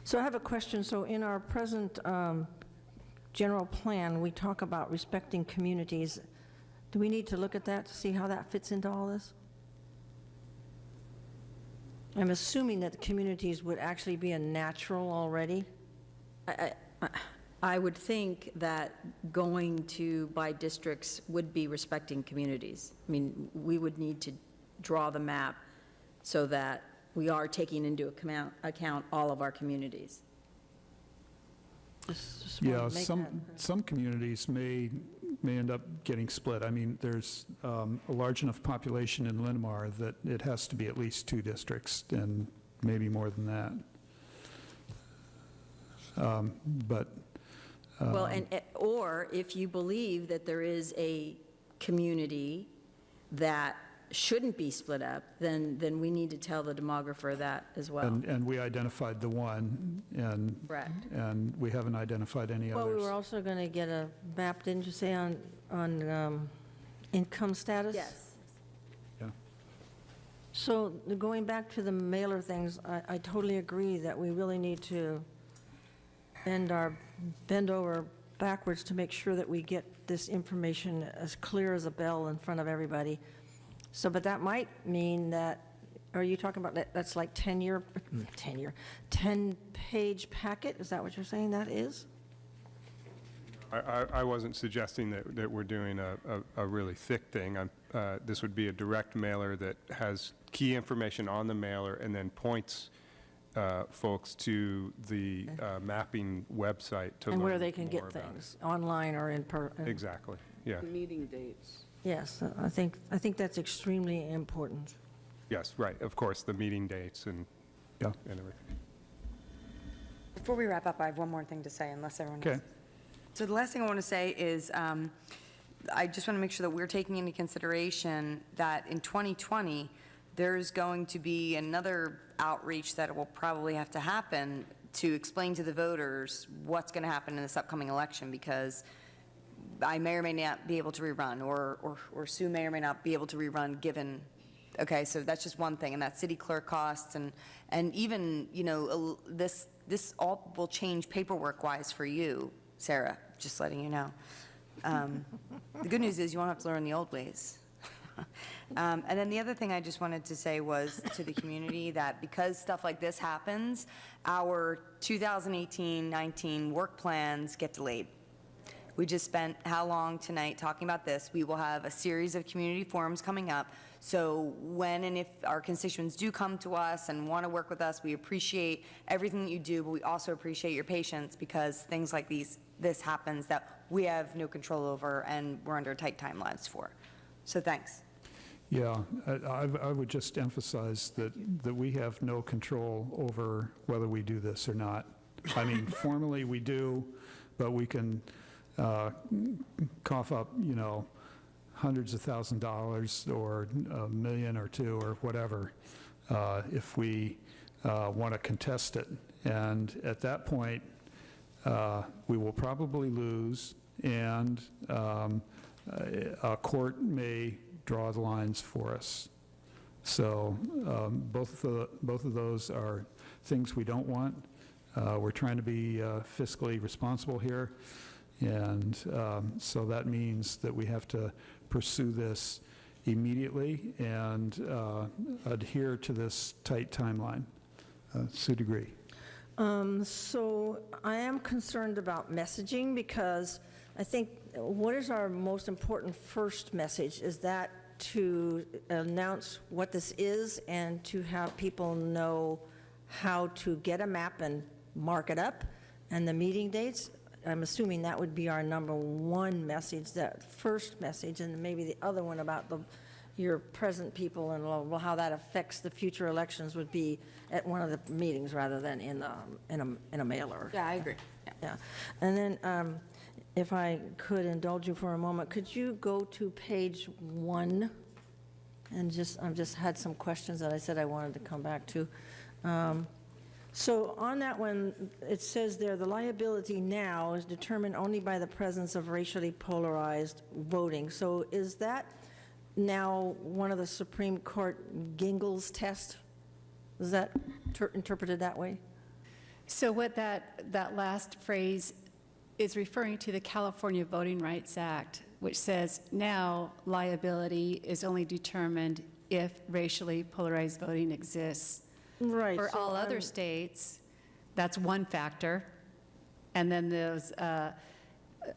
So I have a question. So in our present general plan, we talk about respecting communities. Do we need to look at that to see how that fits into all this? I'm assuming that the communities would actually be a natural already. I would think that going to by districts would be respecting communities. I mean, we would need to draw the map so that we are taking into account all of our communities. Just wanna Yeah, make some communities may end up getting split. I mean, there's a large enough population in Linamar that it has to be at least 2 districts, and maybe more than that. But Well, or if you believe that there is a community that shouldn't be split up, then we need to tell the demographer that as well. and we identified the one, and Correct. and we haven't identified any Well, we others. were also going to get a map, didn't you say, on income status? Yes. Yeah. So going back to the mailer things, I totally agree that we really need to bend over backwards to make sure that we get this information as clear as a bell in front of everybody. So, but that might mean that, are you talking about that's like 10-page packet? Is that what you're saying that is? I wasn't suggesting that we're doing a really thick thing. This would be a direct mailer that has key information on the mailer and then points folks to the mapping website to learn And where they can more get about things, online or in person? it. Exactly, yeah. Meeting dates. Yes, I think that's extremely important. Yes, right, of course, the meeting dates and Yeah. and everything. Before we wrap up, I have one more thing to say, unless everyone Okay. else. So the last thing I want to say is, I just want to make sure that we're taking into consideration that in 2020, there's going to be another outreach that will probably have to happen to explain to the voters what's going to happen in this upcoming election, because I may or may not be able to rerun, or Sue may or may not be able to rerun, given, okay, so that's just one thing, and that's city clerk costs, and even, this all will change paperwork-wise for you, Sarah, just letting you know. The good news is you won't have to learn the old ways. And then the other thing I just wanted to say was to the community that because stuff like this happens, our 2018-19 work plans get delayed. We just spent how long tonight talking about this? We will have a series of community forums coming up. So when and if our constituents do come to us and want to work with us, we appreciate everything that you do, but we also appreciate your patience because things like this happens that we have no control over and we're under tight timelines for. So thanks. Yeah, I would just emphasize that we have no control over whether we do this or not. I mean, formally we do, but we can cough up, hundreds of $1,000s or $1 million or $2 million or whatever if we want to contest it. And at that point, we will probably lose, and a court may draw the lines for us. So both of those are things we don't want. We're trying to be fiscally responsible here, and so that means that we have to pursue this immediately and adhere to this tight timeline. Sue DeGree. So I am concerned about messaging, because I think what is our most important first message? Is that to announce what this is and to have people know how to get a map and mark it up, and the meeting dates? I'm assuming that would be our number one message, that first message, and maybe the other one about your present people and how that affects the future elections would be at one of the meetings rather than in a mailer. Yeah, I agree. Yeah. And then if I could indulge you for a moment, could you go to page 1? And I've just had some questions that I said I wanted to come back to. So on that one, it says there, the liability now is determined only by the presence of racially polarized voting. So is that now one of the Supreme Court Gingell's test? Is that interpreted that way? So what that last phrase is referring to the California Voting Rights Act, which says now liability is only determined if racially polarized voting exists. Right. For all other states, that's one factor. And then there's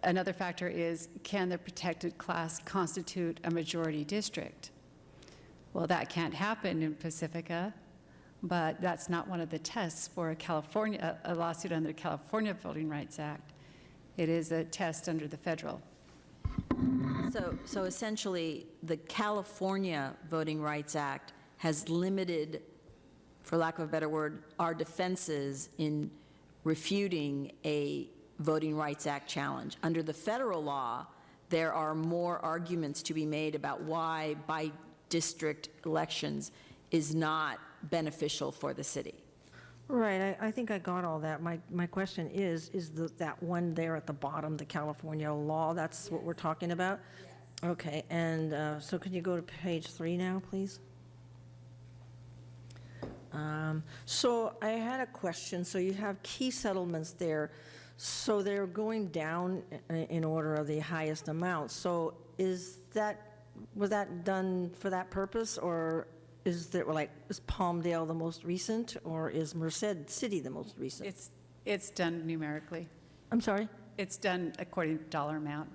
another factor is, can the protected class constitute a majority district? Well, that can't happen in Pacifica, but that's not one of the tests for a lawsuit under the California Voting Rights Act. It is a test under the federal. So essentially, the California Voting Rights Act has limited, for lack of a better word, our defenses in refuting a Voting Rights Act challenge. Under the federal law, there are more arguments to be made about why by-district elections is not beneficial for the city. Right, I think I got all that. My question is that one there at the bottom, the California law, that's what we're talking about? Okay, and so could you go to page 3 now, please? So I had a question. So you have key settlements there. So they're going down in order of the highest amount. So was that done for that purpose, or is Palmdale the most recent, or is Merced City the most recent? It's done numerically. I'm sorry? It's done according to dollar amount.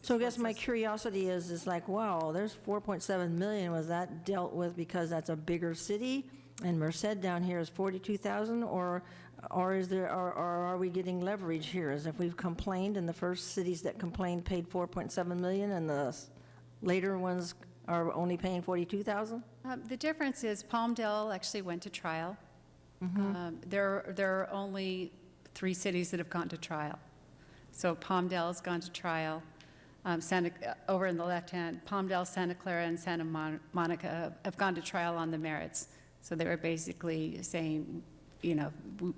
So I guess my curiosity is like, wow, there's 4.7 million. Was that dealt with because that's a bigger city, and Merced down here is 42,000, or are we getting leverage here? As if we've complained, and the first cities that complained paid 4.7 million, and the later ones are only paying 42,000? The difference is Palmdale actually went to trial. There are only 3 cities that have gone to trial. So Palmdale's gone to trial. Over in the left hand, Palmdale, Santa Clara, and Santa Monica have gone to trial on the merits. So they were basically saying,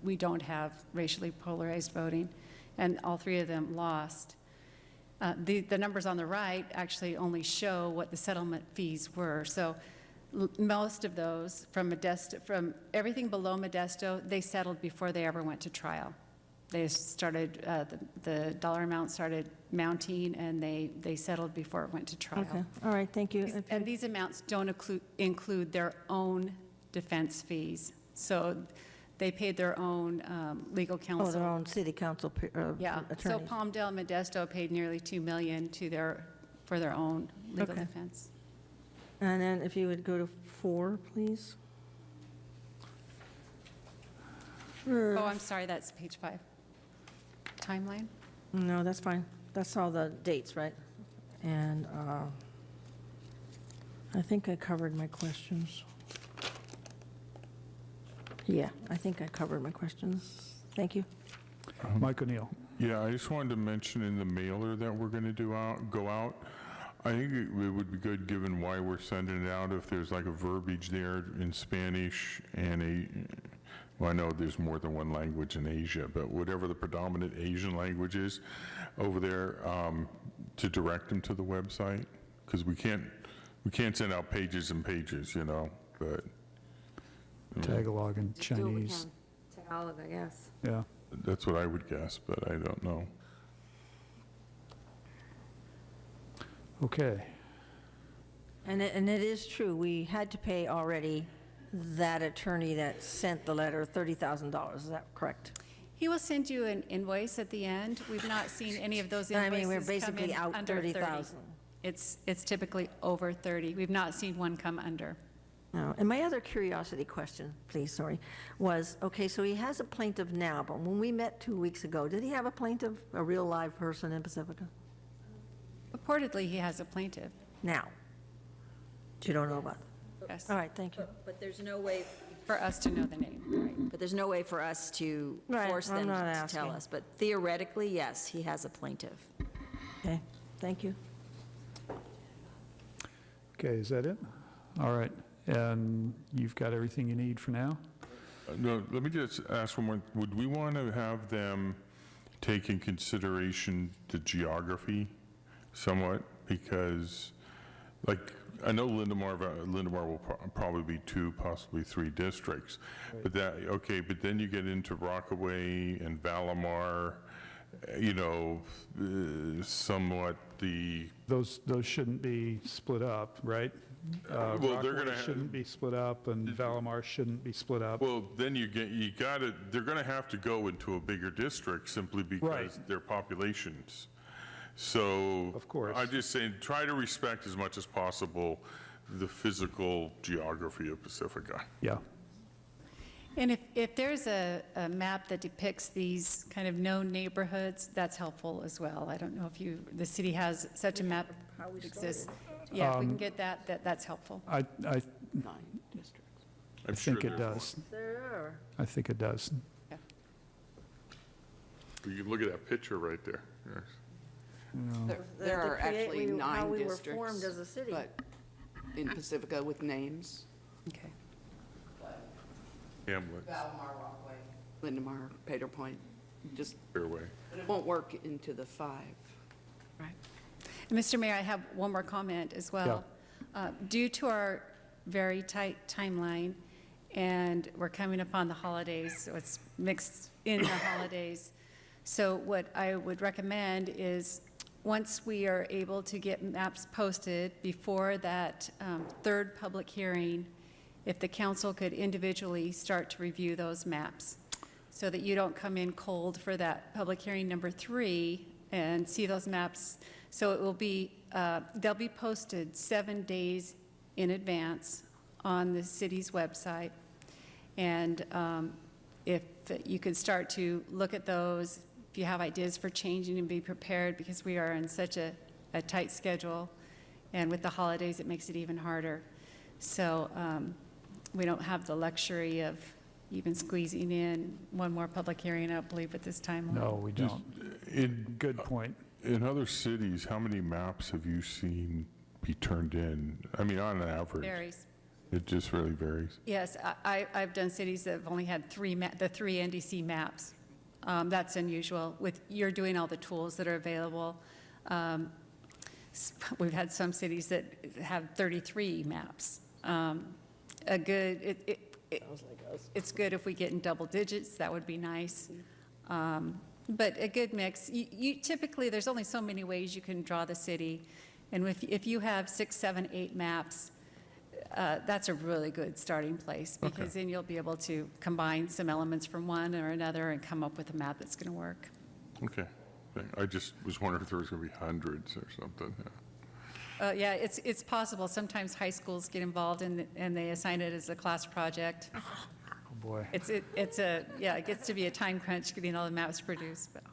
we don't have racially polarized voting, and all 3 of them lost. The numbers on the right actually only show what the settlement fees were. So most of those from everything below Modesto, they settled before they ever went to trial. They started, the dollar amount started mounting, and they settled before it went to trial. Okay, all right, thank you. And these amounts don't include their own defense fees. So they paid their own legal counsel. Oh, their own city council Yeah, so attorneys. Palmdale and Modesto paid nearly $2 million for their own legal Okay. defense. And then if you would go to 4, please. Oh, I'm sorry, that's page 5. Timeline? No, that's fine. That's all the dates, right? And I think I covered my questions. Yeah, I think I covered my questions. Thank you. Mike O'Neill. Yeah, I just wanted to mention in the mailer that we're going to go out, I think it would be good, given why we're sending it out, if there's like a verbiage there in Spanish and well, I know there's more than one language in Asia, but whatever the predominant Asian language is over there, to direct them to the website, because we can't send out pages and pages, you know, but. Tagalog and Chinese. Tagalog, I guess. Yeah. That's what I would guess, but I don't know. Okay. And it is true, we had to pay already that attorney that sent the letter $30,000, is that correct? He will send you an invoice at the end. We've not seen any of those I invoices mean, we're come basically in out under 30. 30,000. It's typically over 30. We've not seen one come under. No. And my other curiosity question, please, sorry, was, okay, so he has a plaintiff now, but when we met 2 weeks ago, did he have a plaintiff, a real live person in Pacifica? Purportedly, he has a plaintiff. Now? You don't know about it? Yes. All right, thank you. But there's no way, For us to know the name, right? but there's no way for us to Right, force I'm them not to tell asking. us. But theoretically, yes, he has a plaintiff. Okay, thank you. Okay, is that it? All right. And you've got everything you need for now? No, let me just ask one more. Would we want to have them take in consideration the geography somewhat? Because, like, I know Lindemar will probably be 2, possibly 3 districts. But but then you get into Rockaway and Valamar, you know, somewhat the... Those shouldn't be split up, right? Well, they're Rockaway gonna shouldn't be split up, and Valamar shouldn't be split up. Well, then they're going to have to go into a bigger district simply because their populations. So. Of course. I'm just saying, try to respect as much as possible the physical geography of Pacifica. Yeah. And if there's a map that depicts these kind of known neighborhoods, that's helpful as well. I don't know if the city has such a map that exists. Yeah, if we can get that's helpful. I 9 districts. I'm think sure it there's does. There are. I think it does. more. You can look at that picture right there. Yes. There are actually 9 How we were districts. formed as a city. But in Pacifica with names. Okay. Hamlets, Lindemar, Pater Point, just, Fairway. but it won't work into the 5. Right. And Mr. Mayor, I have one more comment as well. Due to our very tight timeline, and we're coming up on the holidays, so it's mixed in the holidays. So what I would recommend is, once we are able to get maps posted before that 3rd public hearing, if the council could individually start to review those maps, so that you don't come in cold for that public hearing number 3 and see those maps. So it will be, they'll be posted 7 days in advance on the city's website. And if you could start to look at those, if you have ideas for changing, and be prepared, because we are in such a tight schedule. And with the holidays, it makes it even harder. So we don't have the luxury of even squeezing in one more public hearing, I don't believe, at this time. No, we don't. Good point. In other cities, how many maps have you seen be turned in? I mean, on average. Varies. It just really varies. Yes, I've done cities that have only had the 3 NDC maps. That's unusual. You're doing all the tools that are available. We've had some cities that have 33 maps. It's good if we get in double digits. That would be nice. But a good mix. Typically, there's only so many ways you can draw the city. And if you have 6, 7, 8 maps, that's a really good starting place, because then you'll be able to combine some elements from one or another and come up with a map that's going to work. Okay. I just was wondering if there was going to be hundreds or something. Yeah, it's possible. Sometimes high schools get involved and they assign it as a class project. Oh, boy. It gets to be a time crunch getting all the maps produced. But.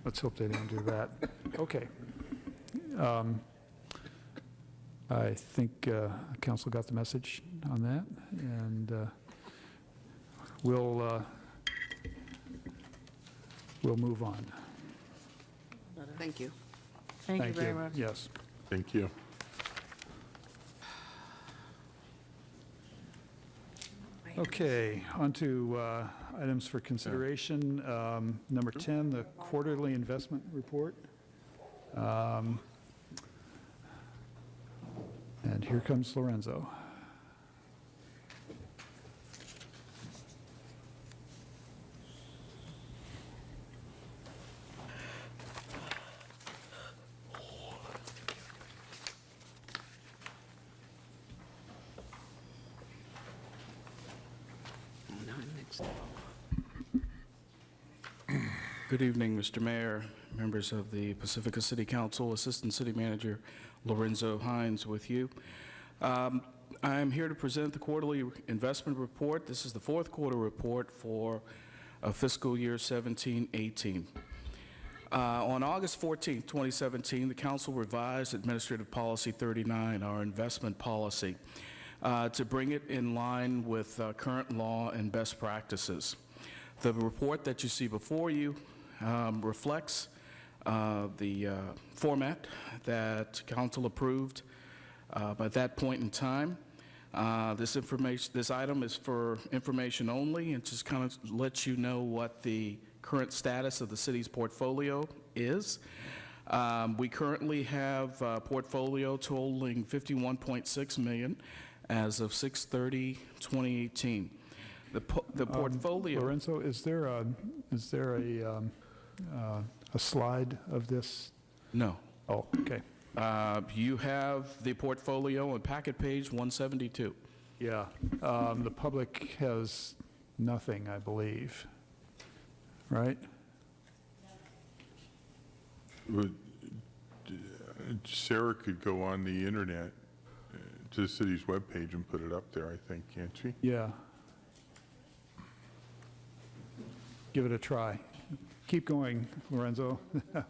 Let's hope they don't do that. Okay. I think council got the message on that, and we'll move on. Thank you. Thank you very much. Yes. Thank you. Okay, on to items for consideration. Number 10, the quarterly investment report. And here comes Lorenzo. Good evening, Mr. Mayor, members of the Pacifica City Council, Assistant City Manager Lorenzo Hines with you. I'm here to present the quarterly investment report. This is the fourth quarter report for fiscal year 17-18. On August 14, 2017, the Council revised Administrative Policy 39, our investment policy, to bring it in line with current law and best practices. The report that you see before you reflects the format that Council approved at that point in time. This item is for information only, and just kind of lets you know what the current status of the city's portfolio is. We currently have a portfolio totaling $51.6 million as of 6/30/2018. The portfolio. Lorenzo, is there a slide of this? No. Oh, okay. You have the portfolio on packet page 172. Yeah. The public has nothing, I believe. Right? Sarah could go on the internet to the city's webpage and put it up there, I think, can't she? Yeah. Give it a try. Keep going, Lorenzo. Okay.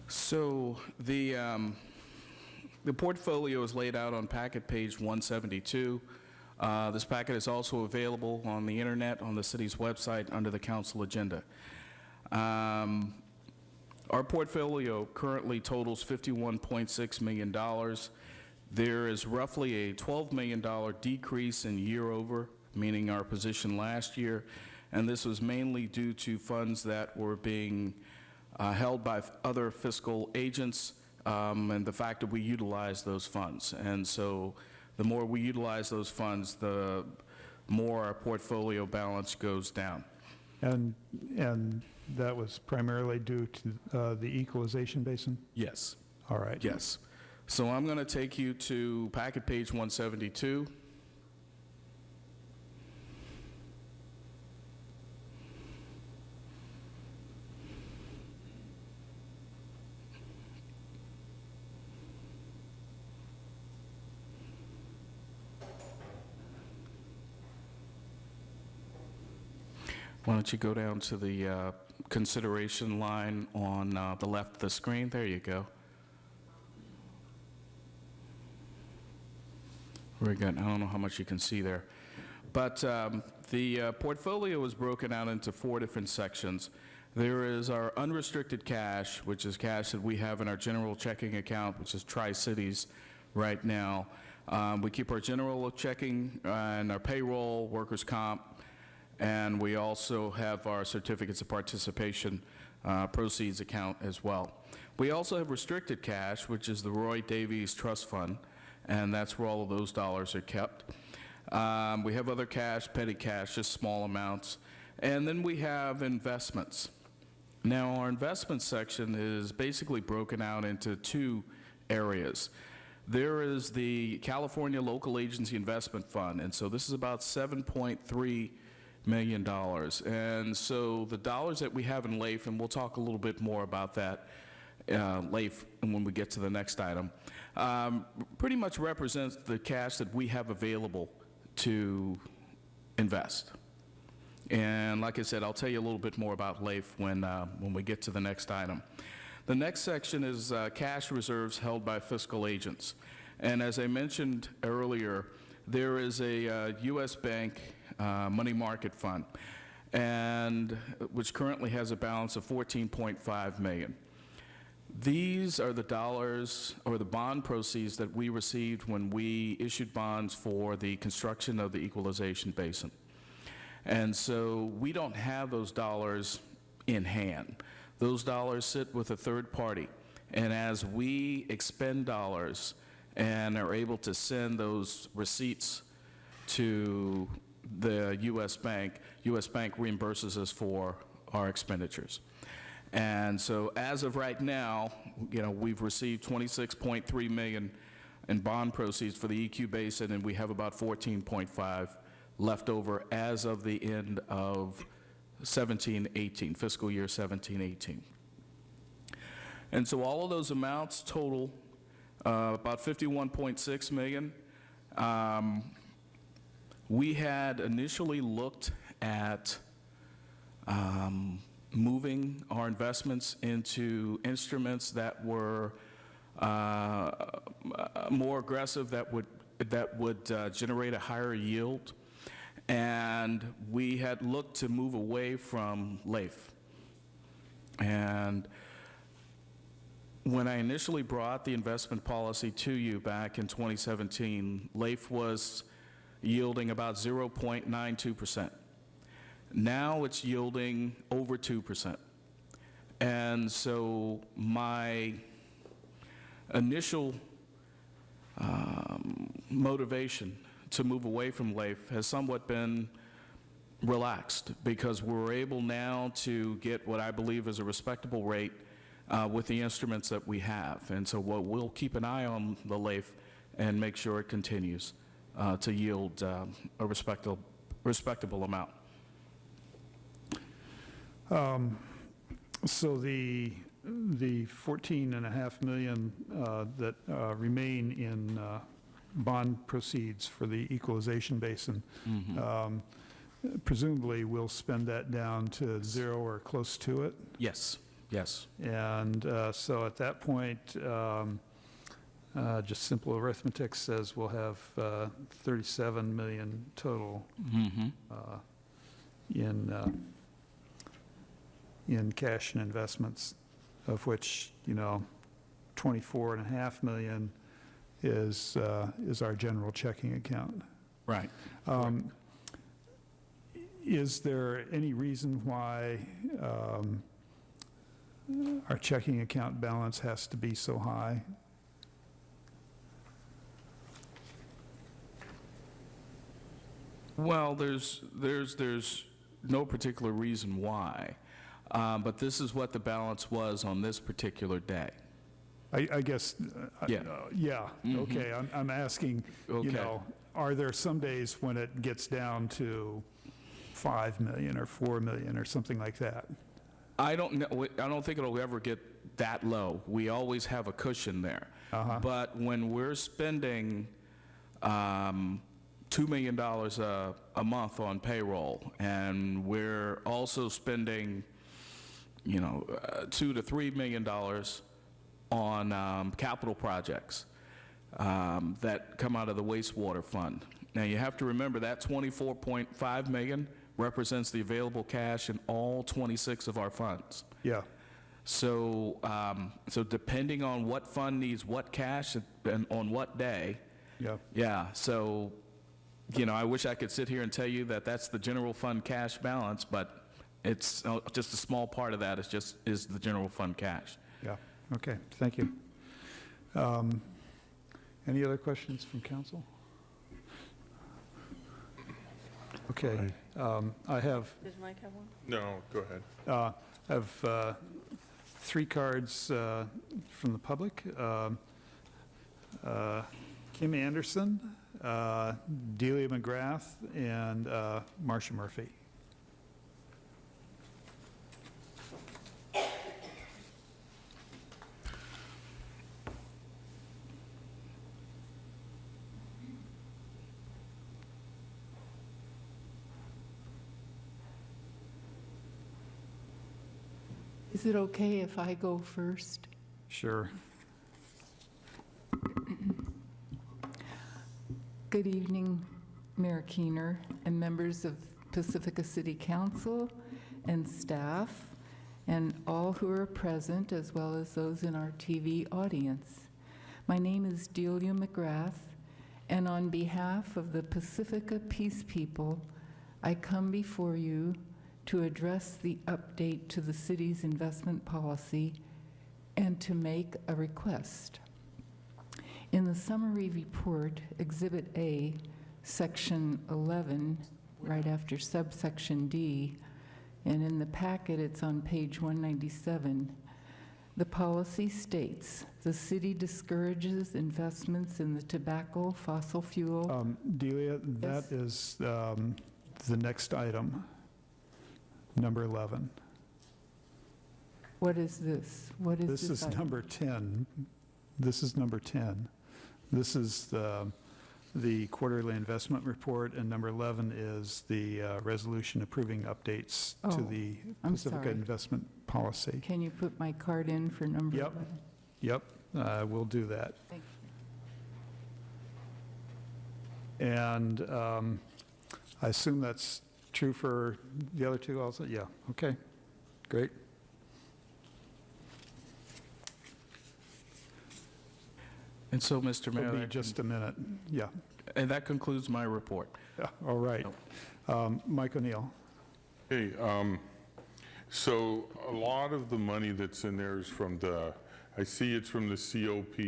So the portfolio is laid out on packet page 172. This packet is also available on the internet on the city's website under the council agenda. Our portfolio currently totals $51.6 million. There is roughly a $12 million decrease in year over, meaning our position last year, and this was mainly due to funds that were being held by other fiscal agents, and the fact that we utilize those funds. And so the more we utilize those funds, the more our portfolio balance goes down. And that was primarily due to the equalization basin? Yes. All right. Yes. So I'm going to take you to packet page 172. Why don't you go down to the consideration line on the left of the screen? There you go. Very good. I don't know how much you can see there. But the portfolio is broken out into 4 different sections. There is our unrestricted cash, which is cash that we have in our general checking account, which is Tri-Cities right now. We keep our general checking and our payroll, workers' comp, and we also have our certificates of participation proceeds account as well. We also have restricted cash, which is the Roy Davies Trust Fund, and that's where all of those dollars are kept. We have other cash, petty cash, just small amounts. And then we have investments. Now, our investment section is basically broken out into 2 areas. There is the California Local Agency Investment Fund, and so this is about $7.3 million. And so the dollars that we have in LAIF, and we'll talk a little bit more about that LAIF, and when we get to the next item, pretty much represents the cash that we have available to invest. And like I said, I'll tell you a little bit more about LAIF when we get to the next item. The next section is cash reserves held by fiscal agents. And as I mentioned earlier, there is a U.S. Bank money market fund, and which currently has a balance of $14.5 million. These are the dollars or the bond proceeds that we received when we issued bonds for the construction of the equalization basin. And so we don't have those dollars in hand. Those dollars sit with a third party. And as we expend dollars and are able to send those receipts to the U.S. Bank reimburses us for our expenditures. And so as of right now, we've received $26.3 million in bond proceeds for the EQ basin, and we have about $14.5 left over as of the end of 17-18, fiscal year 17-18. And so all of those amounts total about $51.6 million. We had initially looked at moving our investments into instruments that were more aggressive, that would generate a higher yield. And we had looked to move away from LAIF. And when I initially brought the investment policy to you back in 2017, LAIF was yielding about 0.92%. Now it's yielding over 2%. And so my initial motivation to move away from LAIF has somewhat been relaxed, because we're able now to get what I believe is a respectable rate with the instruments that we have. And so we'll keep an eye on the LAIF and make sure it continues to yield a respectable amount. So the $14.5 million that remain in bond proceeds for the equalization basin, presumably we'll spend that down to zero or close to it? Yes, yes. And so at that point, just simple arithmetic says we'll have $37 million total in cash and investments, of which, $24.5 million is our general checking account. Right. Is there any reason why our checking account balance has to be so high? Well, there's no particular reason why, but this is what the balance was on this particular day. I guess, Yeah. Okay, I'm asking, Okay. are there some days when it gets down to 5 million or 4 million or something like that? I don't know. I don't think it'll ever get that low. We always have a cushion there. But when we're spending $2 million a month on payroll, and we're also spending, $2 to $3 million on capital projects that come out of the wastewater fund. Now you have to remember that $24.5 million represents the available cash in all 26 of our funds. Yeah. So, so depending on what fund needs what cash and on what day. Yeah. Yeah. So, I wish I could sit here and tell you that that's the general fund cash balance, but it's just a small part of that is the general fund cash. Yeah. Okay. Thank you. Any other questions from council? Okay. I have. Does Mike have one? No, go ahead. I have 3 cards from the public. Kim Anderson, Delia McGrath, and Marcia Murphy. Is it okay if I go first? Sure. Good evening, Mayor Keener and members of Pacifica City Council and staff, and all who are present, as well as those in our TV audience. My name is Delia McGrath, and on behalf of the Pacifica Peace People, I come before you to address the update to the city's investment policy and to make a request. In the summary report, Exhibit A, Section 11, right after subsection D, and in the packet it's on page 197, the policy states, the city discourages investments in the tobacco, fossil fuel. Delia, that is the next item, number 11. What is this? What is this? This is item? number 10. This is number 10. This is the quarterly investment report, and number 11 is the resolution approving updates to Oh, the I'm Pacifica sorry. investment policy. Can you put my card in for number Yep. 11? Yep, we'll do that. Thank And I assume that's true for the other two also? Yeah, okay, great. And so, Mr. Mayor, It'll be that just a minute, yeah. and that concludes my report. Yeah, all right. Mike O'Neill. Hey, so a lot of the money that's in there is from I see it's from the COP.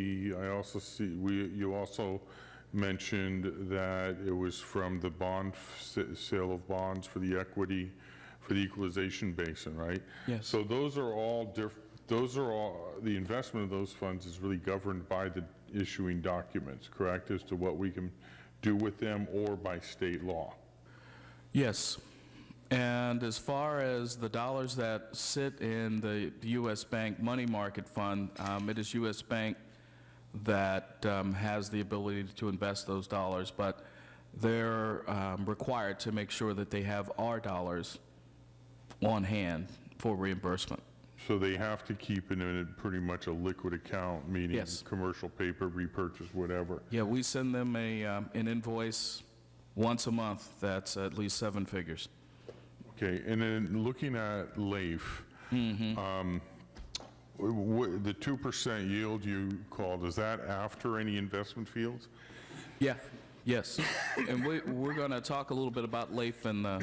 I also see, you also mentioned that it was from the sale of bonds for the equity, for the equalization basin, right? Yes. So those are all the investment of those funds is really governed by the issuing documents, correct, as to what we can do with them or by state law? Yes. And as far as the dollars that sit in the U.S. Bank Money Market Fund, it is U.S. Bank that has the ability to invest those dollars, but they're required to make sure that they have our dollars on hand for reimbursement. So they have to keep it in pretty much a liquid account, meaning Yes. commercial paper, repurchase, whatever. Yeah, we send them an invoice once a month that's at least 7 figures. Okay, and then looking at LAIF, the 2% yield you called, is that after any investment fields? Yeah, yes. And we're going to talk a little bit about LAIF in a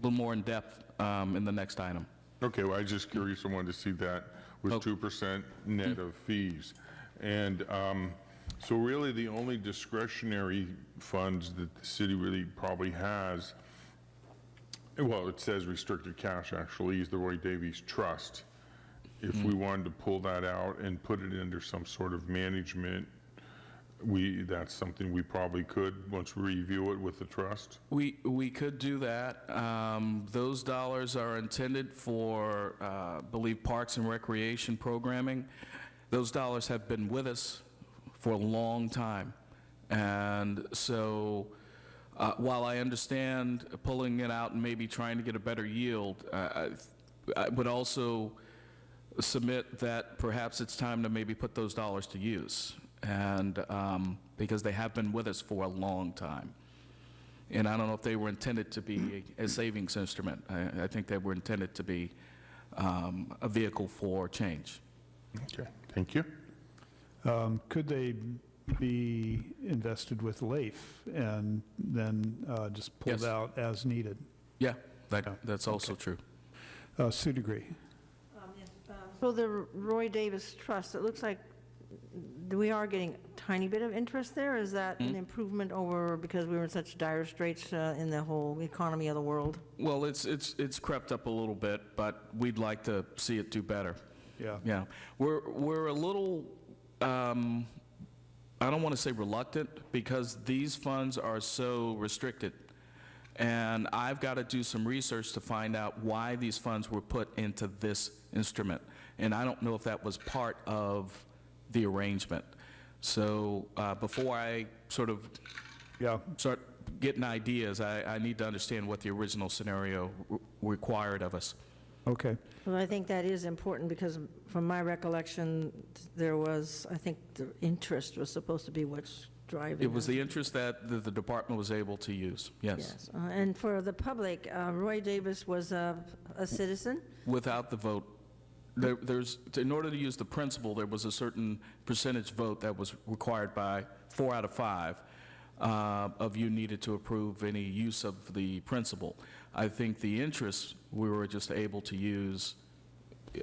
little more in depth in the next item. Okay, well, I was just curious, I wanted to see that with 2% net of fees. And so really the only discretionary funds that the city really probably has, well, it says restricted cash actually, is the Roy Davies Trust. If we wanted to pull that out and put it under some sort of management, that's something we probably could once we review it with the trust. We could do that. Those dollars are intended for, I believe, parks and recreation programming. Those dollars have been with us for a long time. And so while I understand pulling it out and maybe trying to get a better yield, I would also submit that perhaps it's time to maybe put those dollars to use. And because they have been with us for a long time. And I don't know if they were intended to be a savings instrument. I think they were intended to be a vehicle for change. Okay, thank you. Could they be invested with LAIF and then just pulled Yes. out as needed? Yeah, that's also true. Sue Degree. So the Roy Davis Trust, it looks like we are getting a tiny bit of interest there. Is that an improvement over, because we were in such dire straits in the whole economy of the world? Well, it's crept up a little bit, but we'd like to see it do better. Yeah. Yeah. We're a little, I don't want to say reluctant, because these funds are so restricted. And I've got to do some research to find out why these funds were put into this instrument. And I don't know if that was part of the arrangement. So before I sort of start getting ideas, I need to understand what the original scenario required of us. Okay. Well, I think that is important because from my recollection, there was, I think the interest was supposed to be what's driving It was the interest that the department was able to use, yes. Yes. And for the public, Roy Davis was a citizen? Without the vote, in order to use the principal, there was a certain percentage vote that was required by 4 out of 5 of you needed to approve any use of the principal. I think the interest we were just able to use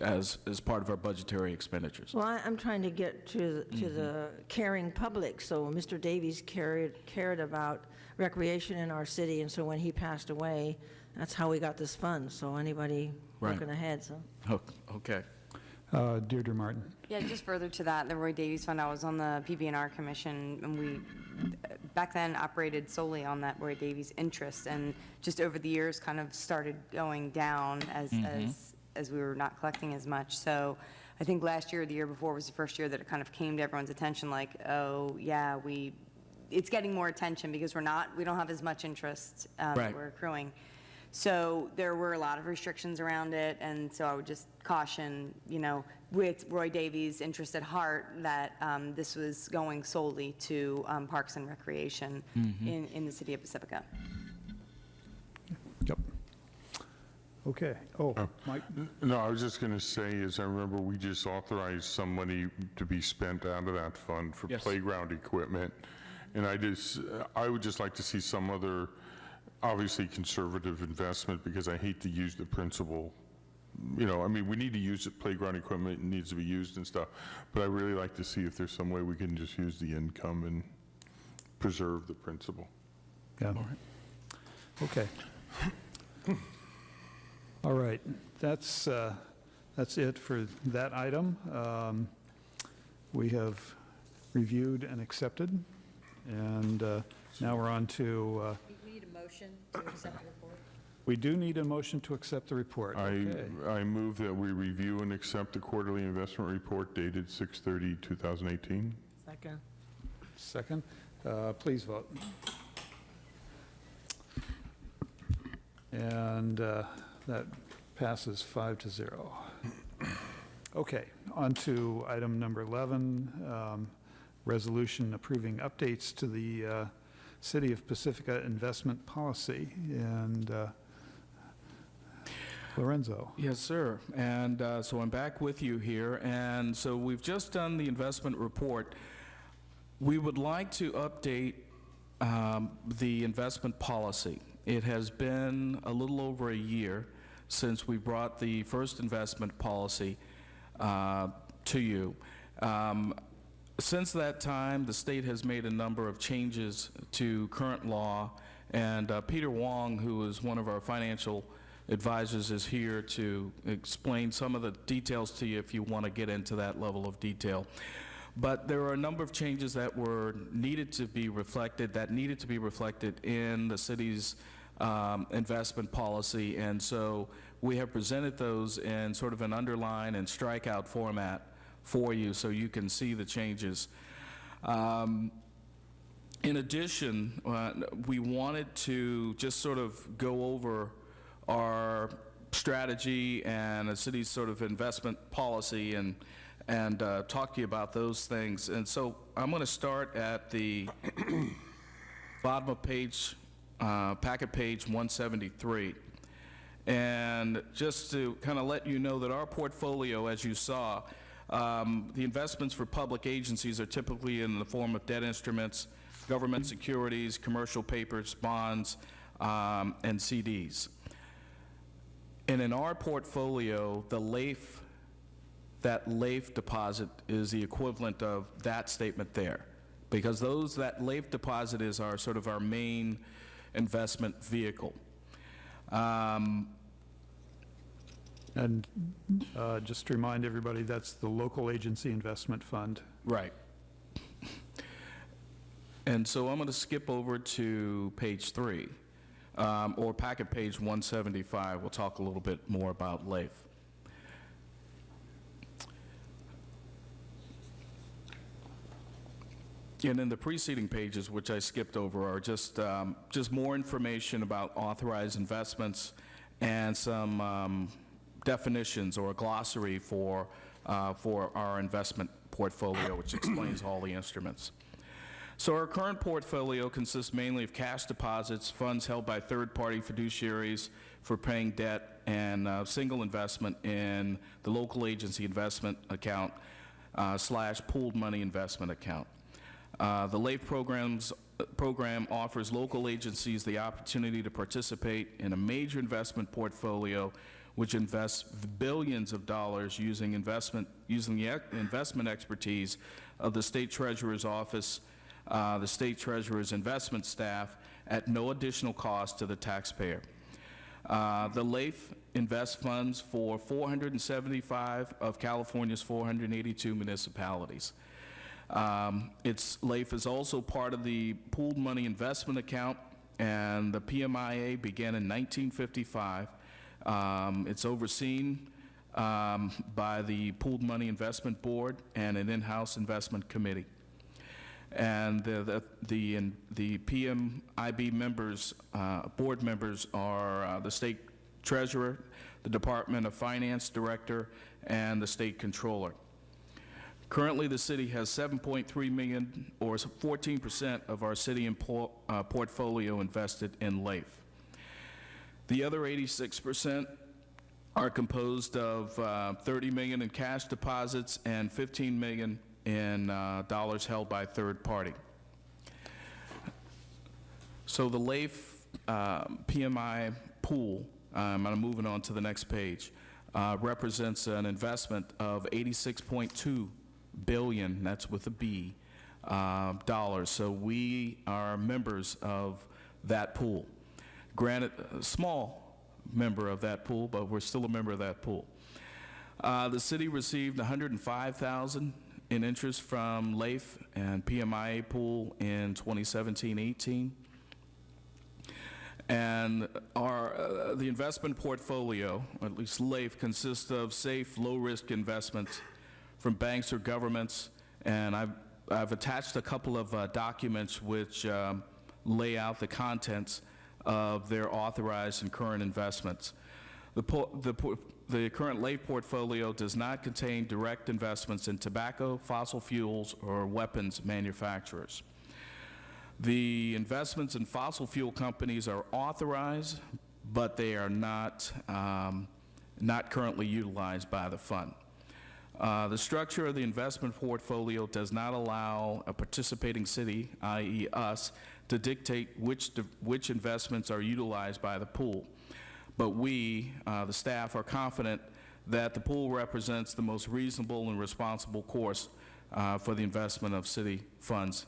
as part of our budgetary expenditures. Well, I'm trying to get to the caring public. So Mr. Davies cared about recreation in our city, and so when he passed away, that's how we got this fund. So anybody looking ahead, so. Oh, okay. Deirdre Martin. Yeah, just further to that, the Roy Davies Fund, I was on the PBNR Commission, and we, back then, operated solely on that Roy Davies interest, and just over the years kind of started going down as we were not collecting as much. So I think last year or the year before was the first year that it kind of came to everyone's attention, like, oh, yeah, it's getting more attention because we don't have as much interest that we're accruing. So there were a lot of restrictions around it, and so I would just caution, with Roy Davies' interest at heart, that this was going solely to Parks and Recreation in the city of Pacifica. Yep. Okay. Oh, Mike? No, I was just going to say, I remember we just authorized some money to be spent out of that fund for playground equipment. And I would just like to see some other, obviously conservative investment, because I hate to use the principal. We need to use the playground equipment, it needs to be used and stuff, but I really like to see if there's some way we can just use the income and preserve the principal. Yeah. Okay. All right, that's it for that item. We have reviewed and accepted, and now we're on to... We need a motion to accept the report. We do need a motion to accept the report. Okay. I move that we review and accept the quarterly investment report dated 6/30/2018. Second. Second. Please vote. And that passes 5-0. Okay, on to item number 11, resolution approving updates to the City of Pacifica investment policy. And Lorenzo. Yes, sir. And so I'm back with you here. And so we've just done the investment report. We would like to update the investment policy. It has been a little over a year since we brought the first investment policy to you. Since that time, the state has made a number of changes to current law, and Peter Wong, who is one of our financial advisors, is here to explain some of the details to you if you want to get into that level of detail. But there are a number of changes that needed to be reflected in the city's investment policy, and so we have presented those in sort of an underline and strikeout format for you so you can see the changes. In addition, we wanted to just sort of go over our strategy and the city's sort of investment policy and talk to you about those things. And so I'm going to start at the bottom of packet page 173. And just to kind of let you know that our portfolio, as you saw, the investments for public agencies are typically in the form of debt instruments, government securities, commercial papers, bonds, and CDs. And in our portfolio, that LAIF deposit is the equivalent of that statement there, because that LAIF deposit is our sort of our main investment vehicle. And just to remind everybody, that's the local agency investment fund. Right. And so I'm going to skip over to page 3, or packet page 175. We'll talk a little bit more about LAIF. And in the preceding pages, which I skipped over, are just more information about authorized investments and some definitions or a glossary for our investment portfolio, which explains all the instruments. So our current portfolio consists mainly of cash deposits, funds held by third-party fiduciaries for paying debt, and single investment in the local agency investment account / pooled money investment account. The LAIF program offers local agencies the opportunity to participate in a major investment portfolio which invests billions of dollars using the investment expertise of the State Treasurer's Office, the State Treasurer's investment staff, at no additional cost to the taxpayer. The LAIF invests funds for 475 of California's 482 municipalities. LAIF is also part of the pooled money investment account, and the PMIA began in 1955. It's overseen by the Pooled Money Investment Board and an in-house investment committee. And the PMIB members, board members, are the State Treasurer, the Department of Finance Director, and the State Controller. Currently, the city has $7.3 million, or 14% of our city portfolio invested in LAIF. The other 86% are composed of $30 million in cash deposits and $15 million in dollars held by third party. So the LAIF PMI pool, I'm moving on to the next page, represents an investment of $86.2 billion, that's with a B, dollars. So we are members of that pool. Granted, a small member of that pool, but we're still a member of that pool. The city received $105,000 in interest from LAIF and PMIA pool in 2017-18. And the investment portfolio, or at least LAIF, consists of safe, low-risk investments from banks or governments, and I've attached a couple of documents which lay out the contents of their authorized and current investments. The current LAIF portfolio does not contain direct investments in tobacco, fossil fuels, or weapons manufacturers. The investments in fossil fuel companies are authorized, but they are not currently utilized by the fund. The structure of the investment portfolio does not allow a participating city, i.e. us, to dictate which investments are utilized by the pool. But we, the staff, are confident that the pool represents the most reasonable and responsible course for the investment of city funds.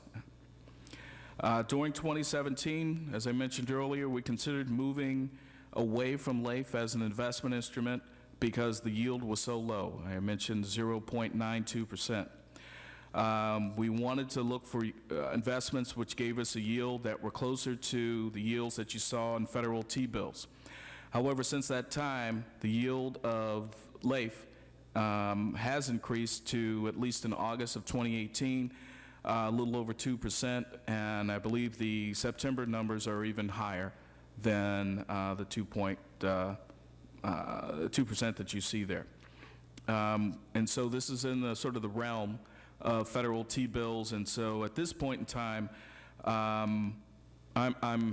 During 2017, as I mentioned earlier, we considered moving away from LAIF as an investment instrument because the yield was so low. I mentioned 0.92%. We wanted to look for investments which gave us a yield that were closer to the yields that you saw in federal T-bills. However, since that time, the yield of LAIF has increased to, at least in August of 2018, a little over 2%, and I believe the September numbers are even higher than the 2% that you see there. And so this is in the sort of the realm of federal T-bills, and so at this point in time, I'm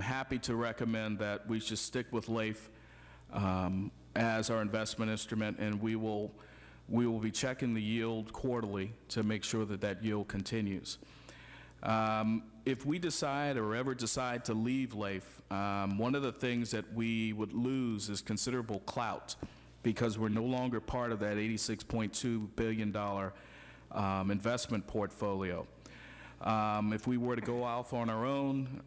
happy to recommend that we should stick with LAIF as our investment instrument, and we will be checking the yield quarterly to make sure that that yield continues. If we decide or ever decide to leave LAIF, one of the things that we would lose is considerable clout because we're no longer part of that $86.2 billion investment portfolio. If we were to go off on our own,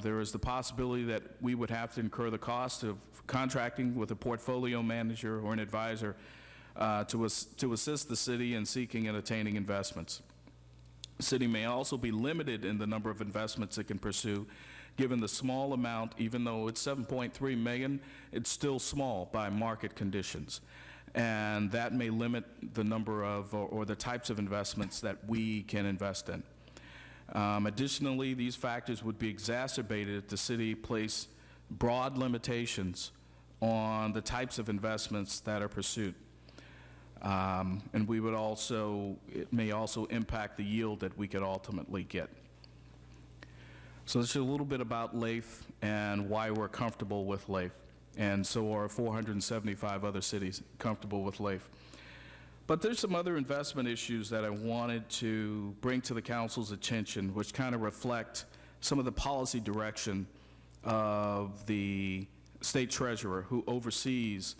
there is the possibility that we would have to incur the cost of contracting with a portfolio manager or an advisor to assist the city in seeking and attaining investments. The city may also be limited in the number of investments it can pursue, given the small amount. Even though it's $7.3 million, it's still small by market conditions. And that may limit the number of or the types of investments that we can invest in. Additionally, these factors would be exacerbated if the city placed broad limitations on the types of investments that are pursued. And we would also, it may also impact the yield that we could ultimately get. So this is a little bit about LAIF and why we're comfortable with LAIF. And so are 475 other cities comfortable with LAIF. But there's some other investment issues that I wanted to bring to the council's attention, which kind of reflect some of the policy direction of the state treasurer who oversees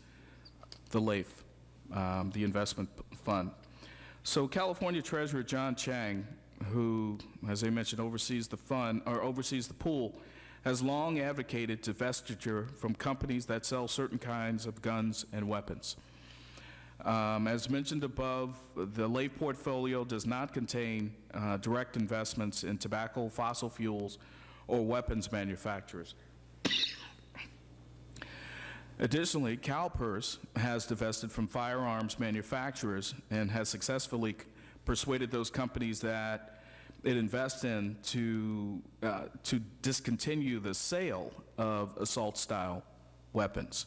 the LAIF, the investment fund. So California Treasurer John Chang, who, as I mentioned, oversees the fund, or oversees the pool, has long advocated divestiture from companies that sell certain kinds of guns and weapons. As mentioned above, the LAIF portfolio does not contain direct investments in tobacco, fossil fuels, or weapons manufacturers. Additionally, CalPERS has divested from firearms manufacturers and has successfully persuaded those companies that it invests in to discontinue the sale of assault-style weapons.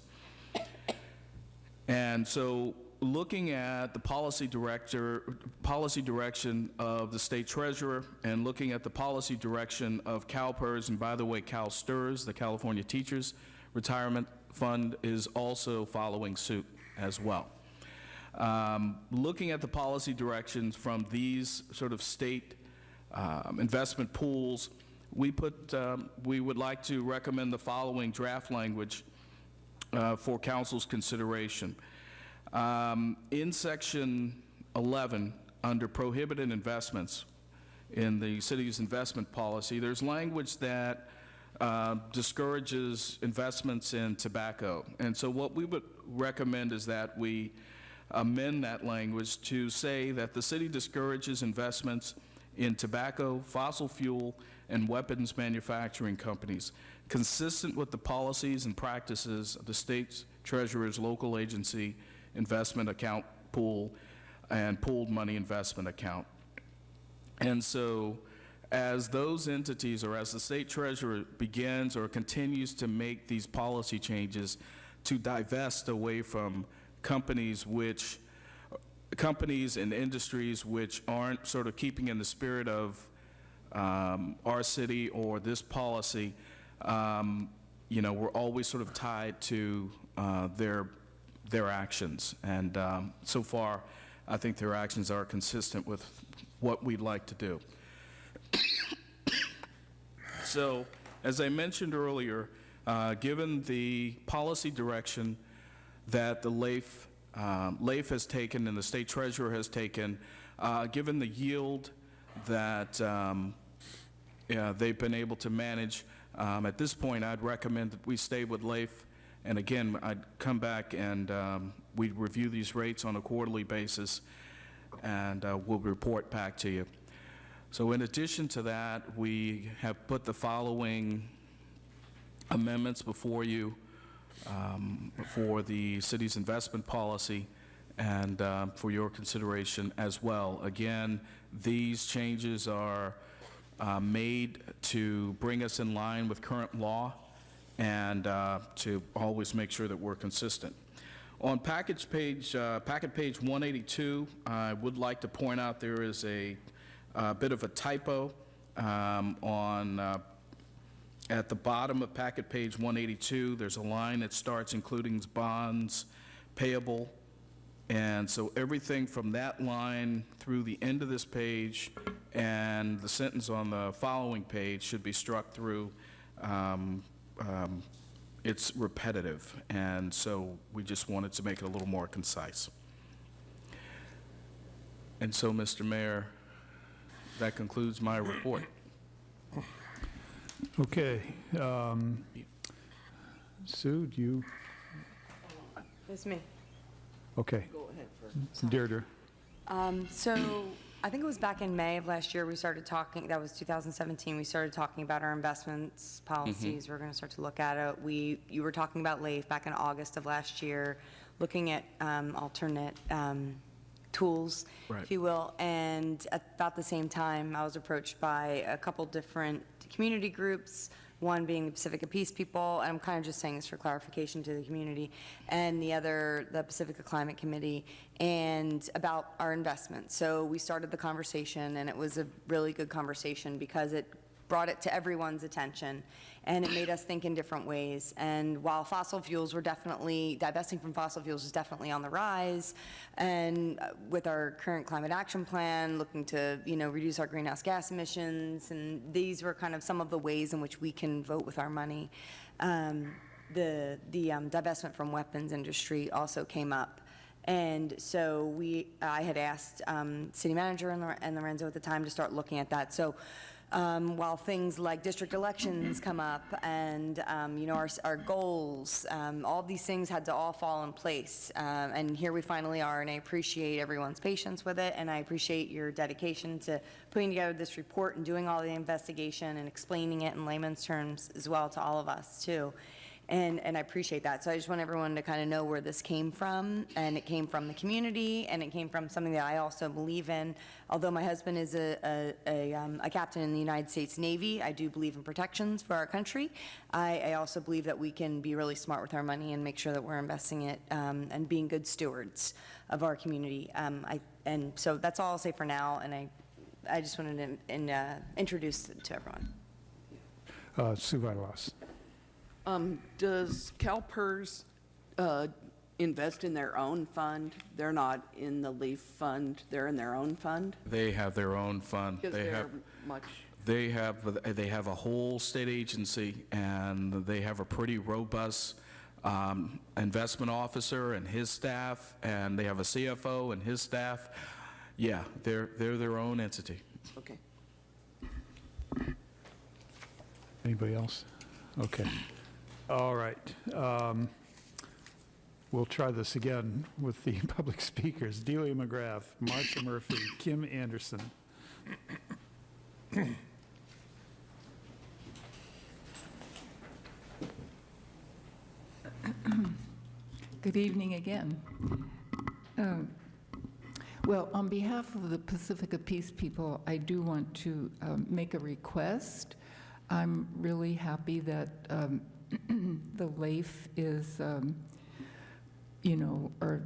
And so, looking at the policy direction of the state treasurer, and looking at the policy direction of CalPERS, and by the way, CalSTRS, the California Teachers Retirement Fund, is also following suit as well. Looking at the policy directions from these sort of state investment pools, we would like to recommend the following draft language for council's consideration. In section 11, under prohibited investments in the city's investment policy, there's language that discourages investments in tobacco. And so what we would recommend is that we amend that language to say that the city discourages investments in tobacco, fossil fuel, and weapons manufacturing companies, consistent with the policies and practices of the state's treasurer's local agency investment account pool and pooled money investment account. And so as those entities, or as the state treasurer begins or continues to make these policy changes to divest away from companies and industries which aren't sort of keeping in the spirit of our city or this policy, we're always sort of tied to their actions. And so far, I think their actions are consistent with what we'd like to do. So, as I mentioned earlier, given the policy direction that the LAIF has taken and the state treasurer has taken, given the yield that they've been able to manage, at this point I'd recommend that we stay with LAIF. And again, I'd come back and we'd review these rates on a quarterly basis, and we'll report back to you. So in addition to that, we have put the following amendments before you for the city's investment policy and for your consideration as well. Again, these changes are made to bring us in line with current law and to always make sure that we're consistent. On packet page 182, I would like to point out there is a bit of a typo at the bottom of packet page 182. There's a line that starts including bonds payable. And so everything from that line through the end of this page and the sentence on the following page should be struck through. It's repetitive, and so we just wanted to make it a little more concise. And so, Mr. Mayor, that concludes my report. Okay. Sue, do you? It's me. Okay. Go ahead first. Deirdre. So I think it was back in May of last year we started talking, that was 2017, we started talking about our investments policies. We're going to start to look at it. You were talking about LAIF back in August of last year, looking at alternate tools, Right. if you will. And at about the same time, I was approached by a couple different community groups one being the Pacifica Peace People, and I'm kind of just saying this for clarification to the community, and the other, the Pacifica Climate Committee, and about our investment. So we started the conversation, and it was a really good conversation because it brought it to everyone's attention, and it made us think in different ways. And while fossil fuels were definitely, divesting from fossil fuels is definitely on the rise, and with our current climate action plan, looking to, reduce our greenhouse gas emissions, and these were kind of some of the ways in which we can vote with our money. The divestment from weapons industry also came up. And so I had asked city manager and Lorenzo at the time to start looking at that. So while things like district elections come up and, our goals, all these things had to all fall in place. And here we finally are, and I appreciate everyone's patience with it, and I appreciate your dedication to putting together this report and doing all the investigation and explaining it in layman's terms as well to all of us, too. And I appreciate that. So I just want everyone to kind of know where this came from, and it came from the community, and it came from something that I also believe in. Although my husband is a captain in the United States Navy, I do believe in protections for our country. I also believe that we can be really smart with our money and make sure that we're investing it and being good stewards of our community. And so that's all I'll say for now, and I just wanted to introduce it to everyone. Sue Vitalas. Does CalPERS invest in their own fund? They're not in the LEAF fund, they're in their own fund? They have their own fund. Is there much? They have a whole state agency, and they have a pretty robust investment officer and his staff, and they have a CFO and his staff. Yeah, they're their own entity. Okay. Anybody else? Okay. All right. We'll try this again with the public speakers. Delia McGrath, Marsha Murphy, Kim Anderson. Good evening again. Well, on behalf of the Pacifica Peace People, I do want to make a request. I'm really happy that the LAIF is, our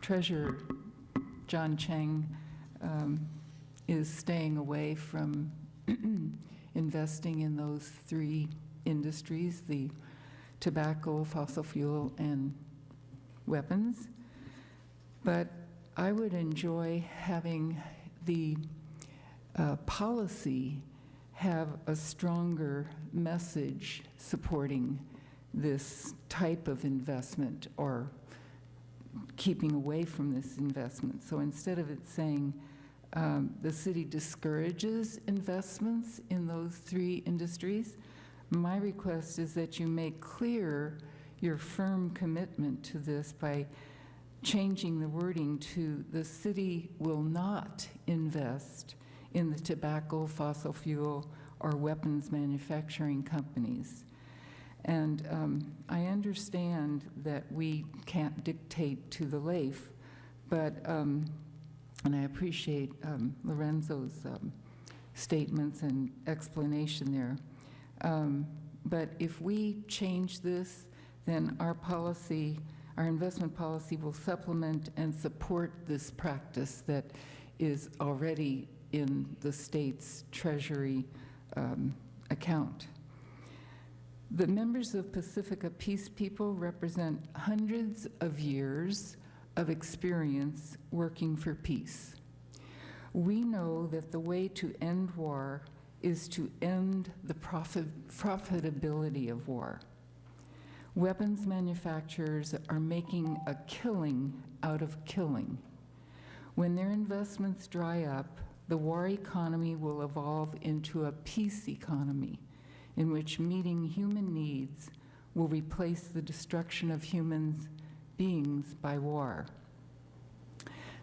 treasurer, John Cheng, is staying away from investing in those three industries, the tobacco, fossil fuel, and weapons. But I would enjoy having the policy have a stronger message supporting this type of investment or keeping away from this investment. So instead of it saying the city discourages investments in those three industries, my request is that you make clear your firm commitment to this by changing the wording to the city will not invest in the tobacco, fossil fuel, or weapons manufacturing companies. And I understand that we can't dictate to the LAIF, but, and I appreciate Lorenzo's statements and explanation there. But if we change this, then our policy, our investment policy will supplement and support this practice that is already in the state's treasury account. The members of Pacifica Peace People represent hundreds of years of experience working for peace. We know that the way to end war is to end the profitability of war. Weapons manufacturers are making a killing out of killing. When their investments dry up, the war economy will evolve into a peace economy in which meeting human needs will replace the destruction of human beings by war.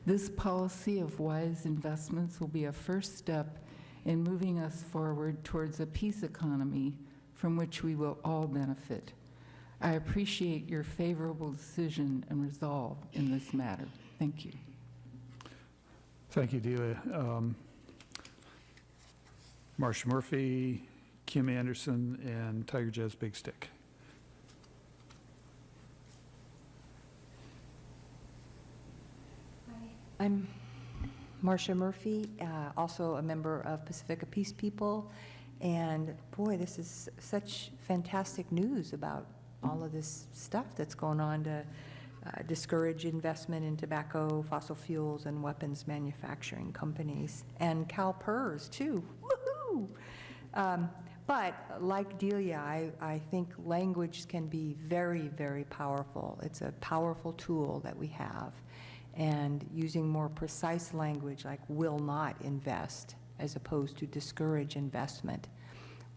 This policy of wise investments will be a first step in moving us forward towards a peace economy from which we will all benefit. I appreciate your favorable decision and resolve in this matter. Thank you. Thank you, Delia. Marsha Murphy, Kim Anderson, and Tiger Jazz Big Stick. I'm Marcia Murphy, also a member of Pacifica Peace People, and boy, this is such fantastic news about all of this stuff that's going on to discourage investment in tobacco, fossil fuels, and weapons manufacturing companies, and CalPERS too. Woohoo! But like Delia, I think language can be very, very powerful. It's a powerful tool that we have. And using more precise language like will not invest as opposed to discourage investment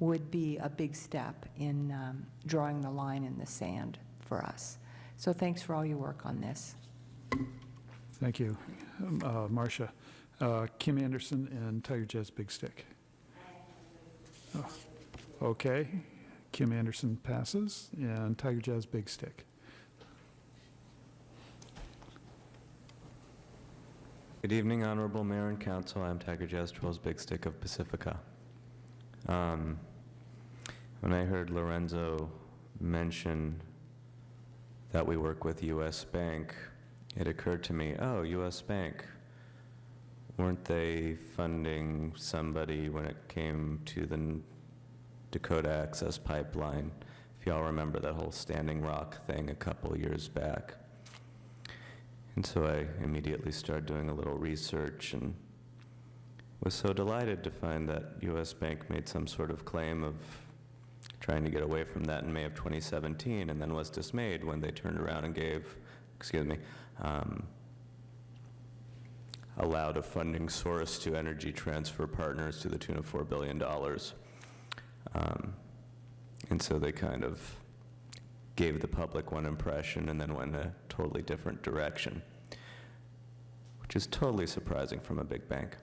would be a big step in drawing the line in the sand for us. So thanks for all your work on this. Thank you, Marcia. Kim Anderson and Tiger Jazz Big Stick. Oh, okay, Kim Anderson passes, and Tiger Jazz Big Stick. Good evening, Honorable Mayor and Council. I'm Tiger Jazz Trolls Big Stick of Pacifica. When I heard Lorenzo mention that we work with U.S. Bank, it occurred to me, oh, U.S. Bank, weren't they funding somebody when it came to the Dakota Access Pipeline? If y'all remember that whole Standing Rock thing a couple years back. And so I immediately started doing a little research and was so delighted to find that U.S. Bank made some sort of claim of trying to get away from that in May of 2017, and then was dismayed when they turned around and gave, allowed a funding source to Energy Transfer Partners to the tune of $4 billion. And so they kind of gave the public one impression and then went in a totally different direction, which is totally surprising from a big bank.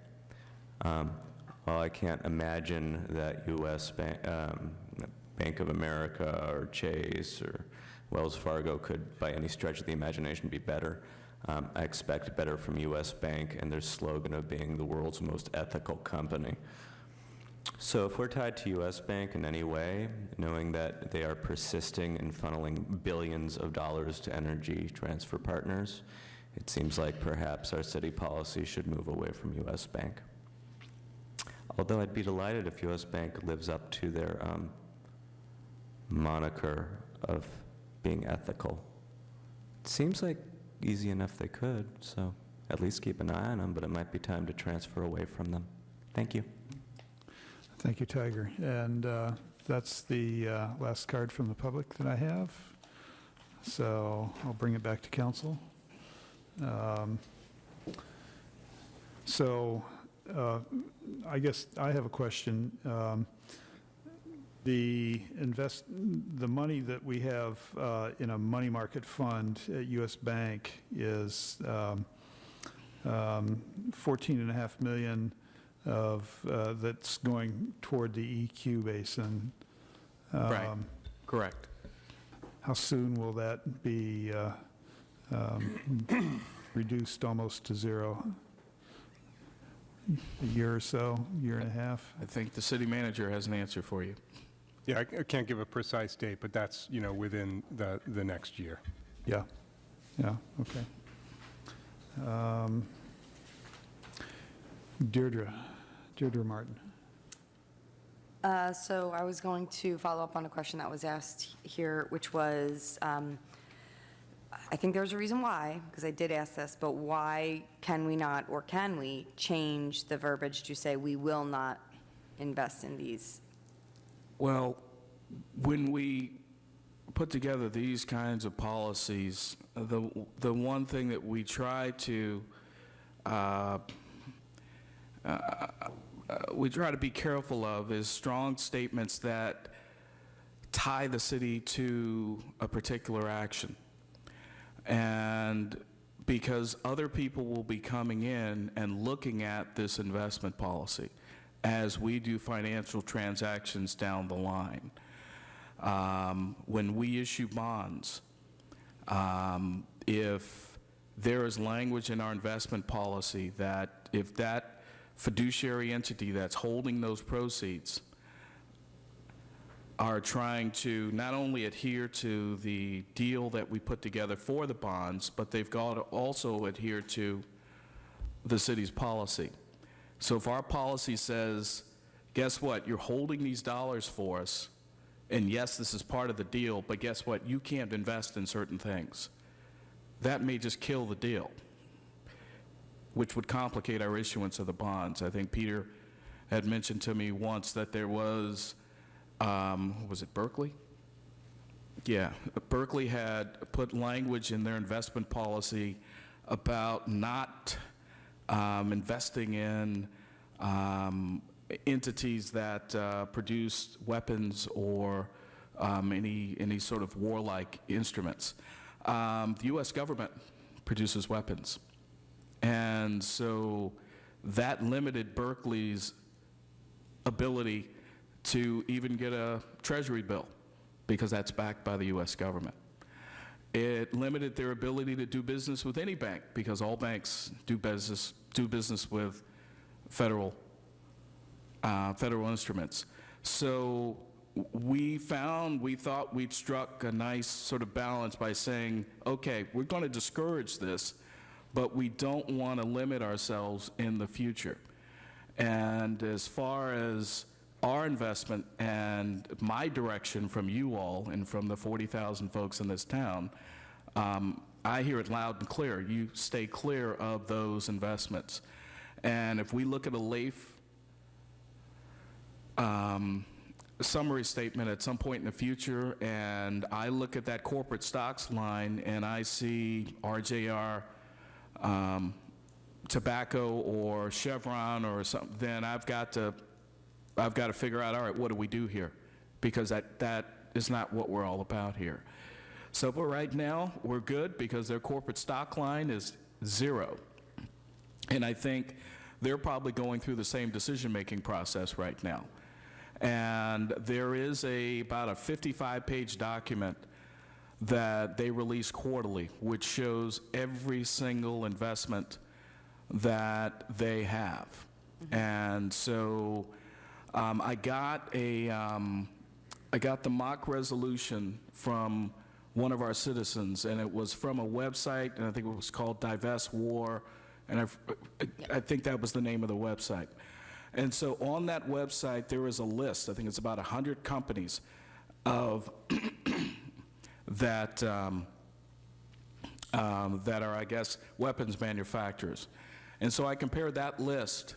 While I can't imagine that U.S. Bank of America or Chase or Wells Fargo could, by any stretch of the imagination, be better, I expect better from U.S. Bank and their slogan of being the world's most ethical company. So if we're tied to U.S. Bank in any way, knowing that they are persisting in funneling billions of dollars to Energy Transfer Partners, it seems like perhaps our city policy should move away from U.S. Bank. Although I'd be delighted if U.S. Bank lives up to their moniker of being ethical. It seems like easy enough they could, so at least keep an eye on them, but it might be time to transfer away from them. Thank you. Thank you, Tiger. And that's the last card from the public that I have. So I'll bring it back to council. I guess I have a question. The money that we have in a money market fund at U.S. Bank is $14.5 million that's going toward the EQ basin. Right, correct. How soon will that be reduced almost to zero? A year or so, year and a half? I think the city manager has an answer for you. Yeah, I can't give a precise date, but that's, within the next year. Yeah, okay. Deirdre Martin. So I was going to follow up on a question that was asked here, which was, I think there's a reason why, because I did ask this, but why can we not, or can we, change the verbiage to say we will not invest in these? Well, when we put together these kinds of policies, the one thing that we try to be careful of is strong statements that tie the city to a particular action. And because other people will be coming in and looking at this investment policy as we do financial transactions down the line. When we issue bonds, if there is language in our investment policy that if that fiduciary entity that's holding those proceeds are trying to not only adhere to the deal that we put together for the bonds, but they've got to also adhere to the city's policy. So if our policy says, guess what, you're holding these dollars for us, and yes, this is part of the deal, but guess what, you can't invest in certain things. That may just kill the deal, which would complicate our issuance of the bonds. I think Peter had mentioned to me once that there was it Berkeley? Yeah, Berkeley had put language in their investment policy about not investing in entities that produce weapons or any sort of warlike instruments. The U.S. government produces weapons, and so that limited Berkeley's ability to even get a treasury bill, because that's backed by the U.S. government. It limited their ability to do business with any bank, because all banks do business with federal instruments. So we thought we'd struck a nice sort of balance by saying, okay, we're going to discourage this, but we don't want to limit ourselves in the future. And as far as our investment and my direction from you all and from the 40,000 folks in this town, I hear it loud and clear. You stay clear of those investments. And if we look at a LAIF summary statement at some point in the future, and I look at that corporate stocks line and I see RJR Tobacco or Chevron or something, then I've got to figure out, all right, what do we do here? Because that is not what we're all about here. So, but right now, we're good because their corporate stock line is 0. And I think they're probably going through the same decision-making process right now. And there is about a 55-page document that they release quarterly, which shows every single investment that they have. Mm-hmm. And so I got the mock resolution from one of our citizens, and it was from a website, and I think it was called Divest War, and I think that was the name of the website. And so on that website, there is a list, I think it's about 100 companies of that are, I guess, weapons manufacturers. And so I compared that list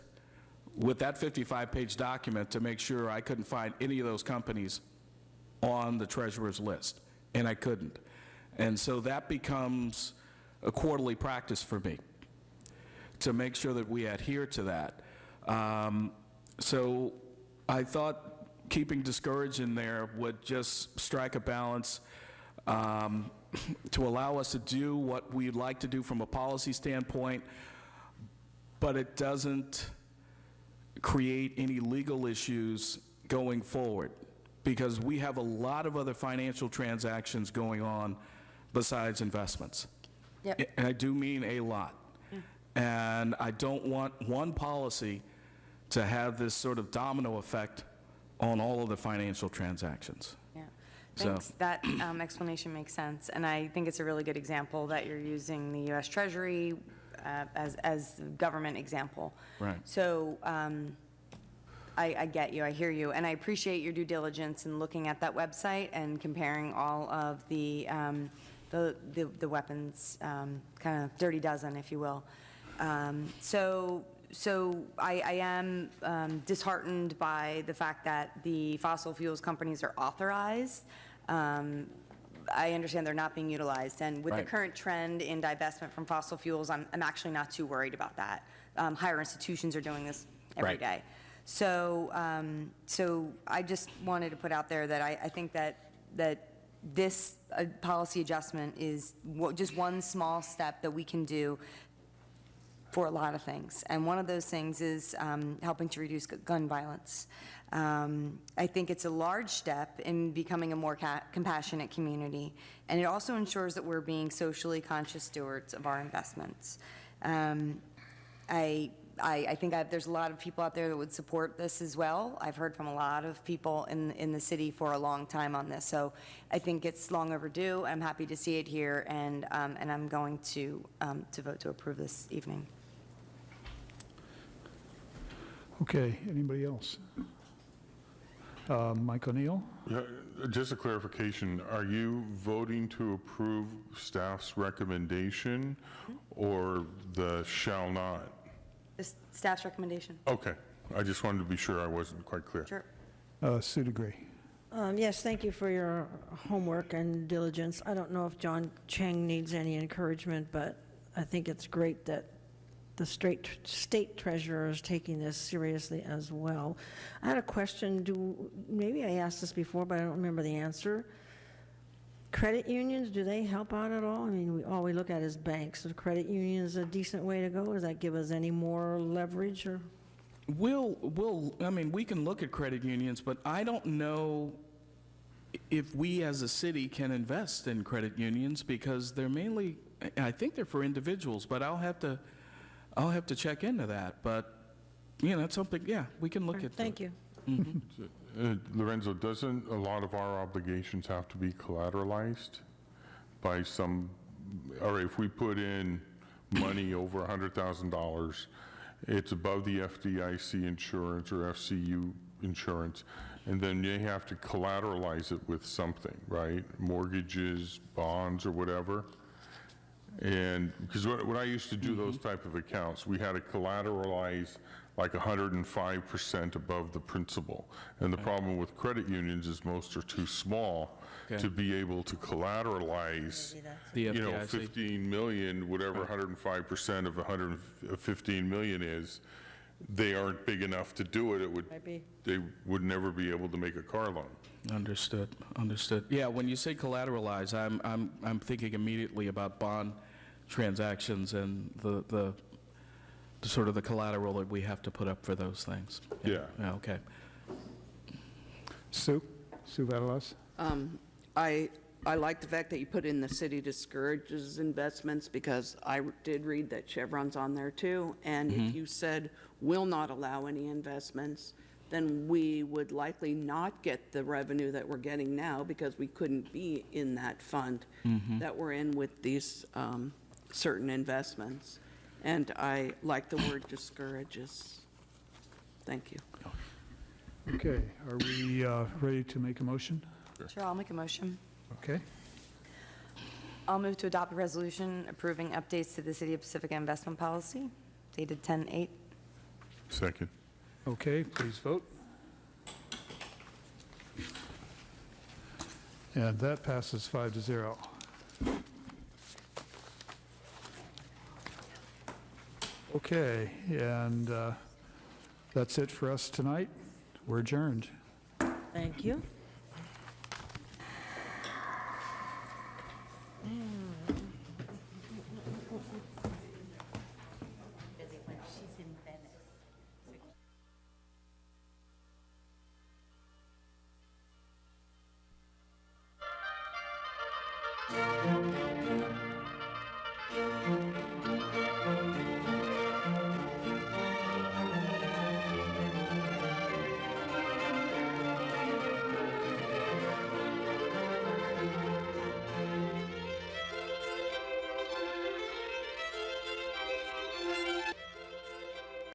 with that 55-page document to make sure I couldn't find any of those companies on the treasurer's list, and I couldn't. And so that becomes a quarterly practice for me to make sure that we adhere to that. So I thought keeping discouraged in there would just strike a balance to allow us to do what we'd like to do from a policy standpoint, but it doesn't create any legal issues going forward, because we have a lot of other financial transactions going on besides investments. Yep. And I do mean a lot. And I don't want one policy to have this sort of domino effect on all of the financial transactions. Yeah, thanks. That explanation makes sense. And I think it's a really good example that you're using the U.S. Treasury as government example. Right. So I get you, I hear you, and I appreciate your due diligence in looking at that website and comparing all of the weapons, kind of dirty dozen, if you will. So I am disheartened by the fact that the fossil fuels companies are authorized. I understand they're not being utilized, and with the current trend in divestment from fossil fuels, I'm actually not too worried about that. Higher institutions are doing this every day. So I just wanted to put out there that I think that this policy adjustment is just one small step that we can do for a lot of things. And one of those things is helping to reduce gun violence. I think it's a large step in becoming a more compassionate community. And it also ensures that we're being socially conscious stewards of our investments. I I think there's a lot of people out there that would support this as well. I've heard from a lot of people in the city for a long time on this, so I think it's long overdue. I'm happy to see it here, and I'm going to vote to approve this evening. Okay, anybody else? Mike O'Neill? Yeah, just a clarification, are you voting to approve staff's recommendation or the shall not? The staff's recommendation. Okay, I just wanted to be sure I wasn't quite clear. Sure. Sue DeGray. Yes, thank you for your homework and diligence. I don't know if John Chang needs any encouragement, but I think it's great that the state treasurer is taking this seriously as well. I had a question. Maybe I asked this before, but I don't remember the answer. Credit unions, do they help out at all? I mean, all we look at is banks. So credit unions a decent way to go? Does that give us any more leverage or? I mean, we can look at credit unions, but I don't know if we as a city can invest in credit unions because they're mainly, I think they're for individuals, but I'll have to check into that. But, it's something, we can look at. Thank you. Lorenzo, doesn't a lot of our obligations have to be collateralized by or if we put in money over $100,000, it's above the FDIC insurance or FCU insurance, and then they have to collateralize it with something, right? Mortgages, bonds, or whatever. And because when I used to do those type of accounts, we had to collateralize like 105% above the principal. And the problem with credit unions is most are too small to be able to collateralize, The FDIC. 15 million, whatever 105% of 115 million is. They aren't big enough to do it. They would never be able to make a car loan. Understood. Yeah, when you say collateralize, I'm thinking immediately about bond transactions and the sort of the collateral that we have to put up for those things. Yeah. Okay. Sue Vatalas? I like the fact that you put in the city discourages investments because I did read that Chevron's on there too. And if you said will not allow any investments, then we would likely not get the revenue that we're getting now because we couldn't be in that fund that we're in with these certain investments. And I like the word discourages. Thank you. Okay, are we ready to make a motion? Sure, I'll make a motion. Okay. I'll move to adopt a resolution approving updates to the City of Pacifica investment policy dated 10/8. Second. Okay, please vote. And that passes 5-0. Okay, and that's it for us tonight. We're adjourned. Thank you. She's in Venice.